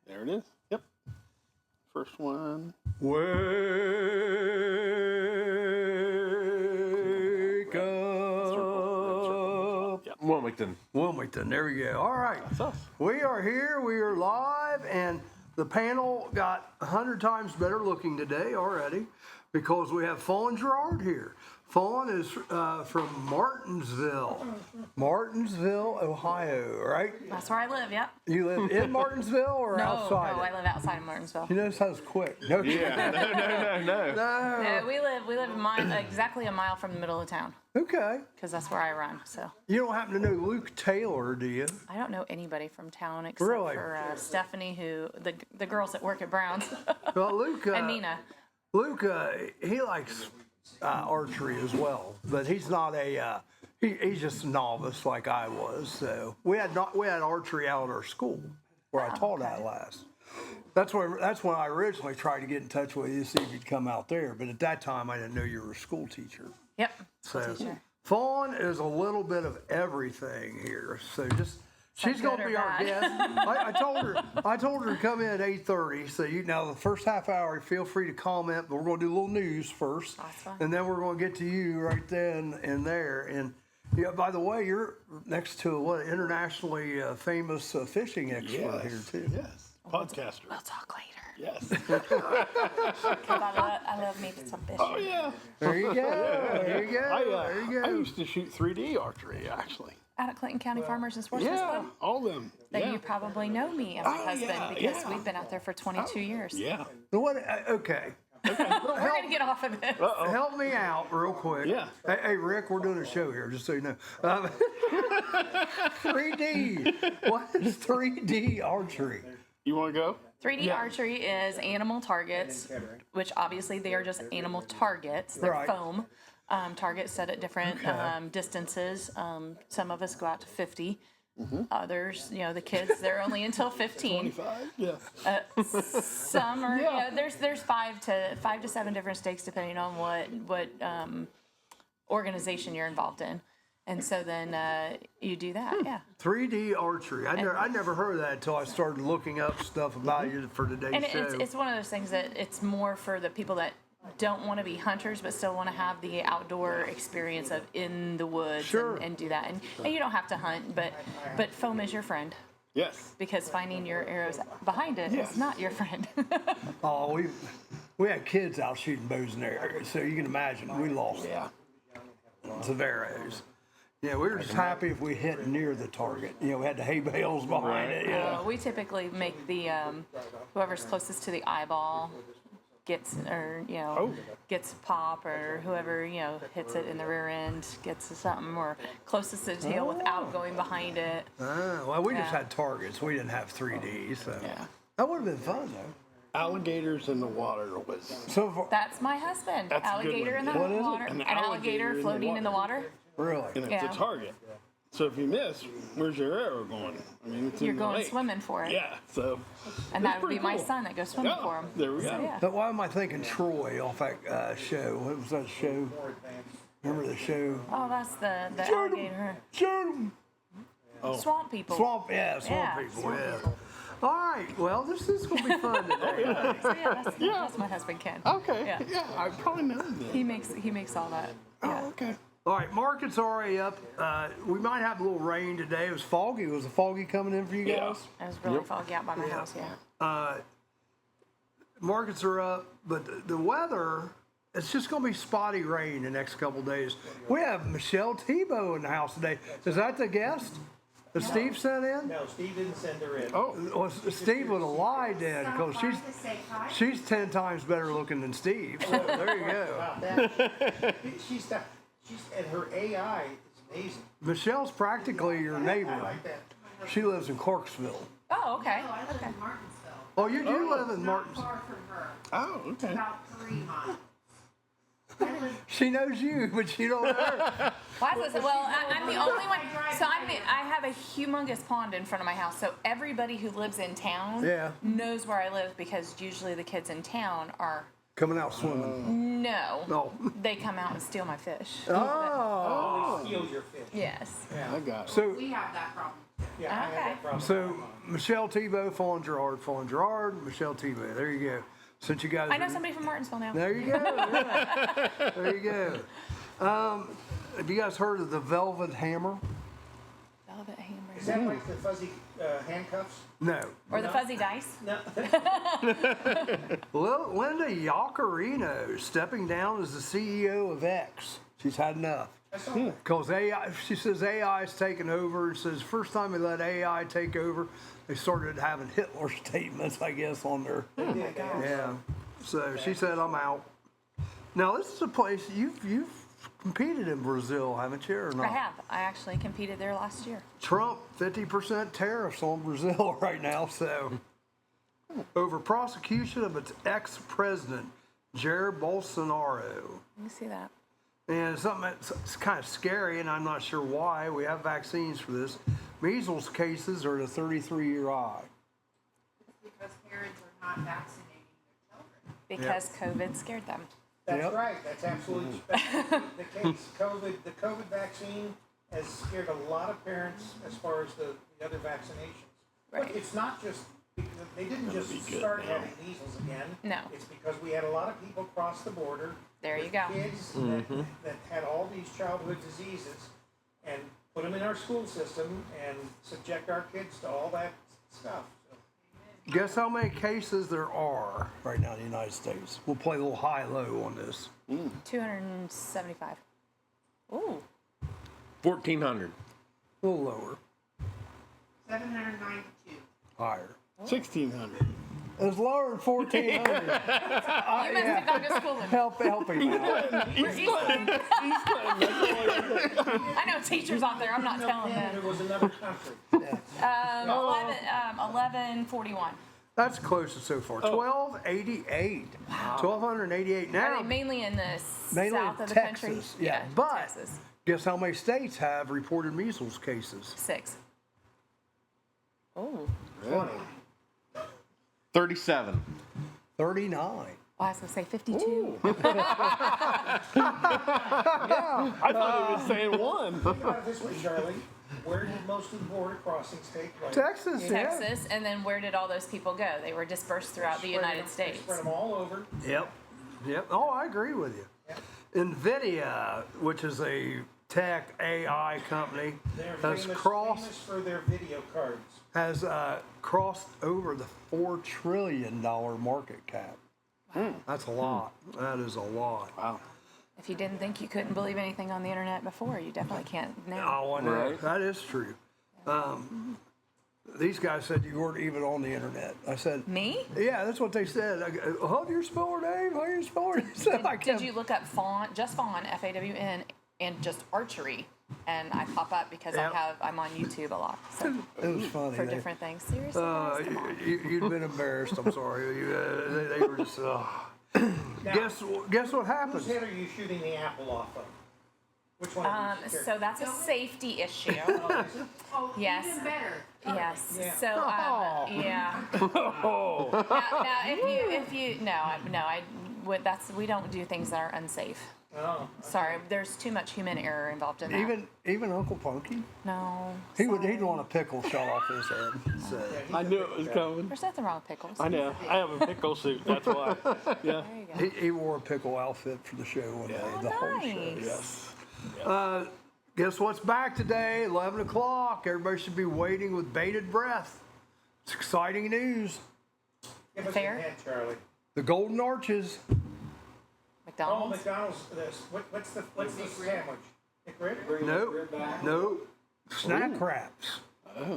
There it is. Yep. First one. Wake up. Yep. Wilmington. Wilmington. There we go. All right. That's us. We are here. We are live, and the panel got 100 times better looking today already because we have Fawn Gerard here. Fawn is from Martinsville, Ohio, right? That's where I live, yep. You live in Martinsville or outside? No, I live outside of Martinsville. You notice how it's quick. No. Yeah. No. No, we live exactly a mile from the middle of town Okay. because that's where I run. So You don't happen to know Luke Taylor, do you? I don't know anybody from town except Really? for Stephanie, who the girls that work at Brown's, Well, Luke. and Nina. Luke, he likes archery as well, but he's not a. He's just a novice like I was. So we had archery out at our school where I taught at last. That's when I originally tried to get in touch with you to see if you'd come out there. But at that time, I didn't know you were a school teacher. Yep. So teacher. Fawn is a little bit of everything here. So just. She's going to be our guest. I told her to come in at 8:30. So now the first half hour, feel free to comment. But we're going to do a little news first, Awesome. and then we're going to get to you right then and there. And yeah, by the way, you're next to what internationally famous fishing expert here too. Yes. Podcaster. We'll talk later. Yes. 'Cause I love me some fishing. Oh yeah. There you go. There you go. There you I go. used to shoot 3D archery actually. Out at Clinton County Farmers and Sportsman's Yeah, Club. all of them. Then Yeah. you probably know me and my husband because we've been out there for 22 years. Yeah. What? Okay. We're going to get off of this. Help me out real quick. Yeah. Hey, Rick, we're doing a show here, just so you know. 3D. What is 3D archery? You want to go? 3D archery is animal targets, which obviously they are just animal targets. They're Right. foam targets set at different distances. Some of us go out to 50. Others, the kids, they're only until 15. 25? Yeah. Some are, there's 5 to 7 different stakes depending on what organization you're involved in. And so then you do that, yeah. 3D archery. I never heard of that until I started looking up stuff about you for today's And show. it's one of those things that it's more for the people that don't want to be hunters but still want to have the outdoor experience of in the woods Sure. and do that. And you don't have to hunt, but foam is your friend Yes. because finding your arrows behind it is not your friend. Oh, we had kids out shooting bows and arrows, so you can imagine we lost some arrows. Yeah, we were just happy if we hit near the target. We had the hay bales behind it. Yeah. We typically make the whoever's closest to the eyeball gets gets a pop, or whoever hits it in the rear end gets something, or closest to the tail without going behind it. Well, we just had targets. We didn't have 3D, so that would have been fun though. Alligators in the water was. So far, That's my husband. That's a good Alligator one. in the What is it? water. An An alligator alligator in the floating in the water. really. And it's Yeah. a target. So if you miss, where's your arrow going? I mean, it's You're in the going lake. swimming for it. Yeah. So. And that would be my cool. son that goes swimming Yeah, for him. there we So, go. yeah. But why am I thinking Troy off that show? What was that show? Remember the show? Oh, that's the alligator. Shoot 'em. Swamp people. Swamp Yeah, people. swamp Yeah. people. All right. Well, this is going to be fun today. So yeah, that's my husband Ken. Okay. Yeah. Yeah. I probably know him then. He makes all that. Yeah. Oh, okay. All right, market's already up. We might have a little rain today. It was foggy. Was it foggy coming in for you Yeah. guys? It was really foggy out by my house. Yeah. Markets are up, but the weather, it's just going to be spotty rain the next couple days. We have Michelle Tebow in the house today. Is that the guest that Steve sent in? No, Steve didn't send her in. Oh. Well, Steve would have lied then because she's 10 times better looking than Steve. So there you go. She's and her AI is amazing. Michelle's practically your neighbor. I like that. She lives in Clarksville. Oh, okay. I live Okay. in Martinsville. Oh, you do live in Not Martinsville. far from her. Oh, okay. About 3 miles. She knows you, but you don't know her. Well, I'm the only one. So I have a humongous pond in front of my house. So everybody who lives in town knows where I live because usually the kids in town are. Coming out swimming. No. They come out and steal my fish. Oh. Steal your fish. Yes. I got it. So We have that problem. Yeah, I had Okay. that problem. So Michelle Tebow, falling Gerard, Michelle Tebow. There you go. Since you guys, I know somebody from Martinsville now. There you go. Yeah. There you go. Have you guys heard of the Velvet Hammer? Velvet Hammer. Is that like the fuzzy handcuffs? No. Or the fuzzy dice. No. Linda Yaccarino stepping down as the CEO of X. She's had enough. I saw that. Because AI, she says AI is taking over. And says first time they let AI take over, they started having Hitler statements, I guess, on their. Yeah. So she said, "I'm out." Now this is a place you've competed in Brazil, haven't you, or not? I have. I actually competed there last year. Trump 50% tariffs on Brazil right now. So over prosecution of its ex-president Jair Bolsonaro. Let me see that. And something that's kind of scary, and I'm not sure why. We have vaccines for this. Measles cases are at a 33-year high. Because parents are not vaccinating their children. Because COVID scared them. That's Yep. right. That's absolutely the case. The COVID vaccine has scared a lot of parents as far as the other vaccinations. Right. But it's not just, they didn't just start having measles again. No. It's because we had a lot of people cross the border. There you with go. Kids that had all these childhood diseases and put them in our school system and subject our kids to all that stuff. So, Guess how many cases there are right now in the United States? We'll play a little high-low on this. 275. Ooh. 1,400. A little lower. 792. Higher. 1,600. It's lower than 1,400. You must have gone to school with me. Helping out. I know teachers out there. I'm not telling Canada them. was another country. 1141. That's closest so far. 1,288. 1,288 Are now. they mainly in the Mainly south in of the Texas. country? Yeah, but Texas. guess how many states have reported measles cases? 6. Oh. 20. 37. 39. Well, I was going to say 52. I thought he was saying one. Think about it this way, Charlie. Where did most of the border crossings take place? Texas, yeah. Texas, and then where did all those people go? They were dispersed throughout the United They States. spread them all over. Yep. Oh, I agree with you. NVIDIA, which is a tech AI company, They're has famous for their video cards. crossed over the $4 trillion market cap. That's a lot. That is a lot. Wow. If you didn't think you couldn't believe anything on the internet before, you definitely can't now. Oh, I know. Right. That is true. These guys said you weren't even on the internet. I said, Me? yeah, that's what they said. I go, how do you spell her name? How do you spell her name? So I Did kept- you look up fawn, just fawn, F-A-W-N, and just archery? And I pop up because Yep. I'm on YouTube a lot. So It was funny. for They- different things. Seriously, guys, come on. you'd been embarrassed. I'm sorry. They were just. Guess what happened? Whose head are you shooting the apple off of? Which one of these? So that's a safety issue. Oh, Yes. even better. Yes. Yeah. So yeah. Oh, Now, if you no, I would. We don't do things that are unsafe. Oh. Sorry, there's too much human error involved in that. even Uncle Punky, No. he'd sorry. want a pickle shot off his head. So. I knew it was coming. There's nothing wrong with pickles. I know. I have a pickle suit. That's why. Yeah. There you go. He wore a pickle outfit for the show one day, the whole show. Nice. Yes. Guess what's back today? 11 o'clock. Everybody should be waiting with bated breath. It's exciting news. Give us Fair. a hint, Charlie. The Golden Arches. Oh, McDonald's. McDonald's. What's the sandwich? McRib? No. Snack wraps.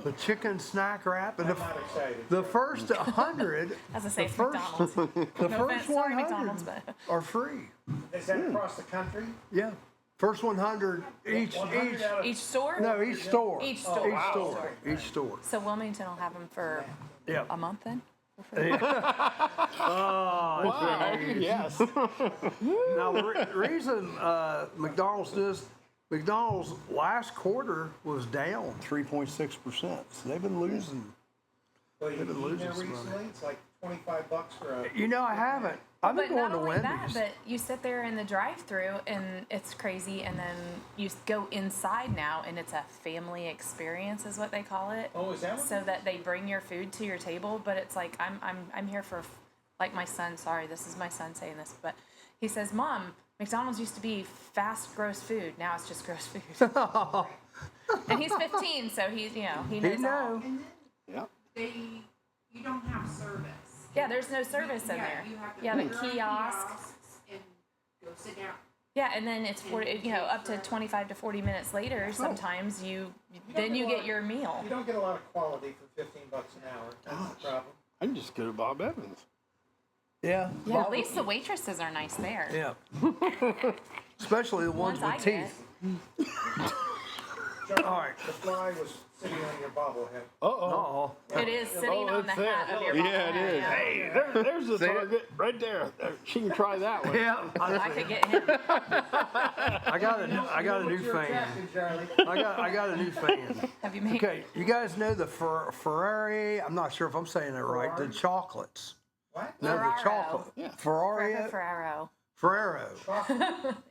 The chicken snack wrap. And I'm not excited. the first 100, As I say, the it's first, McDonald's. the No first offense, sorry, 100 McDonald's, but are free. Is that across the country? Yeah. First 100 each. 100 out of each store. No, each store. Each store. Oh, Each wow. store. Each store. So Wilmington will have them for Yeah. a month then. For free? Wow. Yes. Now, the reason McDonald's last quarter was down 3.6%. So they've been losing. Well, you've been been losing there some money. recently. It's like $25 for a. You know, I haven't. I've been But going not to only that, Wendy's. but you sit there in the drive-through and it's crazy, and then you go inside now and it's a family experience, is what they call it. Oh, is that what? So that they bring your food to your table, but it's like I'm here for, like my son. Sorry, this is my son saying this, but he says, "Mom, McDonald's used to be fast, gross food. Now it's just gross food." And he's 15, so he's he knows He all. know. And Yeah. then you don't have service. Yeah, there's no service in there. You have to Yeah, the put your own kiosks. kiosks and go sit down. Yeah, and then it's up to 25 to 40 minutes later. Sometimes then you get your meal. You don't get a lot of quality for $15 an hour. That's the problem. I can just go to Bob Evans. Yeah. Yeah, at least the waitresses are nice there. Yeah. Especially the ones I with get. teeth. Charlie, All right. The fly was sitting on your bobblehead. Oh. It is sitting on the it's there. hat of your Yeah, it bobblehead, is. yeah. Hey, there's the target right there. She can try that one. Yeah. I could get him. I got a new You're fan. attracting, Charlie. I got a new fan. Have you made? Okay, you guys know the Ferrari? I'm not sure if I'm saying it right. The chocolates. What? No, the Ferraro. chocolate. Yeah. Ferrari. Ferraro. Ferrero.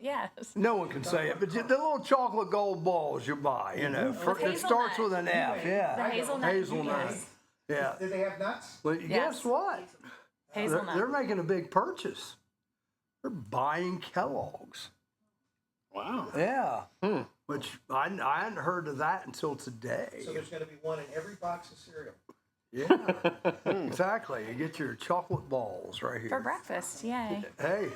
Yes. No one can say it, but the little chocolate gold balls you buy, it starts hazelnut. with an F. The Yeah. hazelnut. Hazelnut. Yes. Yeah. Did they have nuts? But Yes. guess what? Hazelnut. They're making a big purchase. They're buying Kellogg's. Wow. Yeah. Which I hadn't heard of that until today. So there's going to be one in every box of cereal. Yeah. Exactly. You get your chocolate balls right For here. breakfast, yay. Hey,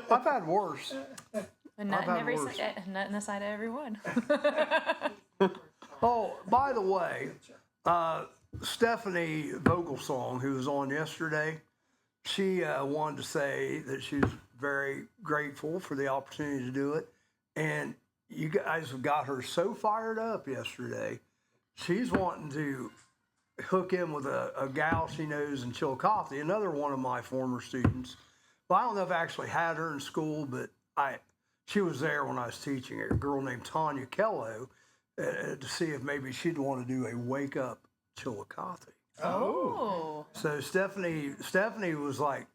I've had worse. A nut I've in had every worse. nut in the side of every one. Oh, by the way, Stephanie Vogelsong, who was on yesterday, she wanted to say that she was very grateful for the opportunity to do it. And you guys have got her so fired up yesterday. She's wanting to hook in with a gal she knows in Chillicothe, another one of my former students. Well, I don't know if I actually had her in school, but she was there when I was teaching her, a girl named Tanya Kello, to see if maybe she'd want to do a Wake Up Chillicothe. Oh. So Stephanie was like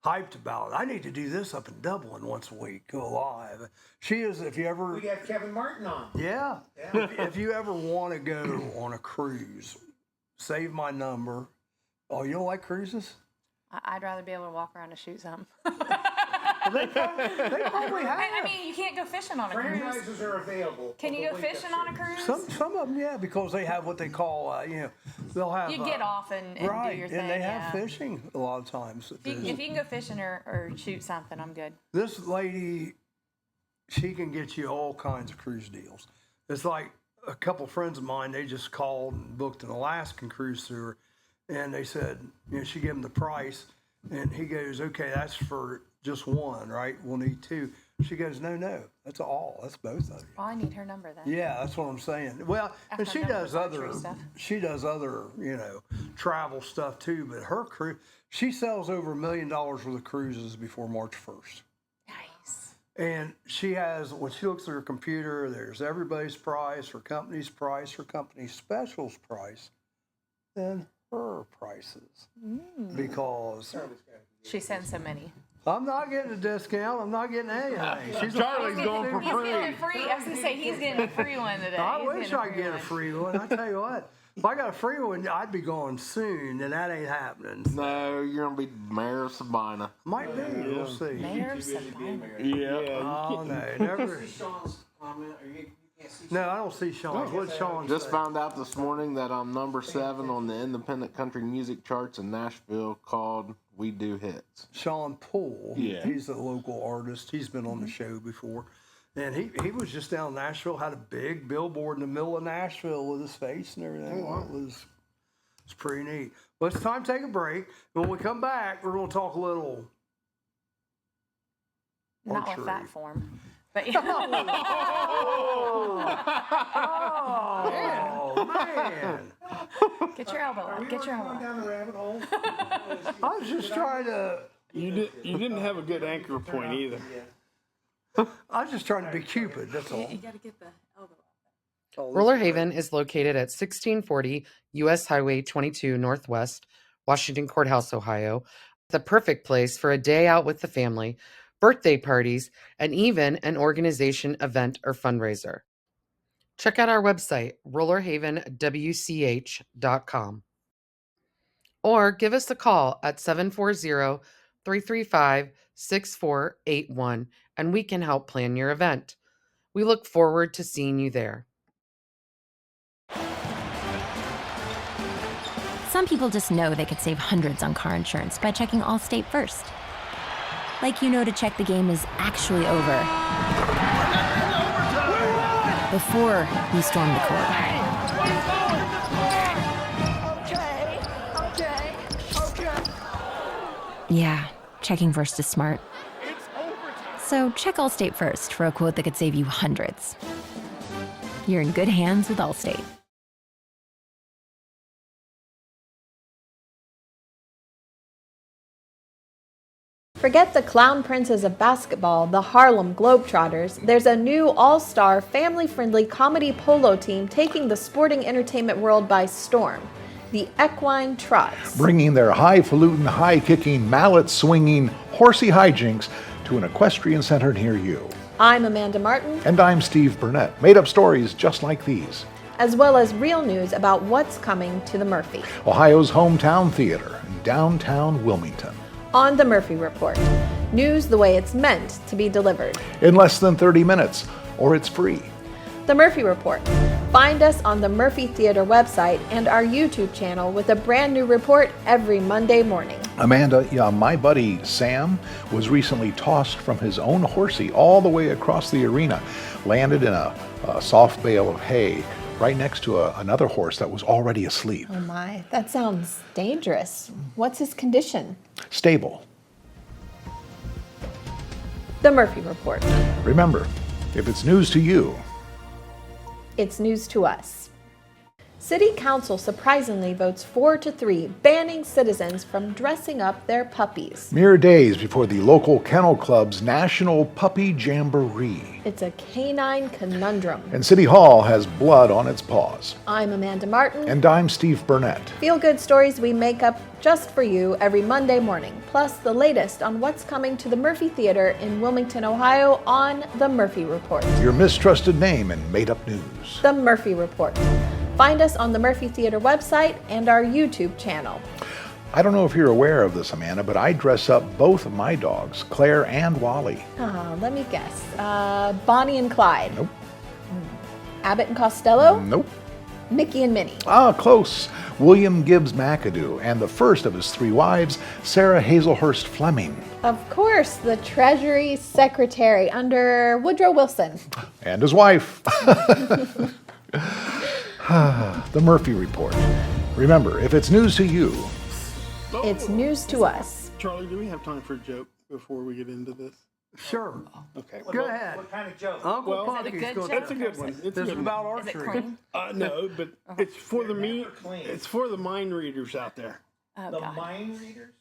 hyped about it. I need to do this up in Dublin once a week, go live. She is, if you ever, We got Kevin Martin on. yeah, Yeah. if you ever want to go on a cruise, save my number. Oh, you don't like cruises? I'd rather be able to walk around and shoot something. Well, they probably have. I mean, you can't go fishing on a cruise. Franchises are available. Can for you the go Wake Up fishing on a series. cruise? Some of them, yeah, because they have what they call, they'll have. You get off and do right, your thing. and they have yeah. fishing a lot of times. If you can go fishing or shoot something, I'm good. This lady, she can get you all kinds of cruise deals. It's like a couple friends of mine, they just called and booked an Alaskan cruise through her, and they said, she gave him the price, and he goes, okay, that's for just one, right? We'll need two. She goes, no, that's all. That's both of you. Well, I need her number then. Yeah, that's what I'm saying. Well, and After she I'm done does with other, archery stuff. travel stuff too. But her cruise, she sells over $1 million worth of cruises before March 1st. Nice. And she has, when she looks at her computer, there's everybody's price, her company's specials price, then her prices. Because She sends so many. I'm not getting a discount. I'm not getting anything. She's Charlie's going for He's getting a free. I was gonna say he's getting a free one today. I He's wish getting I could get a one. free one. I tell you what, if I got a free one, I'd be going soon, and that ain't happening. No, you're gonna be mayor of Sabina. Might be. We'll see. Mayor of Sabina. Yeah. Oh no, never. Sean's comment, or you can't see. No, I don't see Sean. What's Sean Just say? found out this morning that I'm number 7 on the independent country music charts in Nashville, called We Do Hits. Sean Poole. Yeah. He's a local artist. He's been on the show before. And he was just down in Nashville, had a big billboard in the middle of Nashville with his face and everything. It was pretty neat. Well, it's time to take a break. When we come back, we're going to talk a little Not archery. with that form, but yeah. Oh, man. Get your elbow Are up. we Get your already elbow going up. down the rabbit hole? I was just trying to, You didn't have a good anchor point either. I was just trying to be Cupid, that's all. You gotta get the elbow up. Roller Haven is located at 1640 U.S. Highway 22 Northwest, Washington Courthouse, Ohio, the perfect place for a day out with the family, birthday parties, and even an organization event or fundraiser. Check out our website, rollerhavenwch.com, or give us a call at 740-335-6481 and we can help plan your event. We look forward to seeing you there. Some people just know they could save hundreds on car insurance by checking Allstate first. Like to check the game is actually over before you storm the court. Yeah, checking first is smart. So check Allstate first for a quote that could save you hundreds. You're in good hands with Allstate. Forget the clown princes of basketball, the Harlem Globetrotters. There's a new all-star, family-friendly comedy polo team taking the sporting entertainment world by storm. The Equine Trots. Bringing their highfalutin, high-kicking, mallet-swinging, horsey hijinks to an equestrian center near you. I'm Amanda Martin. And I'm Steve Burnett. Made up stories just like these. As well as real news about what's coming to the Murphy. Ohio's hometown theater in downtown Wilmington. On the Murphy Report. News the way it's meant to be delivered. In less than 30 minutes, or it's free. The Murphy Report. Find us on the Murphy Theater website and our YouTube channel with a brand new report every Monday morning. Amanda, my buddy Sam was recently tossed from his own horsey all the way across the arena, landed in a soft bale of hay right next to another horse that was already asleep. Oh my, that sounds dangerous. What's his condition? Stable. The Murphy Report. Remember, if it's news to you, it's news to us. City Council surprisingly votes 4-3, banning citizens from dressing up their puppies. Mere days before the local kennel club's National Puppy Jamboree. It's a canine conundrum. And City Hall has blood on its paws. I'm Amanda Martin. And I'm Steve Burnett. Feel-good stories we make up just for you every Monday morning, plus the latest on what's coming to the Murphy Theater in Wilmington, Ohio on The Murphy Report. Your mistrusted name in made-up news. The Murphy Report. Find us on the Murphy Theater website and our YouTube channel. I don't know if you're aware of this, Amanda, but I dress up both of my dogs, Claire and Wally. Let me guess. Bonnie and Clyde. Nope. Abbott and Costello. Nope. Mickey and Minnie. Close. William Gibbs McAdoo and the first of his 3 wives, Sarah Hazelhurst Fleming. Of course, the Treasury Secretary under Woodrow Wilson. And his wife. The Murphy Report. Remember, if it's news to you, it's news to us. Charlie, do we have time for a joke before we get into this? Sure. Okay. Go ahead. What kind of joke? Uncle Punky's good going joke? That's a good one. It's This is good. about Is it archery. clean? No, but it's for the Never clean. It's for the mind readers out there. Oh, The God. mind readers?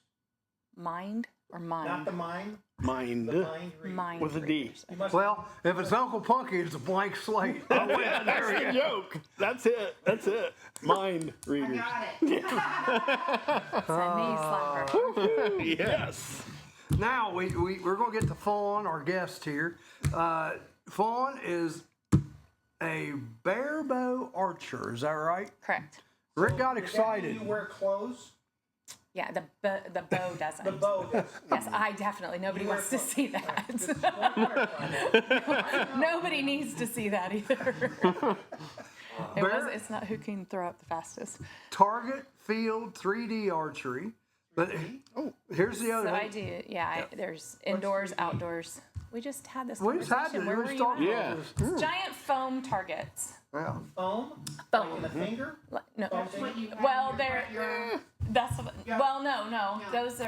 Mind or mind? Not the mind, Mind. the mind readers. Mind With a D. readers. You must- Well, if it's Uncle Punky, it's a blank slate. Yeah, that's the joke. That's it. That's it. Mind readers. Got it. It's a knee slapper. Yes. Now, we're going to get to Fawn, our guest here. Fawn is a barebow archer, is that right? Correct. Rick got Does that mean excited. You wear clothes? Yeah, the bow doesn't. The bow does. Yes, I definitely. Nobody wants to see that. Nobody needs to see that either. It's not who can throw up the fastest. Target field 3D archery. But here's the other So I thing. do. Yeah, there's indoors, outdoors. We just had this We just had conversation. to. Where We were was you talking at? Yeah. about this. It's giant foam targets. Yeah. Foam? Foam. On the finger? No. That's what you have Well, in your they're front yard. that's what, well, no. Those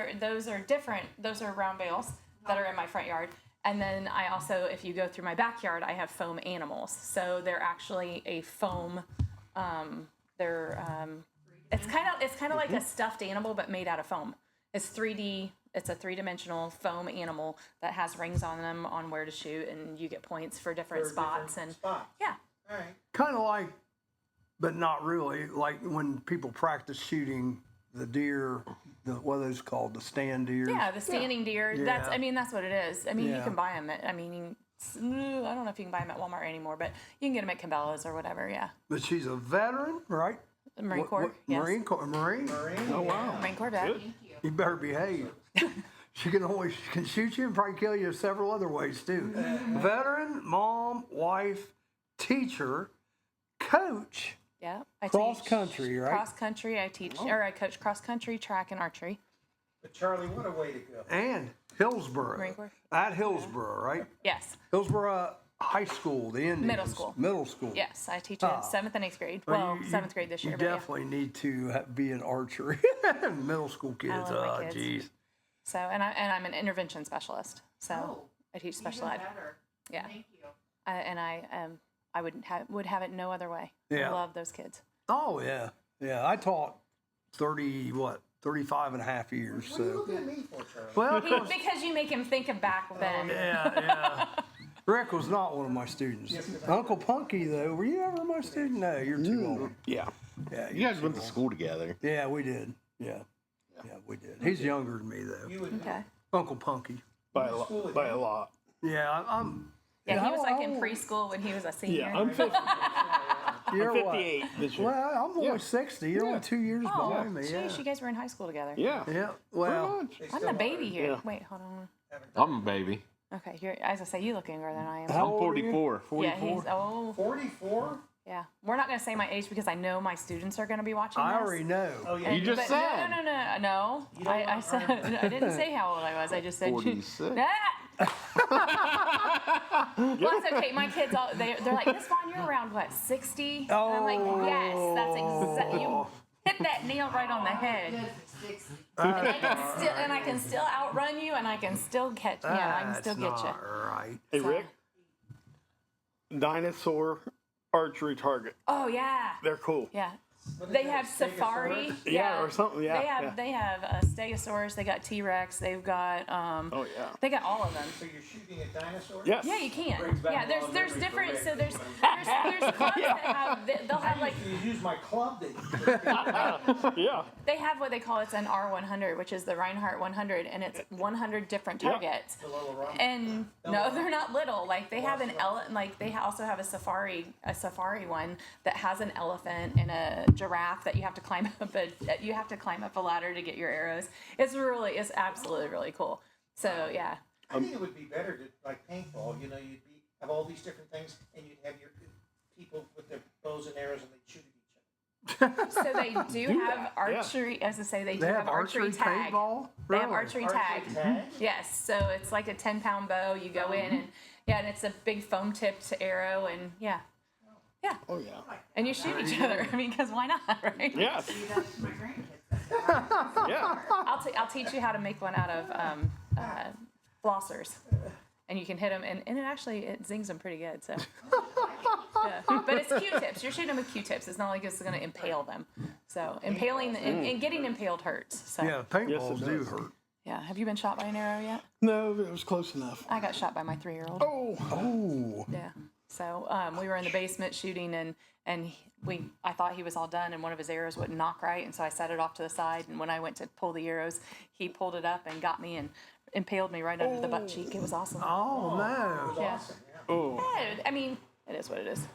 are different. Those are round bales that are in my front yard. And then I also, if you go through my backyard, I have foam animals. So they're actually a foam. It's kind of like a stuffed animal, but made out of foam. It's 3D. It's a 3-dimensional foam animal that has rings on them on where to shoot, and you get points for different spots. And Spots. yeah, All right. Kind of like, but not really, like when people practice shooting the deer, what are those called? The stand deer. Yeah, the standing deer. Yeah. That's what it is. I mean, you Yeah. can buy them at. I don't know if you can buy them at Walmart anymore, but you can get them at Cabela's or whatever. Yeah. But she's a veteran, right? The Marine Corps. Yes. Marine Corps. Marine. Oh wow. Marine Corps vet. You better behave. She can shoot you and probably kill you several other ways too. Veteran, mom, wife, teacher, coach. Yeah. I Cross teach country, right? Cross country. I teach or I coach cross country, track, and archery. But Charlie, what a way to go. And Hillsborough. Marine Corps. At Hillsborough, right? Yes. Hillsborough High School, the Indians. Middle school. Middle school. Yes, I teach in 7th and 8th grade. Well, 7th grade this year. You but yeah. definitely need to be an archery. Middle school kids. love my kids. Geez. So and I'm an intervention specialist. So Oh, I teach special even ed. better. Yeah. Thank you. I would have it no other way. Yeah. I love those kids. Oh, yeah. Yeah. I taught 35 and a half years. What are you So. looking at me for, Charlie? Well, 'cause- Because you make him think of back then. yeah. Rick was not one of my students. Uncle Punky, though, were you ever my student? No, you're too old. Yeah. Yeah, You guys went to school together. Yeah, we did. Yeah, we did. He's younger than me, though. You would Okay. Uncle Punky. By a lot. By a lot. Yeah, I'm. Yeah, he was how- like in preschool when he was a senior. Yeah, I'm 50, You're I'm what? 58 this year. Well, I'm only Yeah. 60. You're only 2 years Oh, behind me. geez, Yeah. you guys were in high school together. Yeah. Yeah. Pretty Well, much. I'm the baby here. Yeah. Wait, hold on. I'm a baby. Okay, you're, as I say, you look younger than I am. How I'm old are you? 44. Yeah, he's 44? yeah. We're not going to say my age because I know my students are going to be watching I this. already know. Oh, yeah. You just But said. No. I said I didn't say how old I was. I just said 46. Well, it's okay. My kids, they're like, Miss Vaughn, you're around what, 60? And I'm like, yes, that's exactly. You hit that nail right on the head. And I can still outrun you, and I can still catch. Yeah, I can still get you. Right. Hey, Rick. Dinosaur archery target. Oh yeah, They're cool. yeah. What is They that, have safari. Stegosaurus? Yeah, or something. Yeah. They yeah. have a Stegosaurus. They got T-Rex. They've got Oh yeah. They got all of them. So you're shooting a dinosaur? Yes. Yeah, you can. Yeah, there's different. So there's clubs that have they'll have like You use my club that Yeah. they have what they call it's an R100, which is the Reinhardt 100, and it's 100 different Yeah. targets. the little rock. And no, they're not little. Like they have they also have a safari one that has an elephant and a giraffe that you have to climb up a ladder to get your arrows. It's absolutely really cool. So yeah. I think it would be better to, like paintball, you know, have all these different things, and you'd have your people with their bows and arrows, and they'd shoot at each other. So they do have that, archery, as I say, they do They have archery tag. paintball. They have Really? archery tag. tag? Yes, so it's like a 10-pound bow. You go in and it's a big foam-tipped arrow, and yeah, Oh yeah. and you shoot each other. I mean, because why not, right? Yes. See, that's my grandkids. Yeah. I'll teach you how to make one out of flossers, and you can hit them, and it zings them pretty good. So, yeah. But it's Q-tips. You're shooting them with Q-tips. It's not like it's going to impale them. So impaling and getting impaled hurts. So Yeah, paintballs it do does. hurt. yeah. Have you been shot by an arrow yet? No, but it was close enough. I got shot by my 3-year-old. Oh. Yeah. So we were in the basement shooting, and I thought he was all done, and one of his arrows wouldn't knock right, and so I set it off to the side. And when I went to pull the arrows, he pulled it up and got me and impaled me right under the butt cheek. It was awesome. Oh, no. Yeah. Oh. Yeah, I mean, it is what it is.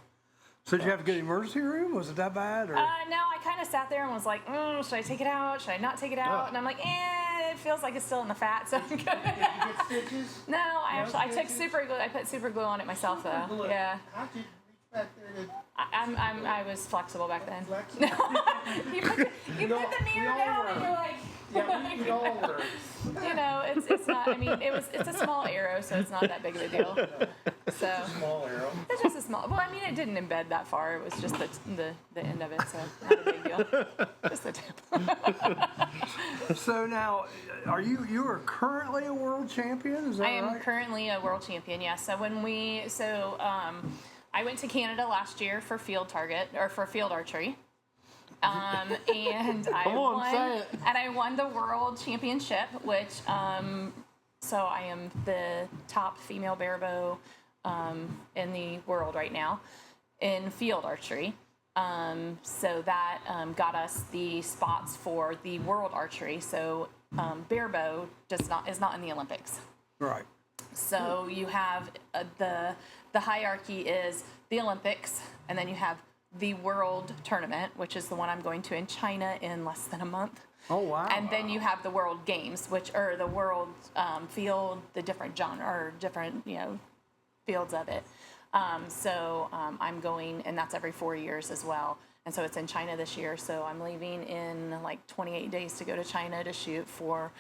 So did you have to get an emergency room? Was it that bad? Or? No, I kind of sat there and was like, should I take it out? Should I not take it out? And I'm like, it feels like it's still in the fat, so I'm good. Did you get stitches? No, I took super glue. I put super glue on it myself, though. Yeah. How'd you reach back there to I was flexible back then. flexible? you put the mirror down and you're like, Yeah, we all were. you know, it's not. I mean, it's a small arrow, so it's not that big of a deal. So Small arrow. it's just a small. Well, I mean, it didn't embed that far. It was just the end of it, so not a big deal. Just the tip. So now, you are currently a world champion? Is that I am right? currently a world champion. Yeah. So I went to Canada last year for field archery. And I Come on, won, say it. and I won the world championship, which so I am the top female barebow in the world right now in field archery. So that got us the spots for the world archery. So bear bow is not in the Olympics. Right. So you have the hierarchy is the Olympics, and then you have the world tournament, which is the one I'm going to in China in less than a month. Oh, wow. And then you have the world games, which are the world field, the different genre or different fields of it. So I'm going, and that's every 4 years as well. And so it's in China this year. So I'm leaving in like 28 days to go to China to shoot for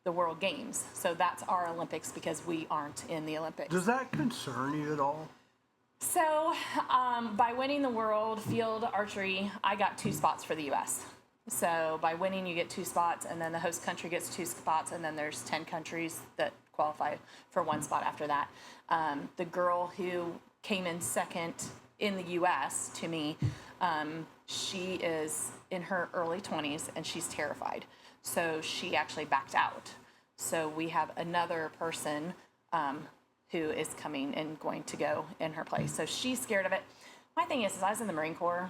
the World Games. So that's our Olympics because we aren't in the Olympics. Does that concern you at all? So by winning the world field archery, I got 2 spots for the U.S. So by winning, you get 2 spots, and then the host country gets 2 spots, and then there's 10 countries that qualify for 1 spot after that. The girl who came in second in the U.S. to me, she is in her early 20s, and she's terrified. So she actually backed out. So we have another person who is coming and going to go in her place. So she's scared of it. My thing is I was in the Marine Corps.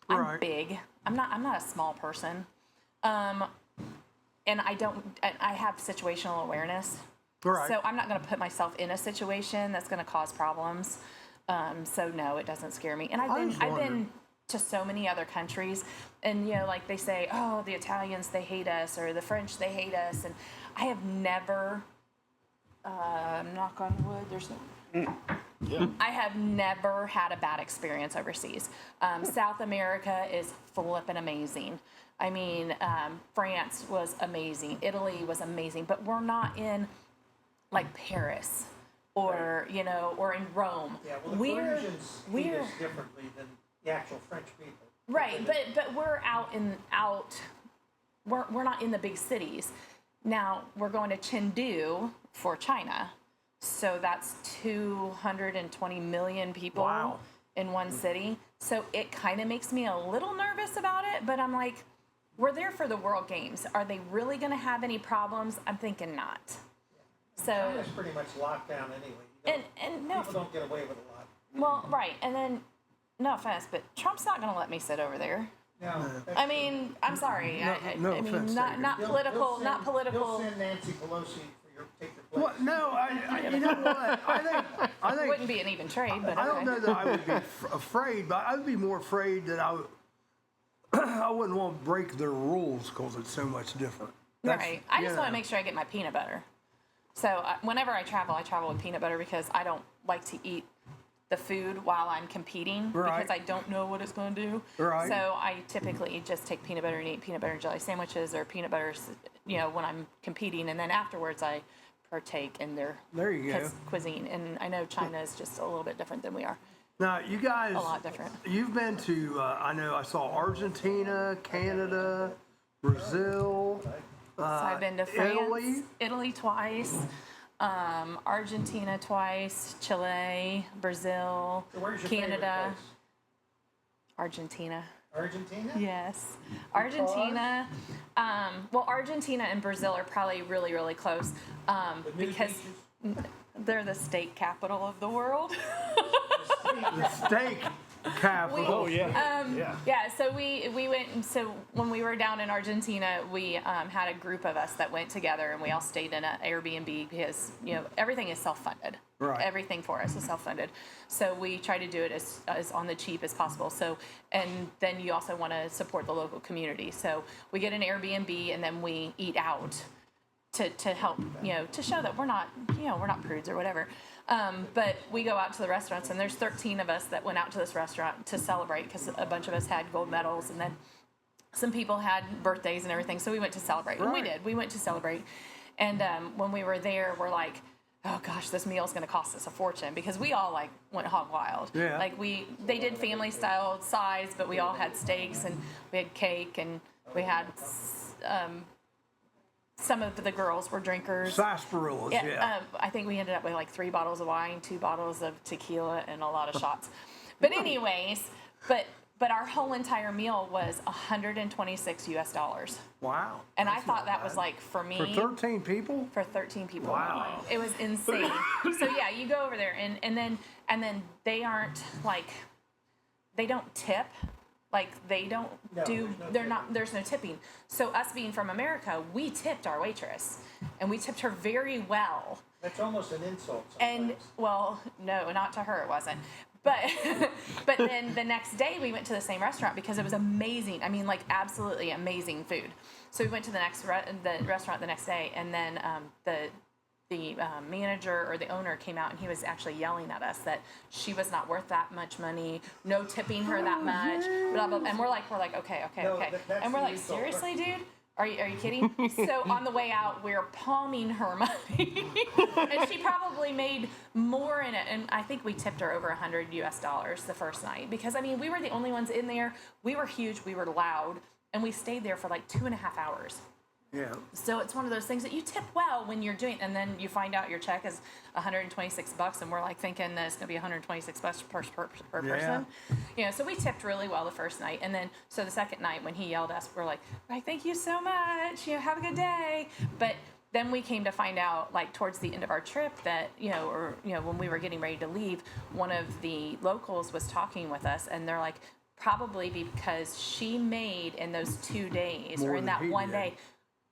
I'm big. I'm not a small person. And I have situational awareness. Right. So I'm not going to put myself in a situation that's going to cause problems. So no, it doesn't scare me. And I've been to so many other countries, and like they say, oh, the Italians, they hate us, or the French, they hate us, and I have never, knock on wood, there's no. Yeah. I have never had a bad experience overseas. South America is flippin' amazing. I mean, France was amazing. Italy was amazing. But we're not in, like, Paris or, or in Rome. Yeah, well, the Parisians treat us differently than the actual French people. Right, but we're we're not in the big cities. Now, we're going to Chengdu for China. So that's 220 million people in one city. So it kind of makes me a little nervous about it, but I'm like, we're there for the World Games. Are they really going to have any problems? I'm thinking not. So China's pretty much locked down anyway. And no, people don't get away with a lot. Well, right, and then no offense, but Trump's not going to let me sit over there. No. I mean, I'm sorry. I mean, not political. He'll send Nancy Pelosi take your place. Well, no, you know what? I think it wouldn't be an even trade, but I don't know that I would be afraid, but I would be more afraid that I wouldn't want to break their rules because it's so much different. Right. I just want to make sure I get my peanut butter. So whenever I travel with peanut butter because I don't like to eat the food while I'm competing because I don't know what it's going to do. Right. So I typically just take peanut butter and eat peanut butter and jelly sandwiches or peanut butter, when I'm competing, and then afterwards I partake in their cuisine. And I know China is just a little bit different than we are. Now, you guys, a lot different. You've been to, I saw Argentina, Canada, Brazil. So I've been to France, Italy twice. Argentina twice, Chile, Brazil, So where's your Canada, Argentina? Yes, Argentina. Well, Argentina and Brazil are probably really, really close because they're the steak capital of the world. The steak capital. Yeah. So we went. So when we were down in Argentina, we had a group of us that went together, and we all stayed in an Airbnb because everything is self-funded. Right. Everything for us is self-funded. So we try to do it as on the cheap as possible. So and then you also want to support the local community. So we get an Airbnb, and then we eat out to help to show that we're not prudes or whatever. But we go out to the restaurants, and there's 13 of us that went out to this restaurant to celebrate because a bunch of us had gold medals, and then some people had birthdays and everything. So we went to celebrate, and we did. We went to celebrate, and when we were there, we're like, oh gosh, this meal is going to cost us a fortune because we all went hog wild. Yeah. They did family style size, but we all had steaks, and we had cake, and we had. Some of the girls were drinkers. Sarsaparillas, yeah. I think we ended up with 3 bottles of wine, 2 bottles of tequila, and a lot of shots. But anyways, but our whole entire meal was $126 US. Wow. And I thought that was for me. For 13 people? For 13 people. Wow. It was insane. So yeah, you go over there and then they aren't they don't tip. Like they don't there's no tipping. So us being from America, we tipped our waitress and we tipped her very well. That's almost an insult sometimes. And well, no, not to her, it wasn't. But but then the next day we went to the same restaurant because it was amazing. I mean, like absolutely amazing food. So we went to the restaurant the next day, and then the manager or the owner came out and he was actually yelling at us that she was not worth that much money, no tipping her that much, blah, blah, blah. And we're like, okay. And we're like, seriously, dude? Are you kidding? So on the way out, we're palming her money. And she probably made more in it. And I think we tipped her over $100 US the first night. Because, I mean, we were the only ones in there. We were huge. We were loud. And we stayed there for like 2.5 hours. Yeah. So it's one of those things that you tip well when you're doing, and then you find out your check is $126, and we're like thinking that it's going to be $126 per person. You know, so we tipped really well the first night, and then so the second night when he yelled at us, we're like, thank you so much. You know, have a good day. But then we came to find out, like towards the end of our trip, that when we were getting ready to leave, one of the locals was talking with us, and they're like, probably because she made in those 2 days or in that one day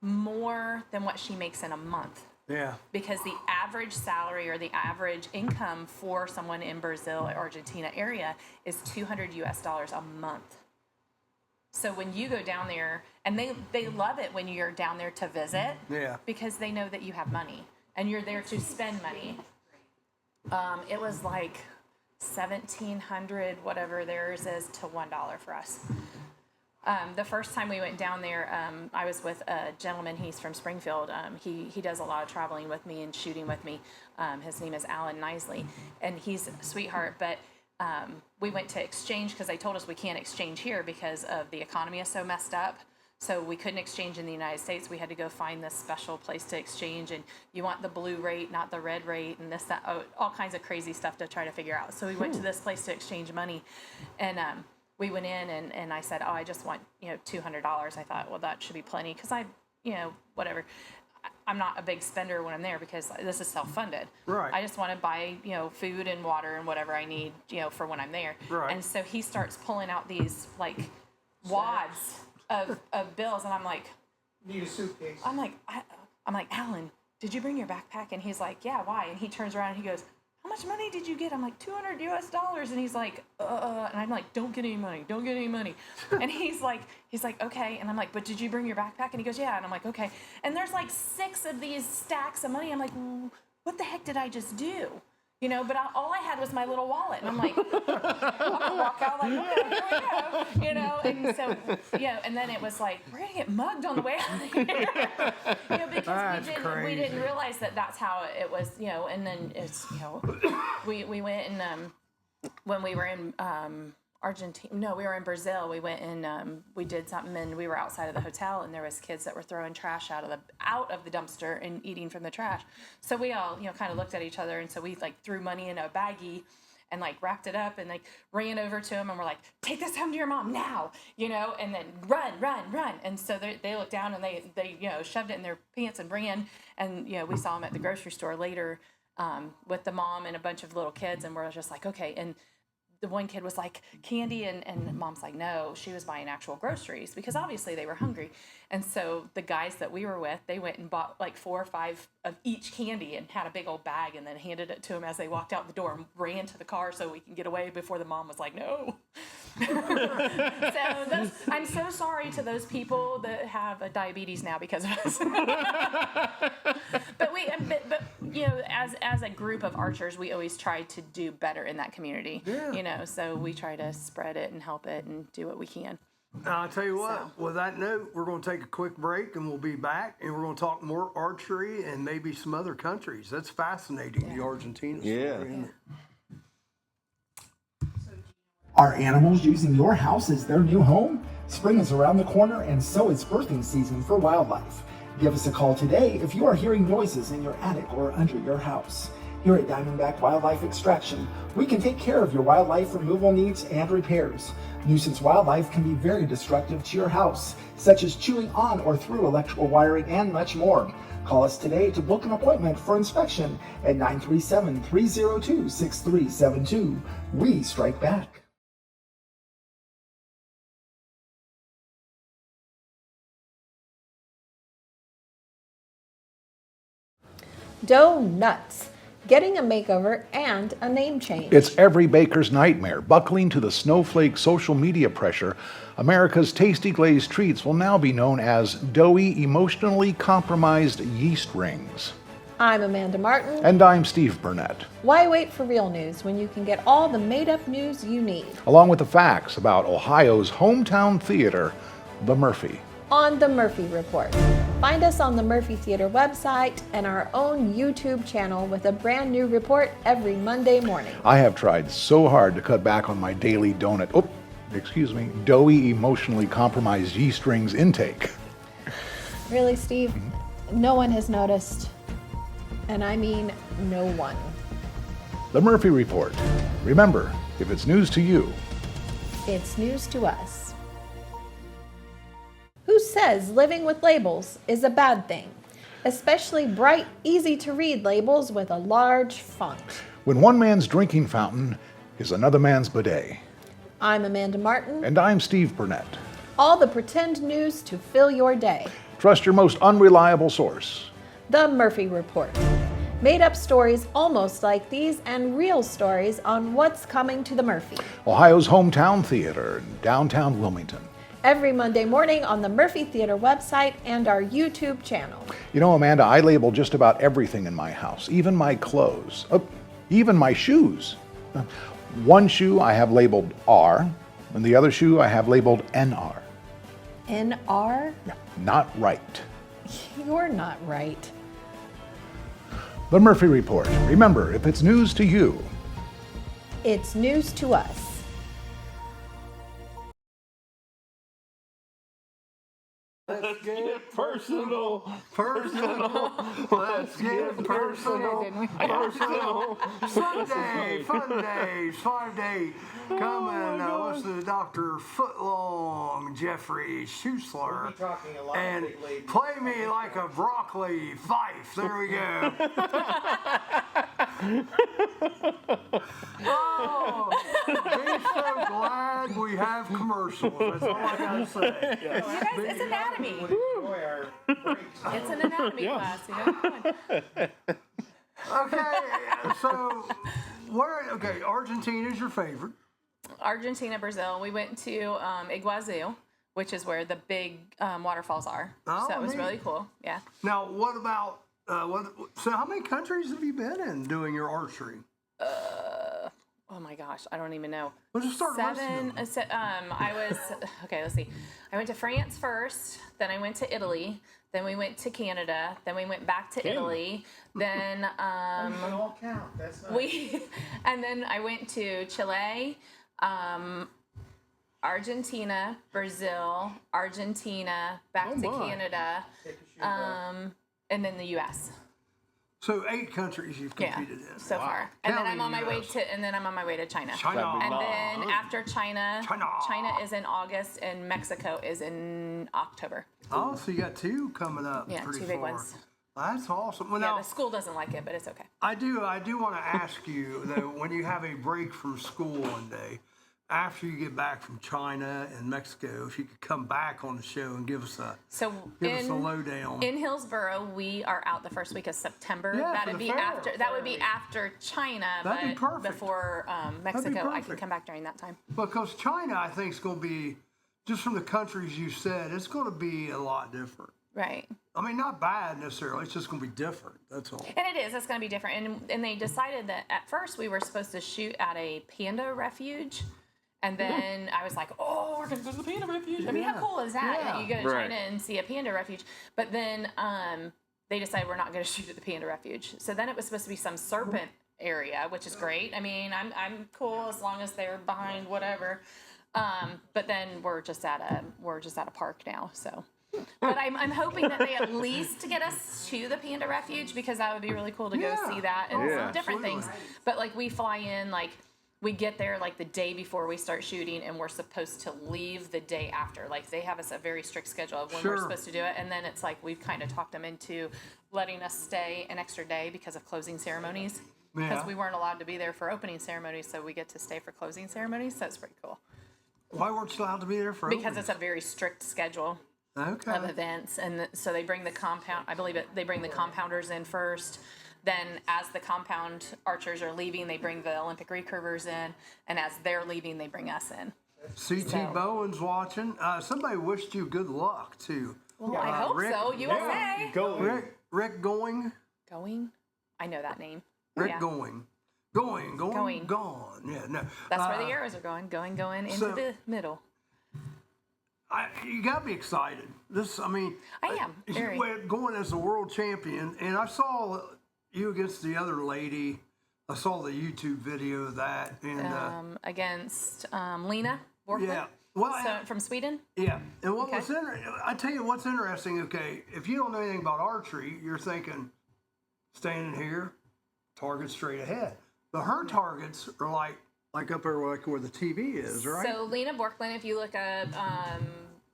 more than what she makes in a month. Yeah. Because the average salary or the average income for someone in Brazil or Argentina area is $200 US a month. So when you go down there, and they love it when you're down there to visit, because they know that you have money and you're there to spend money. It was like $1,700, whatever theirs is, to $1 for us. The first time we went down there, I was with a gentleman. He's from Springfield. He does a lot of traveling with me and shooting with me. His name is Alan Nisley, and he's a sweetheart. But we went to exchange because they told us we can't exchange here because of the economy is so messed up. So we couldn't exchange in the United States. We had to go find this special place to exchange, and you want the blue rate, not the red rate, and this, that, all kinds of crazy stuff to try to figure out. So we went to this place to exchange money, and we went in, and I said, I just want, $200. I thought, well, that should be plenty, because whatever. I'm not a big spender when I'm there because this is self-funded. Right. I just want to buy, food and water and whatever I need, for when I'm there. Right. And so he starts pulling out these, like, wads of bills, and I'm like, need a suitcase. I'm like, Alan, did you bring your backpack? And he's like, yeah, why? And he turns around and he goes, how much money did you get? I'm like, $200 US. And he's like, and I'm like, don't get any money. And he's like, okay. And I'm like, but did you bring your backpack? And he goes, yeah. And I'm like, okay. And there's like 6 of these stacks of money. I'm like, what the heck did I just do? But all I had was my little wallet. And I'm like, I'm gonna walk out like, okay, here we go. And so, and then it was like, we're gonna get mugged on the way out of here. Because we didn't realize that that's how it was, and then it's, we went and when we were in Argentina, no, we were in Brazil. We went and we did something, and we were outside of the hotel, and there was kids that were throwing trash out of the dumpster and eating from the trash. So we all, kind of looked at each other, and so we like threw money in a baggie and like wrapped it up and like ran over to them, and we're like, take this home to your mom now, and then run. And so they looked down and they shoved it in their pants and ran, and we saw them at the grocery store later with the mom and a bunch of little kids, and we're just like, okay. And the one kid was like, candy, and mom's like, no, she was buying actual groceries because obviously they were hungry. And so the guys that we were with, they went and bought like 4 or 5 of each candy and had a big old bag and then handed it to them as they walked out the door and ran to the car so we can get away before the mom was like, no. So I'm so sorry to those people that have a diabetes now because of us. But as a group of archers, we always try to do better in that community. So we try to spread it and help it and do what we can. I'll tell you what, with that note, we're going to take a quick break and we'll be back, and we're going to talk more archery and maybe some other countries. That's fascinating, the Argentina story. Isn't it? Are animals using your house as their new home? Spring is around the corner, and so is birthing season for wildlife. Give us a call today if you are hearing noises in your attic or under your house. Here at Diamondback Wildlife Extraction, we can take care of your wildlife removal needs and repairs. Nuisance wildlife can be very destructive to your house, such as chewing on or through electrical wiring and much more. Call us today to book an appointment for inspection at 937-302-6372. We strike back. Donuts. Getting a makeover and a name change. It's every baker's nightmare. Buckling to the snowflake social media pressure, America's tasty glazed treats will now be known as doughy, emotionally compromised yeast rings. I'm Amanda Martin. And I'm Steve Burnett. Why wait for real news when you can get all the made-up news you need? Along with the facts about Ohio's hometown theater, the Murphy. On the Murphy Report. Find us on the Murphy Theater website and our own YouTube channel with a brand new report every Monday morning. I have tried so hard to cut back on my daily doughy, emotionally compromised yeast rings intake. Really, Steve? No one has noticed. And I mean no one. The Murphy Report. Remember, if it's news to you, it's news to us. Who says living with labels is a bad thing? Especially bright, easy to read labels with a large font. When one man's drinking fountain is another man's bidet. I'm Amanda Martin. And I'm Steve Burnett. All the pretend news to fill your day. Trust your most unreliable source. The Murphy Report. Made up stories almost like these and real stories on what's coming to the Murphy. Ohio's hometown theater in downtown Wilmington. Every Monday morning on the Murphy Theater website and our YouTube channel. You know, Amanda, I label just about everything in my house, even my clothes, even my shoes. One shoe I have labeled R, and the other shoe I have labeled NR. NR? Not right. You're not right. The Murphy Report. Remember, if it's news to you, it's news to us. Let's get personal. Let's get personal. Sunday, fun days, 5 day. Coming, listen to Dr. Footlong Jeffrey Schusler. And play me like a broccoli fife. There we go. Oh, be so glad we have commercials. That's all I gotta say. You guys, it's anatomy. It's an anatomy class, you know? Okay, so Argentina's your favorite. Argentina, Brazil. We went to Iguazu, which is where the big waterfalls are. Oh, so it was neat. really cool. Yeah. Now, what about so how many countries have you been in doing your archery? Oh my gosh, I don't even know. We'll just start Seven. I was okay. Let's see. I went to France first, then I went to Italy, then we went to Canada, then we went back to Italy, then They all count. That's not. and then I went to Chile, Argentina, Brazil, Argentina, back to Canada, and then the U.S. So 8 countries you've competed in so far, and then I'm on my way to China. And then after China is in August, and Mexico is in October. Oh, so you got 2 coming up. Yeah, pretty 2 big far. ones. That's awesome. Well, Yeah, now, the school doesn't like it, but it's okay. I do want to ask you though, when you have a break from school one day, after you get back from China and Mexico, if you could come back on the show and give us a lowdown. In Hillsboro, we are out the first week of September. Yeah, That would be after China, That'd be but perfect. before Mexico. I can come back during that time. Because China, I think, is going to be, just from the countries you said, it's going to be a lot different. Right. I mean, not bad necessarily. It's just going to be different. That's all. And it is. It's going to be different. And they decided that at first we were supposed to shoot at a panda refuge. And then I was like, oh, we're going to go to the panda refuge. I mean, how cool is that? Yeah. You go to China and see a panda refuge. But then they decided we're not going to shoot at the panda refuge. So then it was supposed to be some serpent area, which is great. I mean, I'm cool as long as they're behind whatever. But then we're just at a park now. So, but I'm hoping that they at least get us to the panda refuge, because that would be really cool to go see that and some different things. But like we fly in we get there like the day before we start shooting, and we're supposed to leave the day after. Like they have us a very strict schedule of when we're supposed to do it, and then it's like we've kind of talked them into letting us stay an extra day because of closing ceremonies. Because we weren't allowed to be there for opening ceremonies, so we get to stay for closing ceremonies. So it's pretty cool. Why weren't you allowed to be there for Because it's a very strict schedule of events, and so they bring the compounders in first. then as the compound archers are leaving, they bring the Olympic recurvers in, and as they're leaving, they bring us in. CT So- Bowen's watching. Somebody wished you good luck too. Well, I hope so. USA. Rick Going. Going? I know that name. Rick Yeah. Going. Going. Gone. Yeah, no. That's where the arrows are going into so- the middle. You got to be excited. I am, very. Going as a world champion, and I saw you against the other lady. I saw the YouTube video of that, and Against Lena Borkman. yeah. Well, From Sweden. yeah. And what Okay. was I tell you what's interesting. Okay, if you don't know anything about archery, you're thinking standing here, target straight ahead. But her targets are like up there, like where the TV is, right? So Lena Borkman, if you look up,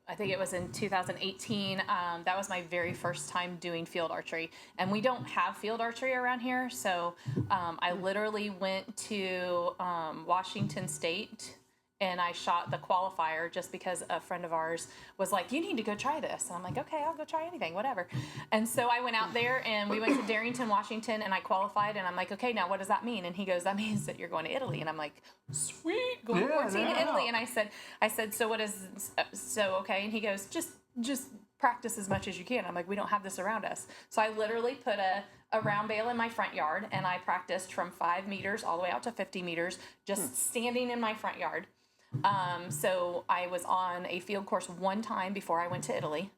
I think it was in 2018. That was my very first time doing field archery, and we don't have field archery around here. So I literally went to Washington State. And I shot the qualifier just because a friend of ours was like, you need to go try this. And I'm like, okay, I'll go try anything, whatever. And so I went out there and we went to Darrington, Washington, and I qualified. And I'm like, okay, now what does that mean? And he goes, that means that you're going to Italy. And I'm like, sweet, going to 14 to Italy. And I said, so what is, so okay. And he goes, just practice as much as you can. I'm like, we don't have this around us. So I literally put a round bale in my front yard and I practiced from 5 meters all the way out to 50 meters, just standing in my front yard. So I was on a field course one time before I went to Italy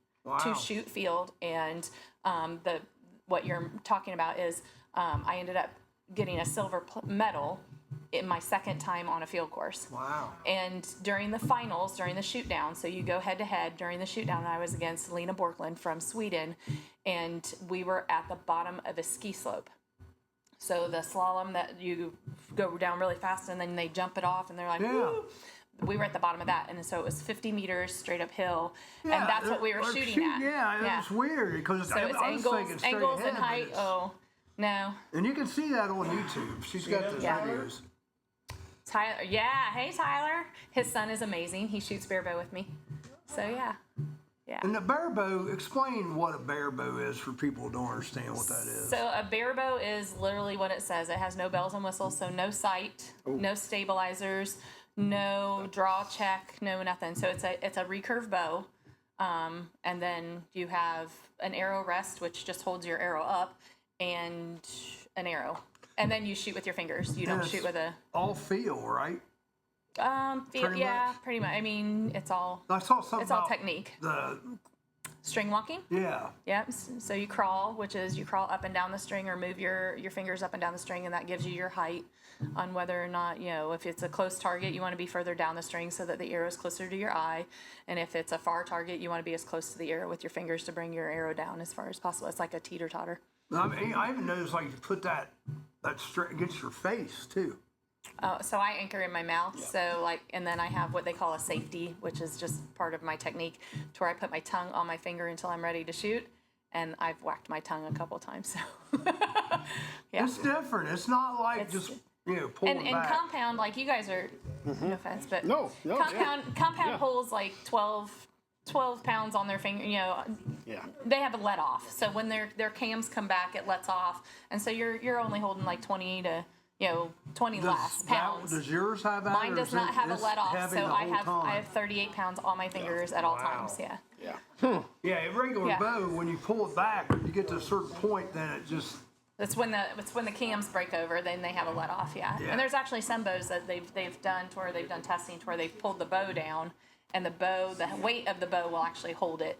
to shoot field. And what you're talking about is I ended up getting a silver medal in my second time on a field course. Wow. And during the finals, during the shoot down, so you go head to head, during the shoot down, I was against Lena Borkland from Sweden, and we were at the bottom of a ski slope. So the slalom that you go down really fast and then they jump it off and they're like, woo. We were at the bottom of that, and so it was 50 meters straight uphill, and that's what we were shooting at. Yeah, it's weird because so it's angles and height. Oh, no. And you can see that on YouTube. She's got the videos. Tyler, hey Tyler. His son is amazing. He shoots bear bow with me. So yeah. And the bear bow, explain what a bear bow is for people who don't understand what that is. So a bear bow is literally what it says. It has no bells and whistles, so no sight, no stabilizers, no draw check, no nothing. So it's a recurve bow, and then you have an arrow rest, which just holds your arrow up, and an arrow, and then you shoot with your fingers. You don't shoot with a all feel, right? Pretty much. I mean, it's all. I saw something. It's all technique. The string walking. Yeah. Yep. So you crawl, which is you crawl up and down the string, or move your fingers up and down the string, and that gives you your height on whether or not, if it's a close target, you want to be further down the string so that the arrow is closer to your eye, and if it's a far target, you want to be as close to the arrow with your fingers to bring your arrow down as far as possible. It's like a teeter-totter. I mean, I even noticed like you put that string against your face too. So I anchor in my mouth. So and then I have what they call a safety, which is just part of my technique, to where I put my tongue on my finger until I'm ready to shoot. And I've whacked my tongue a couple times. So It's different. It's not like pulling and back. compound, like you guys are, no offense, but No, compound pulls like 12 pounds on their finger. They have a let off. So when their cams come back, it lets off, and so you're only holding like 20 to 20 less pounds. Does yours have that? Mine does not have a let off, heavy so the I whole time? have 38 pounds on my fingers at all times. Yeah. Yeah, a regular bow, when you pull it back, you get to a certain point, then it just. It's when the cams break over, then they have a let off. Yeah. And there's actually some bows that they've done to where they've done testing to where they've pulled the bow down, and the weight of the bow will actually hold it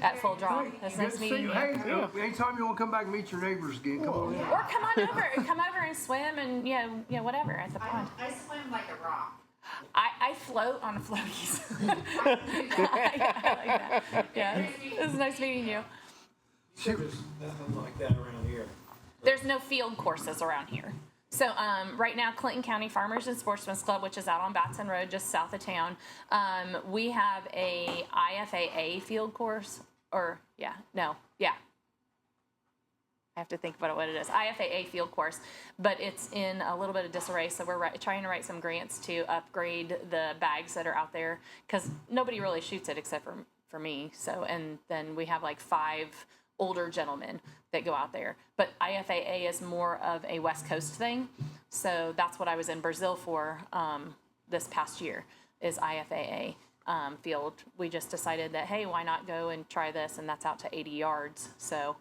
at full draw. That's nice meeting you. Hey, anytime you want to come back and meet your neighbors again, come on. Or come over and swim and whatever at the pond. I swim like a rock. I float on a floaties. I like that. Yeah, it's nice meeting you. There's nothing like that around here. There's no field courses around here. So right now, Clinton County Farmers and Sportsmen's Club, which is out on Batson Road, just south of town, we have a IFAA field course. I have to think about what it is. IFAA field course, but it's in a little bit of disarray. So we're trying to write some grants to upgrade the bags that are out there, because nobody really shoots it except for me. So, and then we have like 5 older gentlemen that go out there. But IFAA is more of a West Coast thing. So that's what I was in Brazil for this past year is IFAA field. We just decided that, hey, why not go and try this? And that's out to 80 yards. So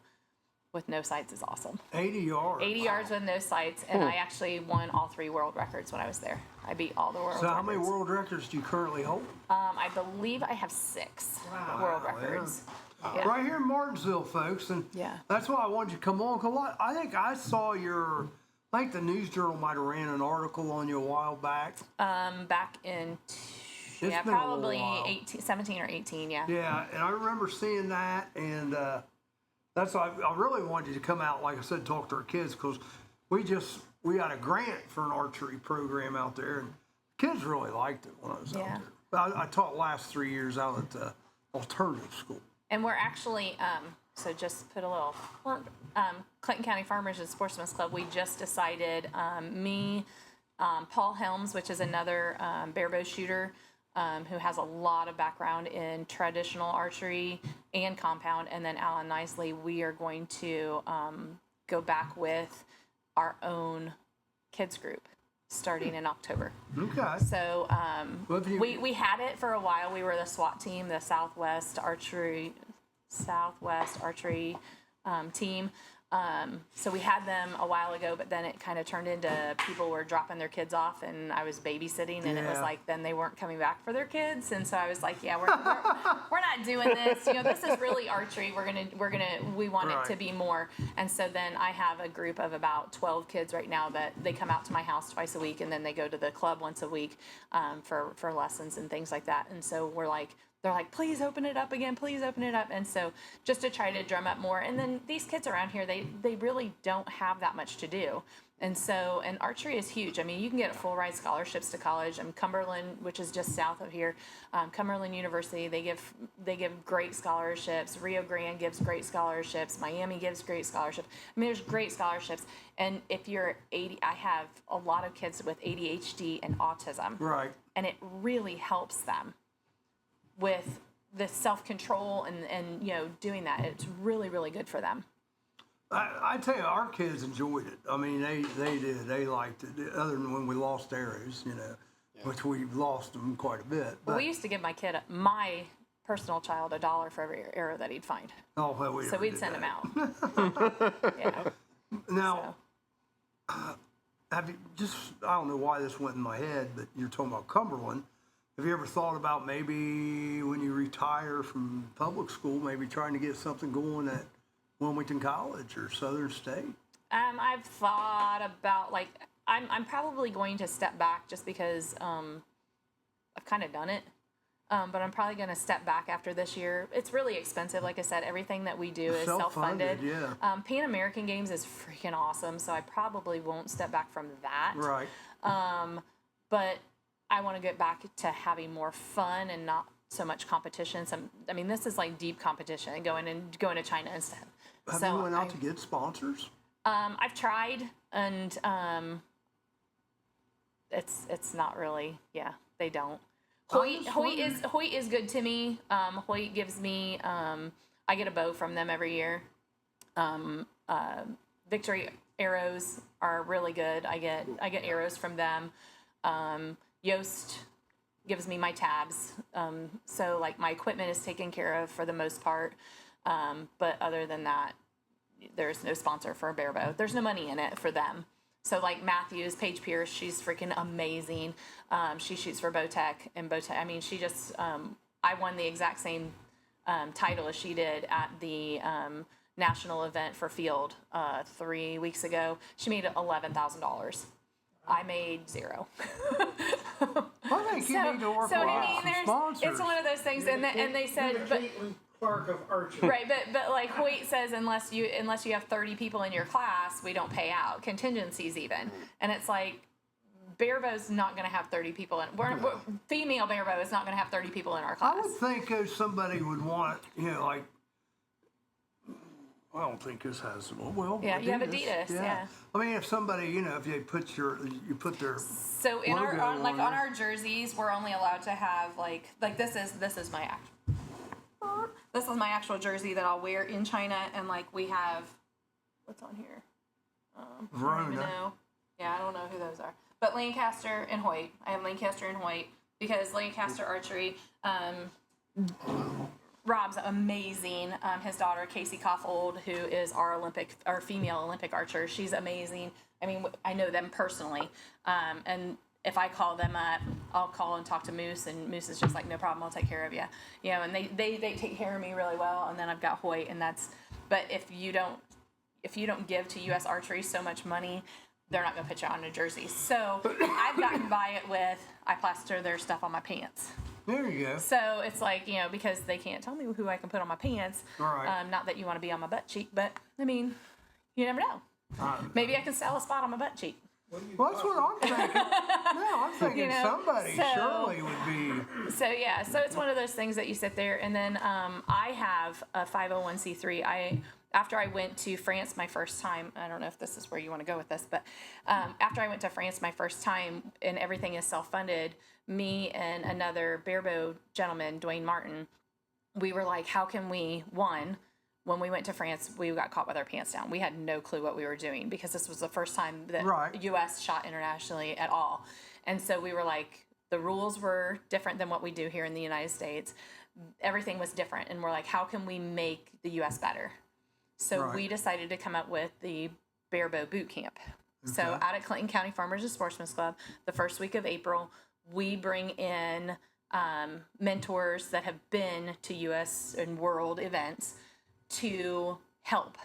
with no sights is awesome. 80 yards. 80 yards with no sights. And I actually won all 3 world records when I was there. I beat all the world records. So how many world records do you currently hold? I believe I have 6 world records. Yeah. Right here in Martinsville, folks, and that's why I wanted you to come on. Cause I think I saw I think the News Journal might have ran an article on you a while back. Back in, probably 17 or 18, Yeah, and I remember seeing that, and that's why I really wanted you to come out, like I said, talk to our kids, because we got a grant for an archery program out there, and kids really liked it when I was out there. But I taught last 3 years out at the alternative school. And we're actually, so just put a little, Clinton County Farmers and Sportsmen's Club, we just decided, me, Paul Helms, which is another barebow shooter who has a lot of background in traditional archery and compound, and then Alan Nisley, we are going to go back with our own kids group starting in October. Okay. So we had it for a while. We were the SWAT team, the Southwest Archery team. So we had them a while ago, but then it kind of turned into people were dropping their kids off, and I was babysitting, and it was like then they weren't coming back for their kids, and so I was like, yeah, we're not doing this. This is really archery. We want it to be more. And so then I have a group of about 12 kids right now that they come out to my house twice a week, and then they go to the club once a week for lessons and things like that. And so they're like, please open it up again, please open it up. And so just to try to drum up more. And then these kids around here, they really don't have that much to do. And so, and archery is huge. I mean, you can get full ride scholarships to college. Cumberland, which is just south of here, Cumberland University, they give great scholarships. Rio Grande gives great scholarships. Miami gives great scholarships. I mean, there's great scholarships. And if you're 80, I have a lot of kids with ADHD and autism. Right. And it really helps them with the self-control and doing that. It's really, really good for them. I tell you, our kids enjoyed it. I mean, they did. They liked it, other than when we lost arrows, which we lost them quite a bit. But we used to give my personal child $1 for every arrow that he'd find. Oh, well, so we'd send him out. Yeah. Now, have you I don't know why this went in my head, but you're talking about Cumberland. Have you ever thought about maybe when you retire from public school, maybe trying to get something going at Wilmington College or Southern State? I've thought about, I'm probably going to step back just because I've kind of done it. But I'm probably going to step back after this year. It's really expensive. Like I said, everything that we do is self-funded. Yeah. Pan American Games is freaking awesome, so I probably won't step back from that. Right. But I want to get back to having more fun and not so much competition. This is like deep competition, going to China and stuff. Have you went out to get sponsors? I've tried, and it's not really. Yeah, they don't. Hoyt is good to me. Hoyt gives me. I get a bow from them every year. Victory arrows are really good. I get arrows from them. Yost gives me my tabs. So my equipment is taken care of for the most part. But other than that, there's no sponsor for a barebow. There's no money in it for them. So Matthews, Paige Pierce, she's freaking amazing. She shoots for Bowtech, and Bowtech, she just, I won the exact same title as she did at the national event for field 3 weeks ago. She made $11,000. I made $0. I think you need to work with some sponsors. It's one of those things, and they said, but Clark of archery. Right, but Hoyt says unless you have 30 people in your class, we don't pay out contingencies even, and it's like barebow's not going to have 30 people in. We're female barebow is not going to have 30 people in our class. I would think if somebody would want, I don't think this has well. Yeah, you have Adidas. Yeah. If somebody, if you put their so in our on our jerseys, we're only allowed to have like this is my act. this is my actual jersey that I'll wear in China, and like we have, what's on here? I don't even know. Yeah, I don't know who those are. But Lancaster and Hoyt. I have Lancaster and Hoyt because Lancaster Archery, Rob's amazing. His daughter, Casey Koffold, who is our female Olympic archer, she's amazing. I mean, I know them personally. And if I call them up, I'll call and talk to Moose, and Moose is just like, no problem, I'll take care of you. You know, and they take care of me really well. And then I've got Hoyt, and but if you don't give to U.S. Archery so much money, they're not going to put you on a jersey. So I've gotten by it with, I plaster their stuff on my pants. There you go. So it's like, you know, because they can't tell me who I can put on my pants. Right. Not that you want to be on my butt cheek, but I mean, you never know. Maybe I can sell a spot on my butt cheek. Well, that's what I'm thinking. No, I'm thinking you know, somebody surely would be. So yeah, so it's one of those things that you sit there, and then I have a 501c3. After I went to France my first time, I don't know if this is where you want to go with this, but after I went to France my first time, and everything is self-funded, me and another barebow gentleman, Dwayne Martin, we were like, how can we, when we went to France, we got caught with our pants down. We had no clue what we were doing because this was the first time that U.S. shot internationally at all. And so we were like, the rules were different than what we do here in the United States. Everything was different. And we're like, how can we make the U.S. better? So we decided to come up with the barebow boot camp. Okay. So out at Clinton County Farmers and Sportsmen's Club, the first week of April, we bring in mentors that have been to U.S. and world events to help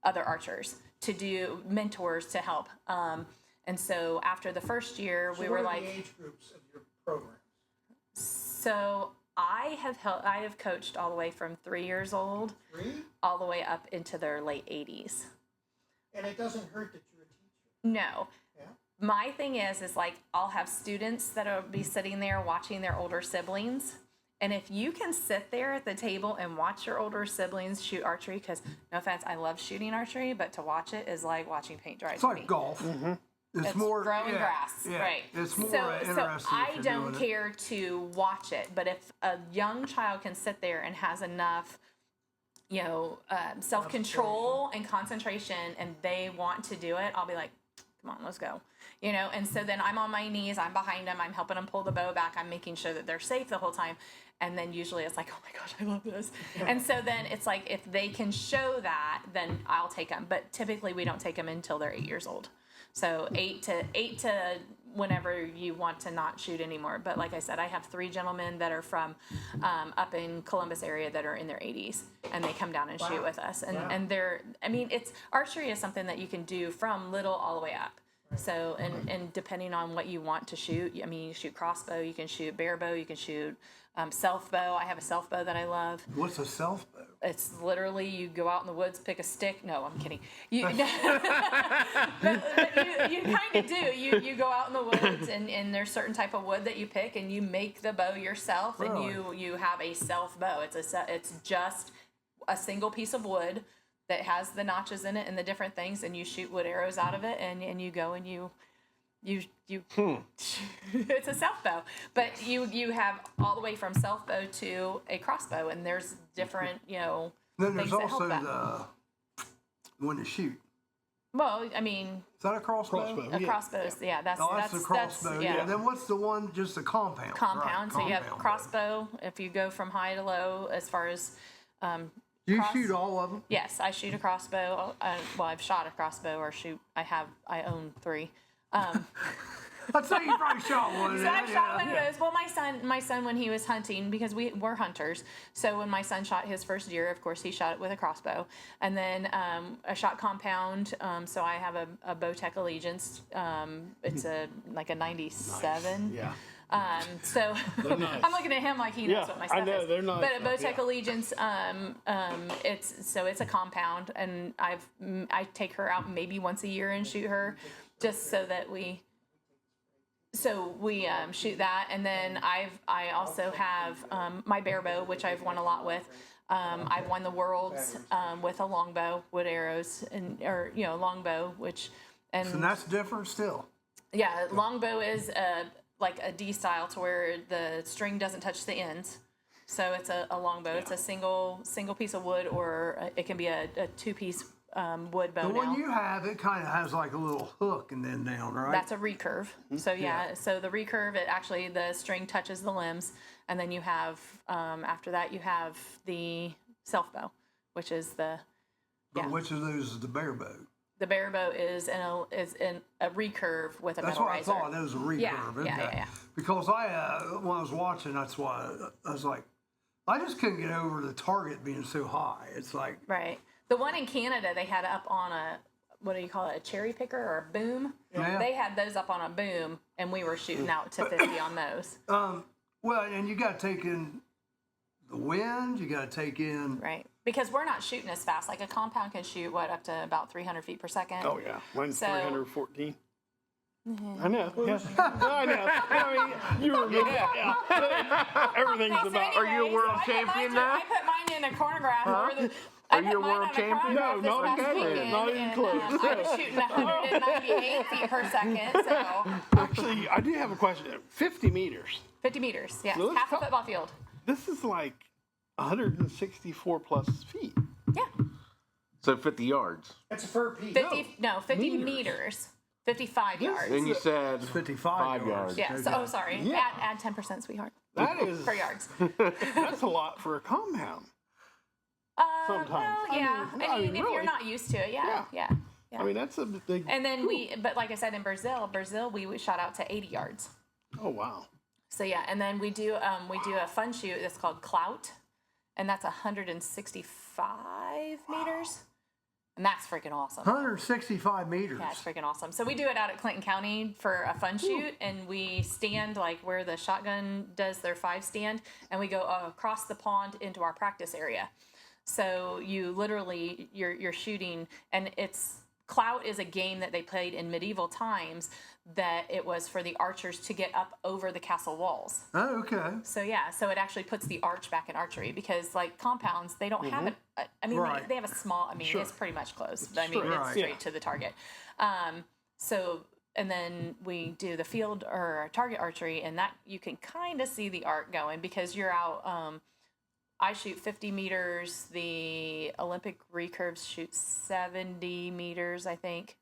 other archers, to do mentors to help. And so after the first year, we were like, what are the age groups of your programs? So I have coached all the way from 3 years old, all the way up into their late 80s. And it doesn't hurt that you're a teacher. No. Yeah. My thing is like I'll have students that'll be sitting there watching their older siblings. And if you can sit there at the table and watch your older siblings shoot archery, because no offense, I love shooting archery, but to watch it is like watching paint dry. It's like golf. Mm-hmm. It's more growing grass, right? It's more interesting. So I don't care to watch it, but if a young child can sit there and has enough, you know, self-control and concentration, and they want to do it, I'll be like, come on, let's go. You know, and so then I'm on my knees, I'm behind them, I'm helping them pull the bow back, I'm making sure that they're safe the whole time. And then usually it's like, oh my gosh, I love this. And so then it's like, if they can show that, then I'll take them. But typically we don't take them until they're 8 years old. So eight to whenever you want to not shoot anymore. But like I said, I have 3 gentlemen that are from up in Columbus area that are in their 80s, and they come down and shoot with us. And they're, I mean, it's archery is something that you can do from little all the way up. So, and depending on what you want to shoot, I mean, you shoot crossbow, you can shoot barebow, you can shoot self bow. I have a self bow that I love. What's a self bow? It's literally you go out in the woods, pick a stick. No, I'm kidding. You, but you kind of do. You go out in the woods, and there's certain type of wood that you pick, and you make the bow yourself, really? And you have a self bow. It's just a single piece of wood that has the notches in it and the different things, and you shoot wood arrows out of it, and you go and you it's a self bow, but you have all the way from self bow to a crossbow, and there's different, you know, then there's also the one to shoot. Well, I mean, is that a crossbow? A crossbow, yeah. That's the crossbow. Yeah. Then what's the one? Just a compound. Compound. Right. So you have crossbow. If you go from high to low, as far as you shoot all of them? Yes, I shoot a crossbow. Well, I've shot a crossbow, or I own 3. I'd say you probably shot one. So I've shot one of those. Well, my son, when he was hunting, because we're hunters, so when my son shot his first deer, of course, he shot it with a crossbow. And then I shot compound, so I have a Bowtech Allegiance. It's like a 97. Nice. Yeah. So I'm looking at him like he knows what my stuff is. I know, they're nice. But a Bowtech Allegiance, it's a compound, and I take her out maybe once a year and shoot her, just so that we shoot that. And then I also have my barebow, which I've won a lot with. I've won the worlds with a longbow, wood arrows, or longbow, and that's different still. Yeah, longbow is like a D style, to where the string doesn't touch the ends. So it's a longbow. It's a single piece of wood, or it can be a 2-piece wood bow. The one now. you have, it kind of has like a little hook and then down, right? That's a recurve. So so the recurve, it actually, the string touches the limbs, and then you have after that you have the self bow, which is the Which of those is the bare bow? The bare bow is in a recurve with a That's metal what riser. I thought. It was a recurve. Yeah. Because when I was watching, that's why I was like, I just couldn't get over the target being so high. It's like Right. The one in Canada, they had up on a, what do you call it, a cherry picker or a boom? Yeah. They had those up on a boom, and we were shooting out to 50 on those. Well, and you got to take in the wind. You got to take in Right. Because we're not shooting as fast. Like a compound can shoot, up to about 300 feet per second. Oh, yeah. Mine's So- 314. I know. Yeah. I know. I mean, you remember. Yeah. Everything's So about. Are you a anyways, world I put champion mine now? I put mine in a chronograph. Huh? I Are put you a mine world on a champion? chronograph No, this not past even. weekend, Not even and, close. I was shooting 198 feet per second, so Actually, I do have a question. 50 meters. 50 meters. Yes, So half a football field. This is like 164 plus feet. Yeah, So 50 yards. That's a fur piece. 50 meters. 55 yards. Then you said 55 yards. Yeah. So, sorry. Yeah. Add 10%, sweetheart. That is. Per yards. That's a lot for a compound. Sometimes. Well, yeah. I mean, if really. you're not used to it, yeah. I mean, that's a big. And then but like I said, in Brazil, we shot out to 80 yards. Oh wow. So yeah, and then we do a fun shoot that's called Clout, and that's 165 meters, and that's freaking awesome. 165 meters. Yeah, it's freaking awesome. So we do it out at Clinton County for a fun shoot, and we stand like where the shotgun does their 5 stand, and we go across the pond into our practice area. So you literally you're shooting, and Clout is a game that they played in medieval times that it was for the archers to get up over the castle walls. Oh, okay. So yeah, so it actually puts the arch back in archery because like compounds, they don't have it. I mean, Right. they have a small. I mean, it's pretty much closed. I mean, Right. it's straight to the target. So and then we do the field or target archery, and that you can kind of see the arc going because you're out. I shoot 50 meters. The Olympic recurves shoot 70 meters, I think.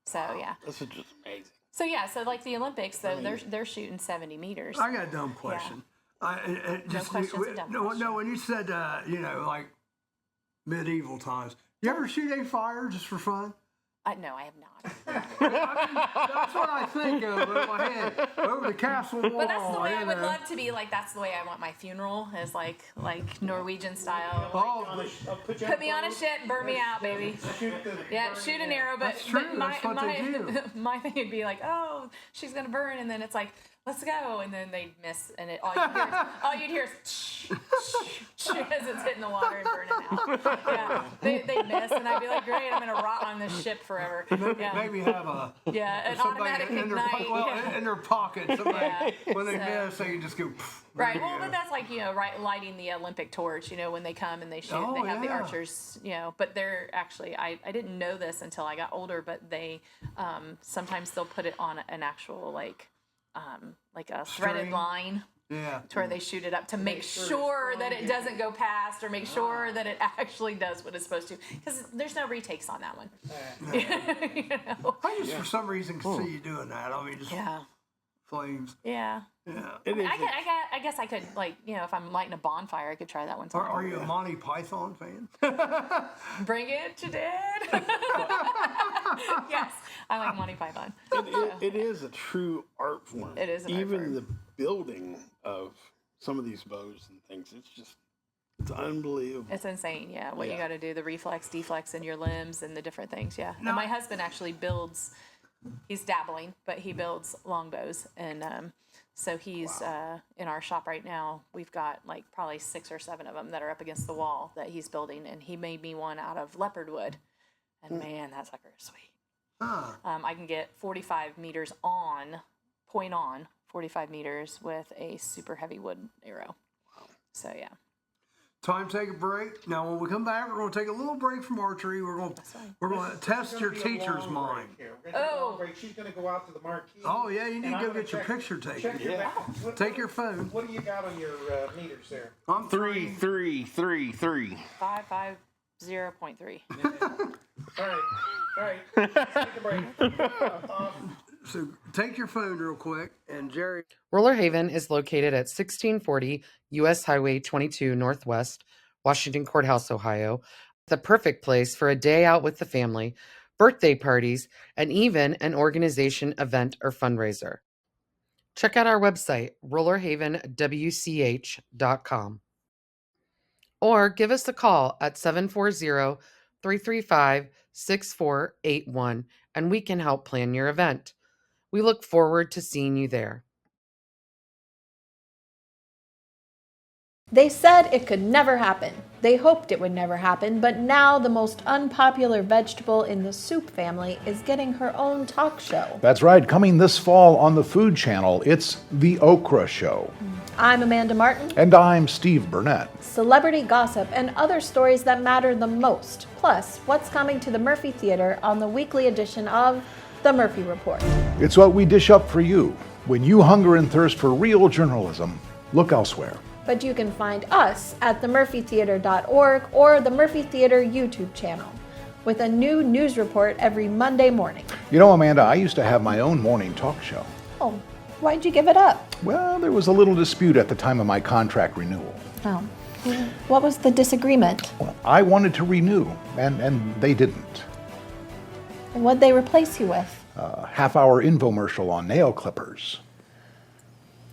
So yeah. This is just amazing. So yeah, so like the Olympics, though, they're shooting 70 meters. I got a dumb question. question's a dumb no, question. when you said, like medieval times, you ever shoot a fire just for fun? No, I have not. That's what I think of in my head. Over the castle wall. But that's the way I would know. love to be. Like that's the way I want my funeral is like Norwegian style. Oh, Put me on a ship, burn me out, baby. Shoot an arrow. But That's true, but that's what they do. my thing would be like, oh, she's gonna burn, and then it's like, let's go, and then they miss, and all you'd hear is as it's hitting the water and burning out. Yeah, they miss, and I'd be like, great, I'm gonna rot on this ship forever. Yeah. maybe have an automatic ignite. in their pocket. Somebody, when they miss, they can just go. Right. Well, but that's like lighting the Olympic torch. When they come and they shoot, they have the archers. But they're actually I didn't know this until I got older. But they sometimes they'll put it on an actual like a threaded String. line. Yeah. To where they shoot it up to make sure that it doesn't go past or make sure that it actually does what it's supposed to. Because there's no retakes on that one. I just for some reason can see you doing that. I mean, just flames. Yeah. Yeah. I guess I could if I'm lighting a bonfire, I could try that one. Are you a Monty Python fan? Bring it to Dad. Yes, I like Monty Python. It is a true art form. It is an art Even form. the building of some of these bows and things, it's unbelievable. It's insane, yeah. What you got to do, the reflex, deflex in your limbs, and the different things, yeah. And my husband actually builds. He's dabbling, but he builds longbows, and so he's in our shop right now. We've got like probably 6 or 7 of them that are up against the wall that he's building, and he made me one out of leopard wood, and man, that sucker is sweet. I can get 45 meters point on 45 meters with a super heavy wood arrow. So yeah. Time to take a break. Now, when we come back, we're going to take a little break from archery. We're going to test your teacher's mind. She's going to go out to the marquee. Oh yeah, you need to go get your picture taken. Take your phone. What do you got on your meters there? I'm 33333. 550.3. All right. Let's take a break. So take your phone real quick, and Jerry. Roller Haven is located at 1640 U.S. Highway 22 Northwest, Washington Courthouse, Ohio. The perfect place for a day out with the family, birthday parties, and even an organization, event, or fundraiser. Check out our website, rollerhavenwch.com. Or give us a call at 740-335-6481, and we can help plan your event. We look forward to seeing you there. They said it could never happen. They hoped it would never happen, but now the most unpopular vegetable in the soup family is getting her own talk show. That's right. Coming this fall on the Food Channel, it's The Okra Show. I'm Amanda Martin. And I'm Steve Burnett. Celebrity gossip and other stories that matter the most. Plus, what's coming to the Murphy Theater on the weekly edition of The Murphy Report. It's what we dish up for you. When you hunger and thirst for real journalism, look elsewhere. But you can find us at themurphytheater.org or the Murphy Theater YouTube channel with a new news report every Monday morning. You know, Amanda, I used to have my own morning talk show. Oh, why'd you give it up? Well, there was a little dispute at the time of my contract renewal. Oh, what was the disagreement? Well, I wanted to renew, and they didn't. What'd they replace you with? A half-hour infomercial on nail clippers.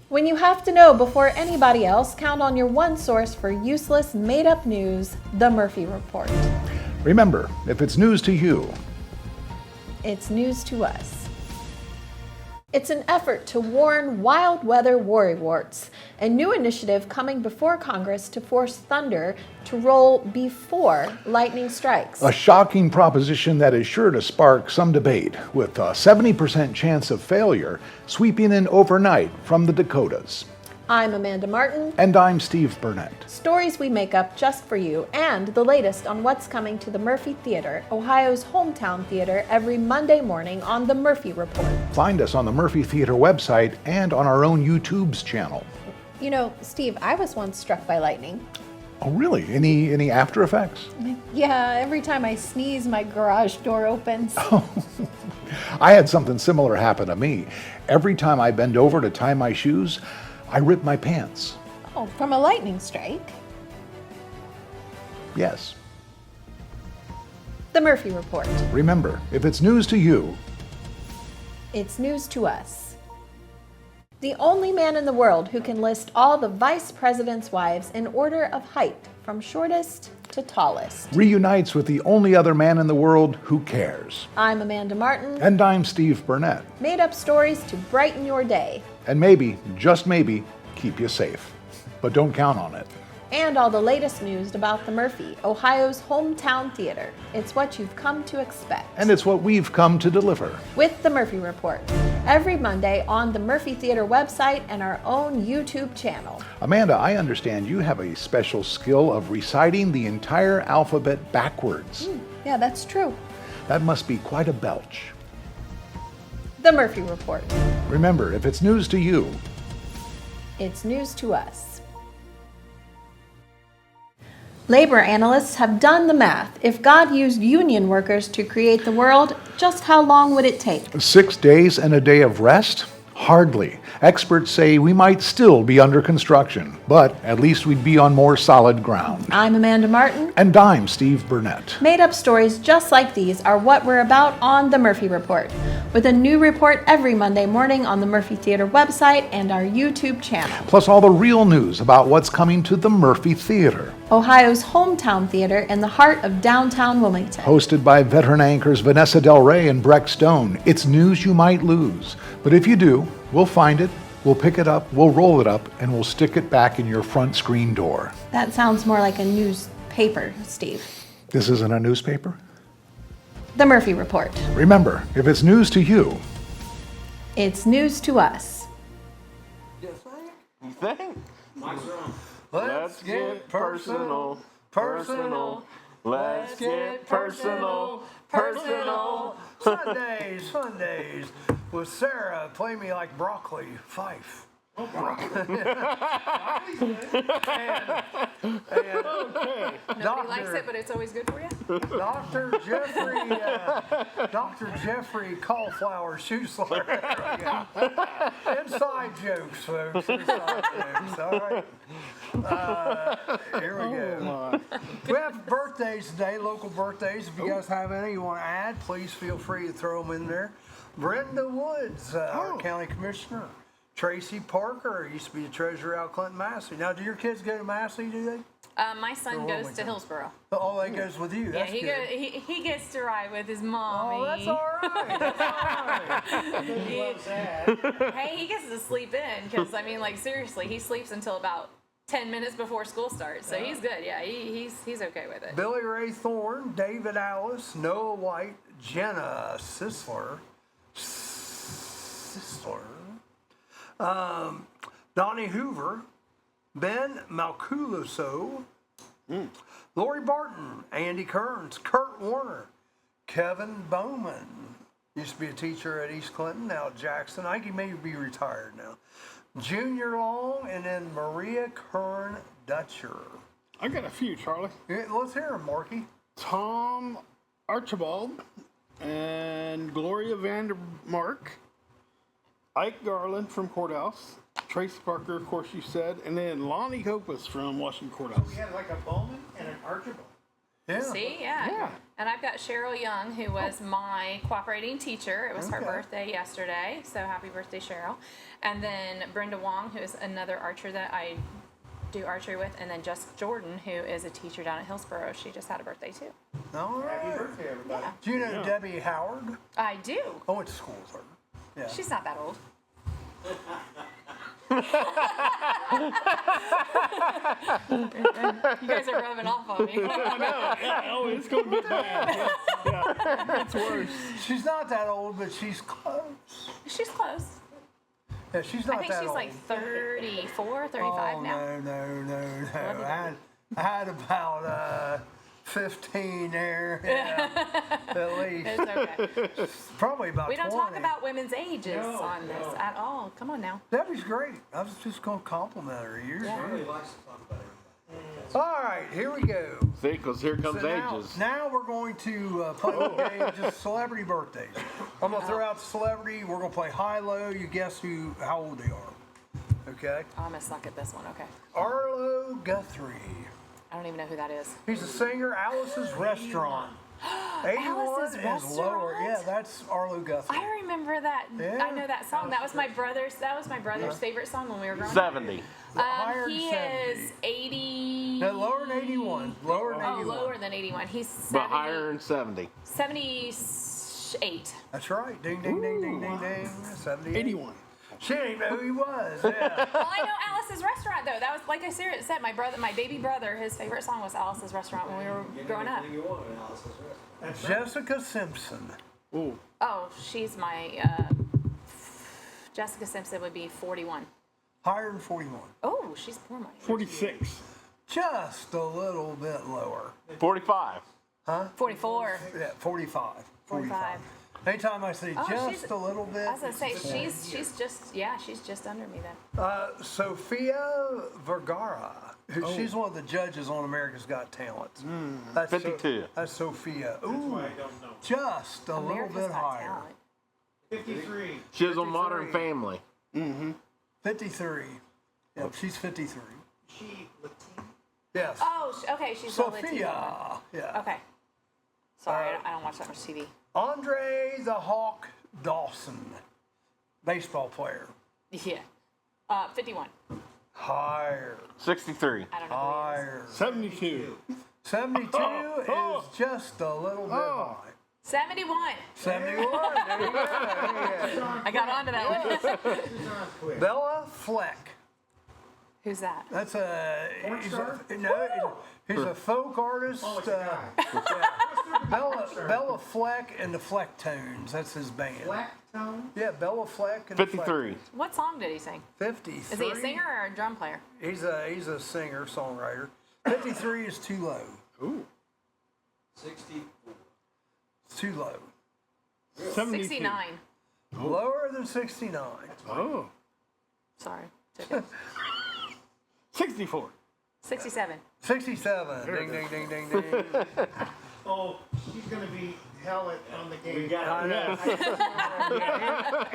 When you have to know before anybody else, count on your one source for useless, made-up news, The Murphy Report. Remember, if it's news to you, it's news to us. It's an effort to warn wild weather worrywarts, a new initiative coming before Congress to force thunder to roll before lightning strikes. a shocking proposition that is sure to spark some debate, with a 70% chance of failure sweeping in overnight from the Dakotas. I'm Amanda Martin. And I'm Steve Burnett. Stories we make up just for you, and the latest on what's coming to the Murphy Theater, Ohio's hometown theater, every Monday morning on The Murphy Report. Find us on the Murphy Theater website and on our own YouTube's channel. You know, Steve, I was once struck by lightning. Oh, really? Any after effects? Yeah, every time I sneeze, my garage door opens. I had something similar happen to me. Every time I bend over to tie my shoes, I rip my pants. Oh, from a lightning strike? Yes. The Murphy Report. Remember, if it's news to you, it's news to us. The only man in the world who can list all the vice president's wives in order of height, from shortest to tallest, reunites with the only other man in the world who cares. I'm Amanda Martin. And I'm Steve Burnett. Made up stories to brighten your day. And maybe, just maybe, keep you safe. But don't count on it. And all the latest news about the Murphy, Ohio's hometown theater. It's what you've come to expect. And it's what we've come to deliver. With the Murphy Report. Every Monday on the Murphy Theater website and our own YouTube channel. Amanda, I understand you have a special skill of reciting the entire alphabet backwards. Yeah, that's true. That must be quite a belch. The Murphy Report. Remember, if it's news to you, it's news to us. Labor analysts have done the math. If God used union workers to create the world, just how long would it take? 6 days and a day of rest? Hardly. Experts say we might still be under construction, but at least we'd be on more solid ground. I'm Amanda Martin. And I'm Steve Burnett. Made up stories just like these are what we're about on The Murphy Report, with a new report every Monday morning on the Murphy Theater website and our YouTube channel. Plus all the real news about what's coming to the Murphy Theater, Ohio's hometown theater in the heart of downtown Wilmington. Hosted by veteran anchors Vanessa Del Rey and Breck Stone. It's news you might lose. But if you do, we'll find it, we'll pick it up, we'll roll it up, and we'll stick it back in your front screen door. That sounds more like a newspaper, Steve. This isn't a newspaper? The Murphy Report. Remember, if it's news to you, it's news to us. You think? Let's get personal. Personal. Let's get personal. Personal. Sundays with Sarah. Play me like broccoli. Fife. Nobody likes it, but it's always good for you. Dr. Jeffrey Cauliflower Shoesler. Inside jokes, folks. Inside jokes. All right. Here we go. We have birthdays today, local birthdays. If you guys have any you want to add, please feel free to throw them in there. Brenda Woods, our county commissioner. Tracy Parker used to be the treasurer out Clinton Massey. Now, do your kids go to Massey, do they? My son goes to Hillsboro. Oh, that goes with you. That's yeah, he gets to ride with his mommy. Oh, that's all right. That's all right. He loves that. Hey, he gets to sleep in because, I mean, like, seriously, he sleeps until about 10 minutes before school starts. So he's good. Yeah, he's okay with it. Billy Ray Thorne, David Alice, Noah White, Jenna Sisler. Donnie Hoover, Ben Malculuso, Lori Barton, Andy Kearns, Kurt Warner, Kevin Bowman, used to be a teacher at East Clinton, now Jackson. I think he may be retired now. Junior Long, and then Maria Kern Dutcher. I got a few, Charlie. Yeah, let's hear them, Marky. Tom Archibald and Gloria Vandermark. Ike Garland from Courthouse, Tracy Parker, of course you said, and then Lonnie Copus from Washington Courthouse. We had like a Bowman and an Archibald. Yeah. See, yeah. And I've got Cheryl Young, who was my cooperating teacher. It was her birthday yesterday, so happy birthday, Cheryl. And then Brenda Wong, who is another archer that I do archery with, and then Jessica Jordan, who is a teacher down at Hillsboro. She just had a birthday too. All right. Happy birthday, everybody. Yeah. Do you know Debbie Howard? I do. I went to school with her. Yeah. She's not that old. You guys are rubbing off on me. I know. Yeah, oh, it's going to get bad. Yeah. It's worse. She's not that old, but she's close. She's close. Yeah, she's not that old. I think she's like 34, 35 now. No. I had about 15 there, at least. It's okay. Probably about 20. We don't talk about women's ages on this at all. Come on now. Debbie's great. I was just going to compliment her. You're Charlie likes to talk about everything. All right, here we go. See, because here comes ages. Now we're going to play a game, just celebrity birthdays. I'm going to throw out the celebrity. We're going to play high-low. You guess how old they are. Okay? I'm going to suck at this one. Okay. Arlo Guthrie. I don't even know who that is. He's a singer. Alice's Restaurant. 81 Alice's is Restaurant? lower. Yeah, that's Arlo Guthrie. I remember that. Yeah. I know that song. That was my brother's favorite song when we were growing 70. up. He is 80. No, lower than 81. Lower than 81. Oh, lower than 81. He's 70, But higher than 70. 78. That's right. Ding, ding, ding, ding, ding, ding. 78. 81. She didn't even know who he was. Yeah. Well, I know Alice's Restaurant though. That was like I said. My baby brother, his favorite song was Alice's Restaurant when we were growing up. You want in Alice's Restaurant. Jessica Simpson. Ooh. Oh, she's my Jessica Simpson would be 41. Higher than 41. Oh, she's poor my age. 46. Just a little bit lower. 45. Huh? 44. Yeah, 45. 45. Anytime I say Oh, just a little bit. I was gonna say she's just under me then. Sophia Vergara. She's one of the judges on America's Got Talent. That's 52. That's Sophia. That's Ooh, why I don't know. just a America's little bit Got higher. Talent. 53. She was on Modern Family. 53. Yep, she's 53. She Latina. Yes. Oh, okay, she's the Latina Sophia. one. Yeah. Okay. Sorry, I don't watch that much TV. Andre the Hawk Dawson, baseball player. Yeah. 51. Higher. 63. I don't know Higher. 72. 72 is just a little bit high. 71. 71. There you go. There you go. I got onto that one. Bella Fleck. Who's that? That's he's a folk artist. Oh, it's a guy. Bella Fleck and the Flecktones. That's his band. Blacktone? Yeah, Bella Fleck and 53. What song did he sing? 53. Is he a singer or a drum player? He's a singer, songwriter. 53 is too low. Ooh. 64. It's too low. 72. 69. Lower than 69. Oh. Sorry. Took it. 64. 67. 67. Ding, ding, ding, ding, ding. Oh, he's gonna be hell on the game. We got I know.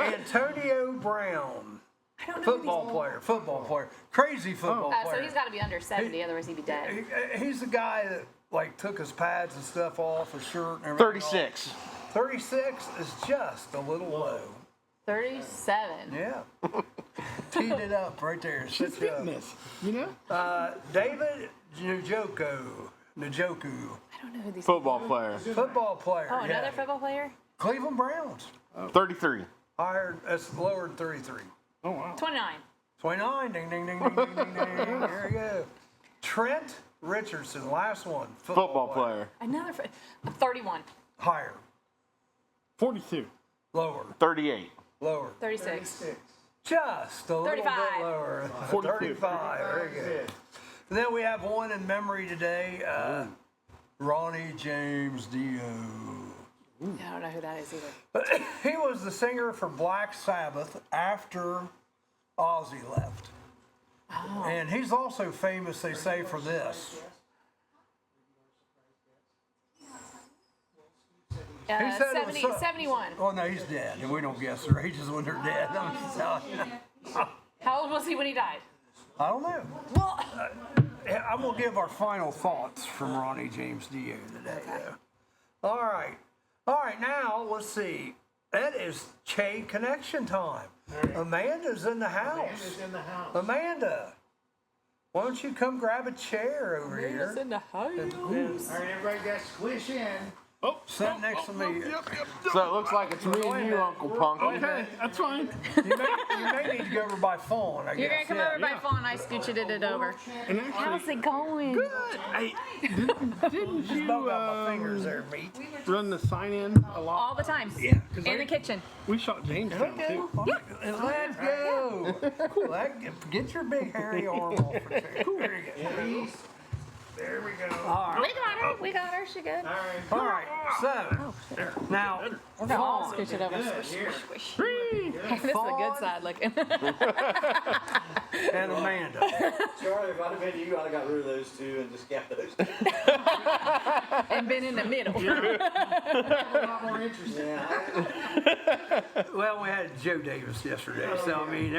Antonio Brown. I don't know. Football player. Crazy football So player. he's got to be under 70, otherwise he'd be dead. He's the guy that like took his pads and stuff off, his shirt and everything. 36. 36 is just a little low. 37. Yeah. Teed it up right there. She's hitting this, you know? David Njoku. I don't know who these Football player. Football player. Oh, yeah. another football player? Cleveland Browns. 33. Higher, that's lower than 33. Oh, wow. 29. 29. Ding, ding, ding, ding, ding, ding, ding. There we go. Trent Richardson, last one. Football player. Another 31. Higher. 42. Lower. 38. Lower. 36. Just a little 35. bit lower. 42. 35. Very good. And then we have one in memory today. Ronnie James Dio. I don't know who that is either. He was the singer for Black Sabbath after Ozzy left. Oh. And he's also famous, they say, for this. He said it was 71. Oh, no, he's dead. And we don't guess their ages when they're dead. I'm just telling you. How old was he when he died? I don't know. Well, I'm going to give our final thoughts from Ronnie James Dio today. Though. All right. All right, now, let's see. It is Chain Connection time. Amanda's in the house. Amanda's in the house. Amanda, why don't you come grab a chair over here? in the house. All right, everybody got squish in. Oh, Sit next to me. So it looks like it's me and you, Uncle Punk. okay, that's fine. You may need to go over by phone, I guess. You're going to come over by phone. I scooted it over. And actually, How's it going? good. Hey, didn't Just about got my you fingers there, meat. run the sign in a lot? All the time. Yeah. In the kitchen. We shot Jamestown too. Let's go. Get your big hairy arm off of there. There you go. There we go. All right. We got her. She good. All right. So, now, We're going to all Fawn. scooch it over. Good, here. This is the good side looking. And Amanda. Charlie, if I'd have been you, I'd have got rid of those two and just kept those two. And been in the middle. A lot more interesting. Yeah. Well, we had Joe Davis yesterday, so I mean,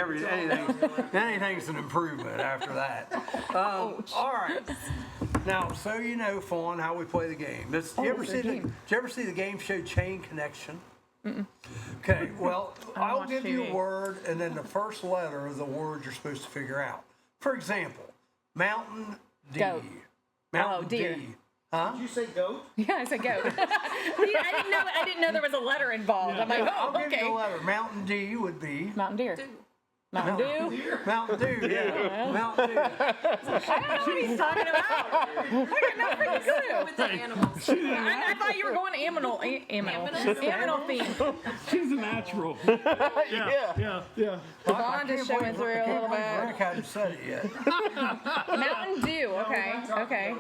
anything's an improvement after that. All right. Now, so you know, Fawn, how we play the game. Did you ever see the game show Chain Connection? Okay, well, I'll watch give you TV. a word, and then the first letter of the word you're supposed to figure out. For example, Mountain D. Goat. Mountain Oh, deer. D. Huh? Did you say goat? Yeah, I said goat. I didn't know there was a letter involved. I'm like, I'll oh, give you okay. a letter. Mountain D would be. Mountain Deer. Mountain Dew. Mountain Dew, yeah. Mountain Dew. I don't know what he's talking about. I got no freaking clue. With the animals. I thought you were going aminal theme. She's a natural. Yeah. Vaughn just showing through a little Rick bit. hadn't said it yet. Mountain Dew. Okay.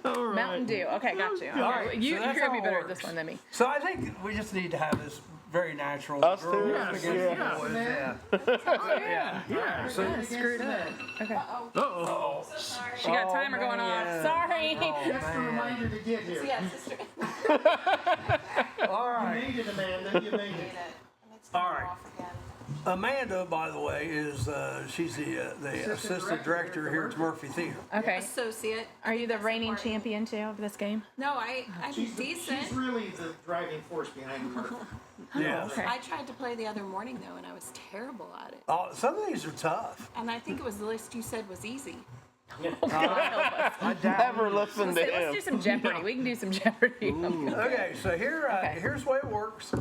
All right. Mountain Dew. Okay, got you. All right, You, so that's you're gonna be how it better at works. this one than me. So I think we just need to have this very natural. Us two? Girls Yes, against yeah. boys, yeah. Yeah. So, Screwed up. Okay. Uh-oh. She got a timer going off. man. Sorry. Just a reminder to get here. Yeah, sister. all You right. made it, Amanda. You made it. All right. Amanda, by the way, is she's the assistant director here at Murphy Theater. Okay. Associate. Are you the reigning champion too of this game? No, I'm decent. She's really the driving force behind the work. Yeah. Okay. I tried to play the other morning though, and I was terrible at it. Some of these are tough. And I think it was the list you said was easy. I doubt. Never listen to Let's do him. some Jeopardy. We can do some Jeopardy. Okay, so Okay. here's the way it works.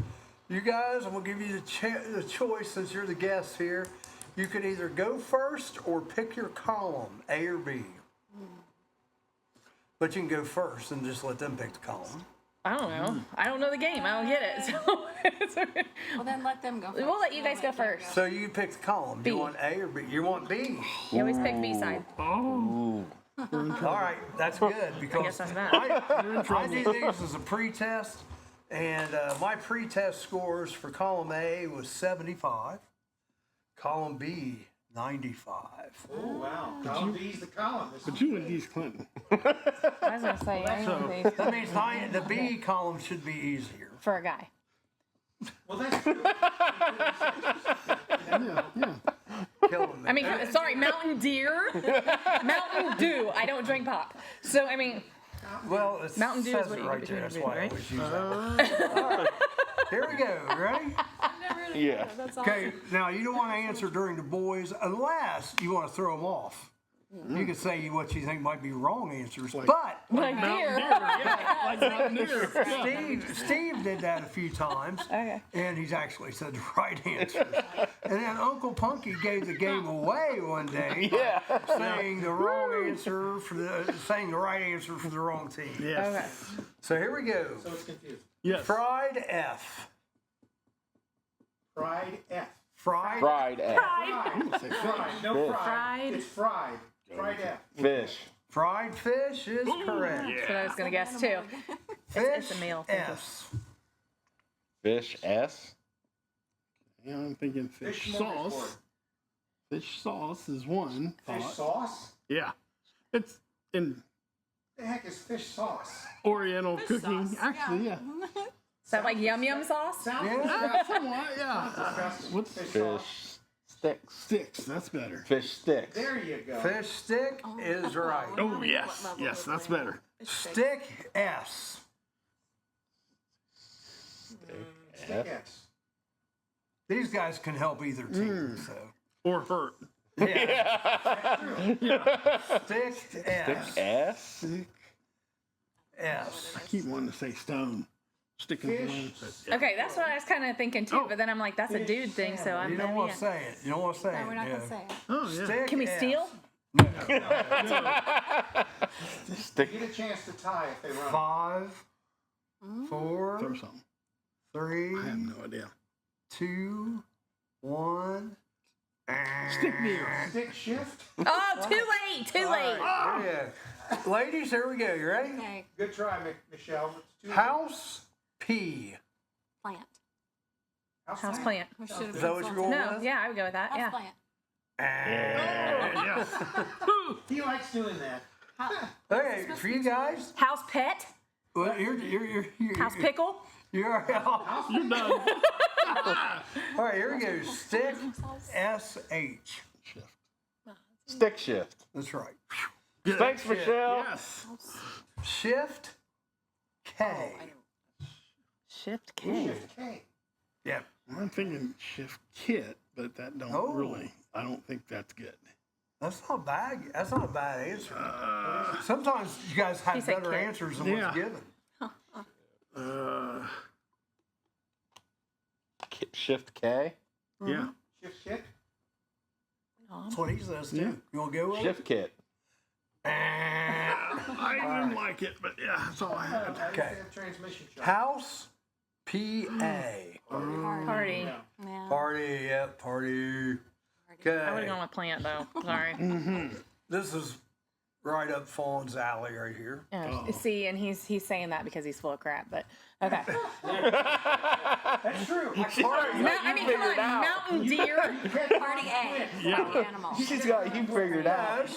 You guys, I'm gonna give you the choice since you're the guest here. You can either go first or pick your column, A or B. But you can go first and just let them pick the column. I don't know. I don't know the game. I don't get it. So it's okay. Well, then let them go first. We'll let you guys go first. So you pick the column. Do you B. want A or B? You want B. You always pick B side. Ooh. All right, that's good because guess that's bad. I do these as a pre-test, and my pre-test scores for column A was 75, column B 95. Oh, wow. Column B's the column. But you and Dee's Clinton. I was gonna say That means the B column should be easier. for a guy. Well, that's true. Yeah. Killing me. I mean, sorry, Mountain Deer, Mountain Dew. I don't drink pop, so I mean, well, it Mountain Dew says is what it you right do, there. That's right? why I always use that. All right, here we go. You ready? Yeah. Okay, now you don't want to answer during the boys unless you want to throw them off. You can say what you think might be wrong answers, but like deer. Like Mountain Dew. Steve did that a few times, Okay. and he's actually said the right answers. And then Uncle Punky gave the game away one day by saying the wrong answer saying the right answer for the wrong team. Yes. Okay. So here we go. So it's confusing. Yes. Fried F. Fried F. Fried. Fried egg. Fried. No Fish. fried. Fried. It's fried. Fried F. Fish. Fried fish is correct. That's what I was gonna guess too. Fish It's a male thing. S. Fish S. Yeah, I'm thinking fish Fish sauce. smorgasbord. Fish sauce is one. Fish thought. sauce? Yeah. It's in The heck is fish sauce? Oriental cooking. sauce, Actually, yeah. Is that like yum yum sauce? Sounds Yeah, somewhat, yeah. disgusting. What's Fish Fish sauce. sticks. sticks? That's better. Fish sticks. There you go. Fish stick is right. Oh, yes. Yes, that's better. Stick S. Stick S. These guys can help either team, so. Or hurt. Stick S. S. S. I keep wanting to say stone. Sticking Fish. stone. but yeah. Okay, that's what I was kind of thinking too. But then I'm like, that's a dude thing. So I'm You don't maybe. want to say it. You don't want to say No, it. we're not yeah. gonna say it. Oh, yeah. Stick Can we S. steal? Stick. You get a chance to tie if they run. 5, Throw 4, something. 3, I have no idea. 2, 1. Stick deal. Stick shift. Oh, too late! Too late! Yeah. Ladies, here we go. You ready? Okay, Good try, Michelle. It's two- House P. plant. House plant. We should have Is that what you're going No, with? yeah, I would go with that. House Yeah. plant. Yeah. He likes doing that. Okay, for you guys. House pet. Well, you're House pickle. You're all You're done. right. Here we go. Stick SH. Stick shift. That's right. Thanks, Michelle. Yes. Shift K. Shift K. Shift K. Yep. I'm thinking shift kit, but that don't Oh. really. I don't think that's good. That's not bad. That's not a bad answer. Sometimes you guys He have said better kit. answers than Yeah. what's given. Shift K. Yeah. Shift kit. That's what he says too. Yeah. You want to go with Shift kit. I didn't like it, but yeah, that's all I had. I didn't Okay. say a transmission it? shop. House PA. Party. Yeah. Party. Yep. Party. I would have Okay. gone with plant though. Sorry. This is right up Fawn's alley right here. Yeah. See, and he's saying that because he's full of crap. But okay. That's true. I mean, come on, Mountain Deer. Party A. Yeah. Party animal. She's got you figured out.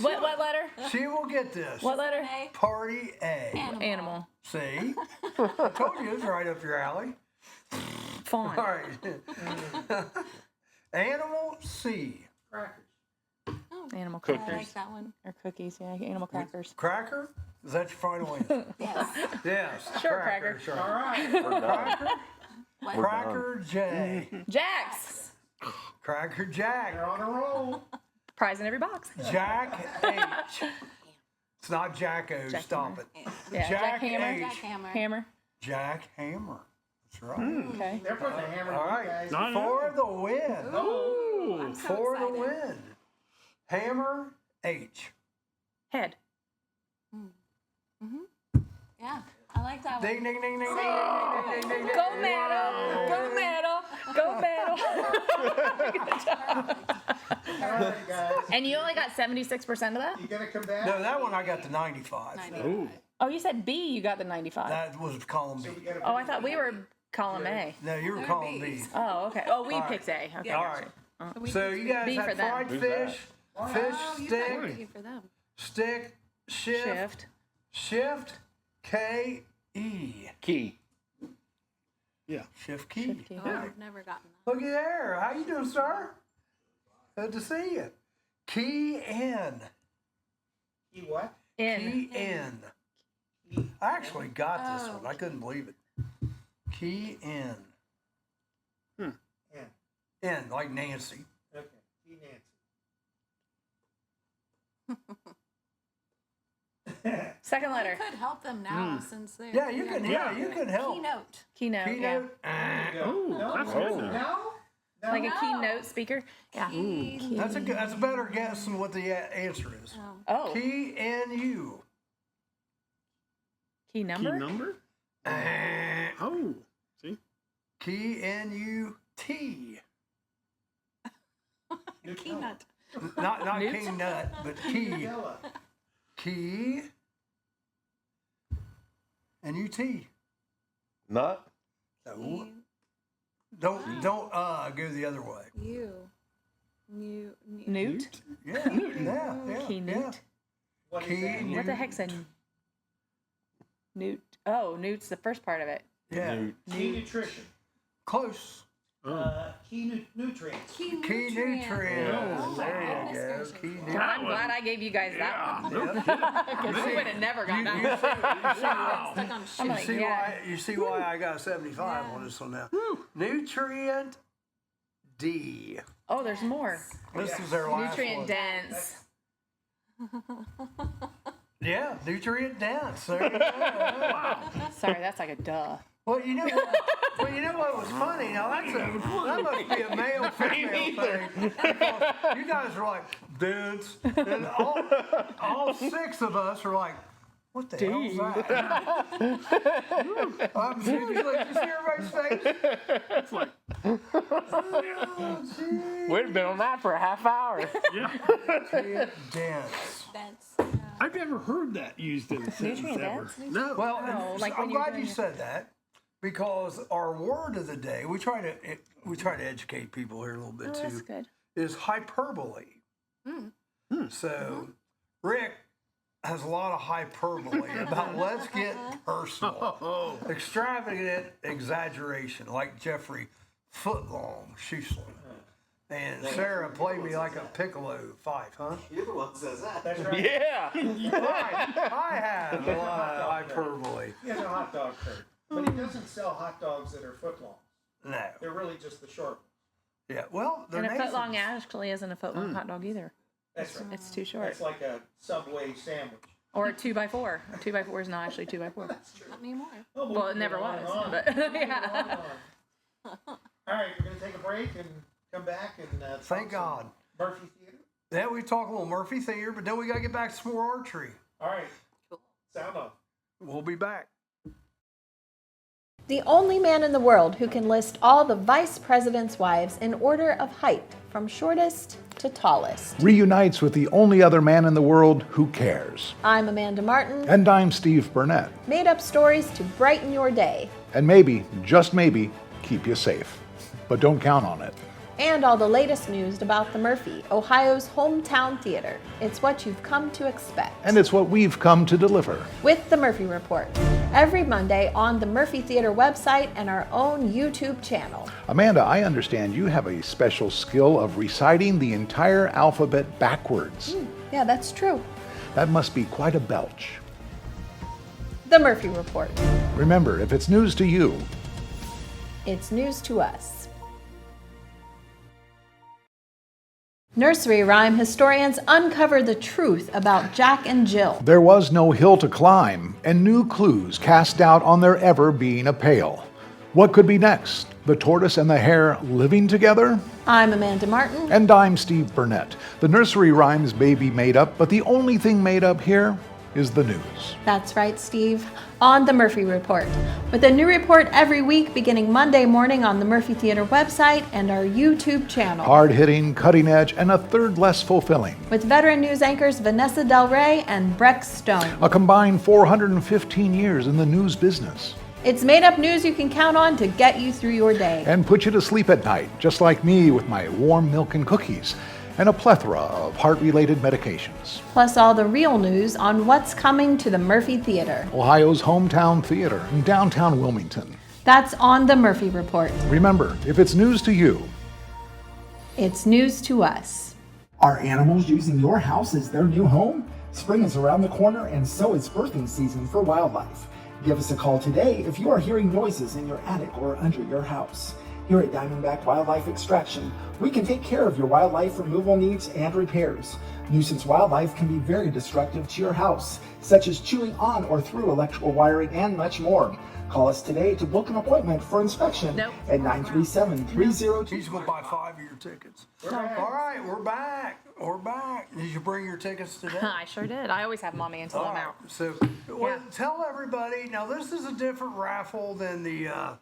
What letter? She will get this. What letter? A. Party A. Animal. See? I told you it's right up your alley. Fawn. All right. Animal C. Crackers. Animal I crackers. like that one. Or cookies, yeah. Animal crackers. Cracker? Is that your final answer? Yes. Yes. Sure, cracker. Sure. All right. Cracker? What? Cracker J. Jax. Cracker Jack. They're on a roll. Prize in every box. Jack H. It's not Jacko. Jack Stop Hammer. it. Yeah. Jack Hammer. H. Jack Hammer. Hammer. Jack Hammer. That's right. Okay. They're putting the hammer All on you right. guys. Not For the win. Ooh, I'm so For the excited. win. Hammer H. Head. Yeah, I like that one. Ding, ding, ding, ding, ding, ding, ding, ding, ding. Go medal! Go medal! Go medal! Good job. All right, guys. And you only got 76% of that? You gonna come back? No, that one I got the 95. Ooh. Oh, you said B, you got the 95. That was column B. Oh, I thought we were column A. No, you were column B. Oh, okay. Oh, we picked A. Okay. All right. So you guys B for had them. fried Who's fish, fish Oh, stick, for them. stick, shift, K-E. Key. Yeah. Shift key. Oh, I've never gotten that. Looky there. How you doing, sir? Good to see you. Key in. You what? In. Key in. I actually got this one. I couldn't believe it. Key in. N. In, like Nancy. Okay. Key Nancy. Second letter. Could help them now since they're. Yeah, you can. Yeah, you can help. Keynote. Keynote. Keynote. Oh, that's good. No? No? Like a keynote speaker. Yeah. That's a good, that's a better guess than what the answer is. Oh. Key in you. Key number? Key number? Oh, see? Key in you. T. Keynut. Not king nut, but key. Nutella. Key. And UT. Nut. No. Don't go the other way. Newt? Yeah. Yeah. Keynote? What is Key. that? What the heck's a newt? Oh, newt's the first part of it. Yeah. Key nutrition. Close. Key nutrients. Key nutrients. There you go. Key nutrients. I'm glad I gave you guys that one. Yep. Because we would have never got that one. Stuck on I'm shit. like, yeah. You see why I got 75 on this one now. Nutrient D. Oh, there's more. This is their last Nutrient one. dense. Yeah, nutrient dense. There you go. Wow. Sorry, that's like a duh. Well, you know what was funny? Now that must be a male female thing. Because you guys are like dense, and all six of us are like, what the hell is that? Did you see everybody's face? It's like, We've been on that for a half hour. Nutrient dense. That's, I've never heard that used in a sentence Nutrient ever. dense? No. Well, Oh, like I'm when you're glad doing you said that, because our word of the day, we try to educate people here a little bit Oh, too, that's good. is hyperbole. So Rick has a lot of hyperbole about let's get personal, extravagant exaggeration, like Jeffrey footlong, shoesling. And Sarah played me like a piccolo fife, huh? You're the one that says that. That's right. Yeah. I have a lot of hyperbole. He has a hot dog cart. But he doesn't sell hot dogs that are foot long. No. They're really just the short ones. Yeah, well, they're And a foot long Nathan's. actually isn't a foot long hot dog either. That's right. It's too short. It's like a Subway sandwich. Or a 2x4. A 2x4 is not actually 2x4. not anymore. Oh, Well, it never was. But yeah. All right, we're going to take a break and come back and talk Thank some God. Murphy Theater. Yeah, we talk a little Murphy Theater, but then we got to get back to some more archery. All right. Sound off. We'll be back. The only man in the world who can list all the vice president's wives in order of height, from shortest to tallest. Reunites with the only other man in the world who cares. I'm Amanda Martin. And I'm Steve Burnett. Made up stories to brighten your day. And maybe, just maybe, keep you safe. But don't count on it. And all the latest news about the Murphy, Ohio's hometown theater. It's what you've come to expect. And it's what we've come to deliver. With the Murphy Report. Every Monday on the Murphy Theater website and our own YouTube channel. Amanda, I understand you have a special skill of reciting the entire alphabet backwards. Yeah, that's true. That must be quite a belch. The Murphy Report. Remember, if it's news to you, It's news to us. Nursery rhyme historians uncover the truth about Jack and Jill. there was no hill to climb, and new clues cast doubt on there ever being a pail. What could be next? The tortoise and the hare living together? I'm Amanda Martin. And I'm Steve Burnett. The nursery rhymes may be made up, but the only thing made up here is the news. That's right, Steve. On the Murphy Report. With a new report every week beginning Monday morning on the Murphy Theater website and our YouTube channel. Hard-hitting, cutting edge, and a third less fulfilling. With veteran news anchors Vanessa Del Rey and Breck Stone. A combined 415 years in the news business. It's made-up news you can count on to get you through your day. And put you to sleep at night, just like me with my warm milk and cookies. And a plethora of heart-related medications. Plus all the real news on what's coming to the Murphy Theater. Ohio's hometown theater in downtown Wilmington. That's on the Murphy Report. Remember, if it's news to you, it's news to us. Are animals using your house as their new home? Spring is around the corner and so is birthing season for wildlife. Give us a call today if you are hearing noises in your attic or under your house. Here at Diamondback Wildlife Extraction, we can take care of your wildlife removal needs and repairs. Nuisance wildlife can be very destructive to your house, such as chewing on or through electrical wiring and much more. Call us today to book an appointment for inspection at 937-302. He's going to buy 5 of your tickets. All right, we're back. We're back. Did you bring your tickets today? I sure did. I always have them on me until I'm out. So, tell everybody, now this is a different raffle than the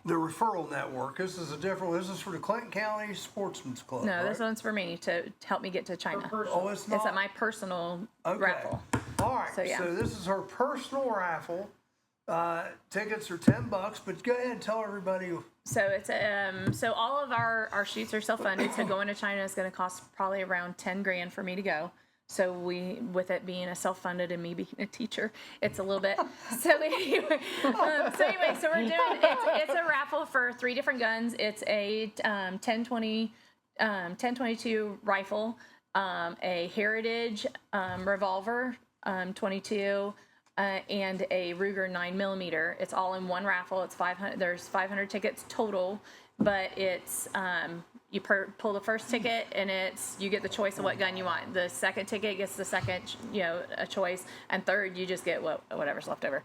referral network. This is a different one. This is for the Clinton County Sportsman's Club. No, this one's for me to help me get to China. Oh, it's not? It's at my personal raffle. All right, so this is her personal raffle. Tickets are $10, but go ahead and tell everybody. So it's so all of our shoots are self-funded. So going to China is going to cost probably around $10,000 for me to go. So with it being a self-funded and me being a teacher, it's a little bit. So anyway, so we're doing it's a raffle for 3 different guns. It's a 10-22 rifle, a Heritage revolver, 22. And a Ruger 9mm. It's all in one raffle. It's 500. There's 500 tickets total, but it's you pull the first ticket and you get the choice of what gun you want. The second ticket gets the second, a choice, and third you just get whatever's left over.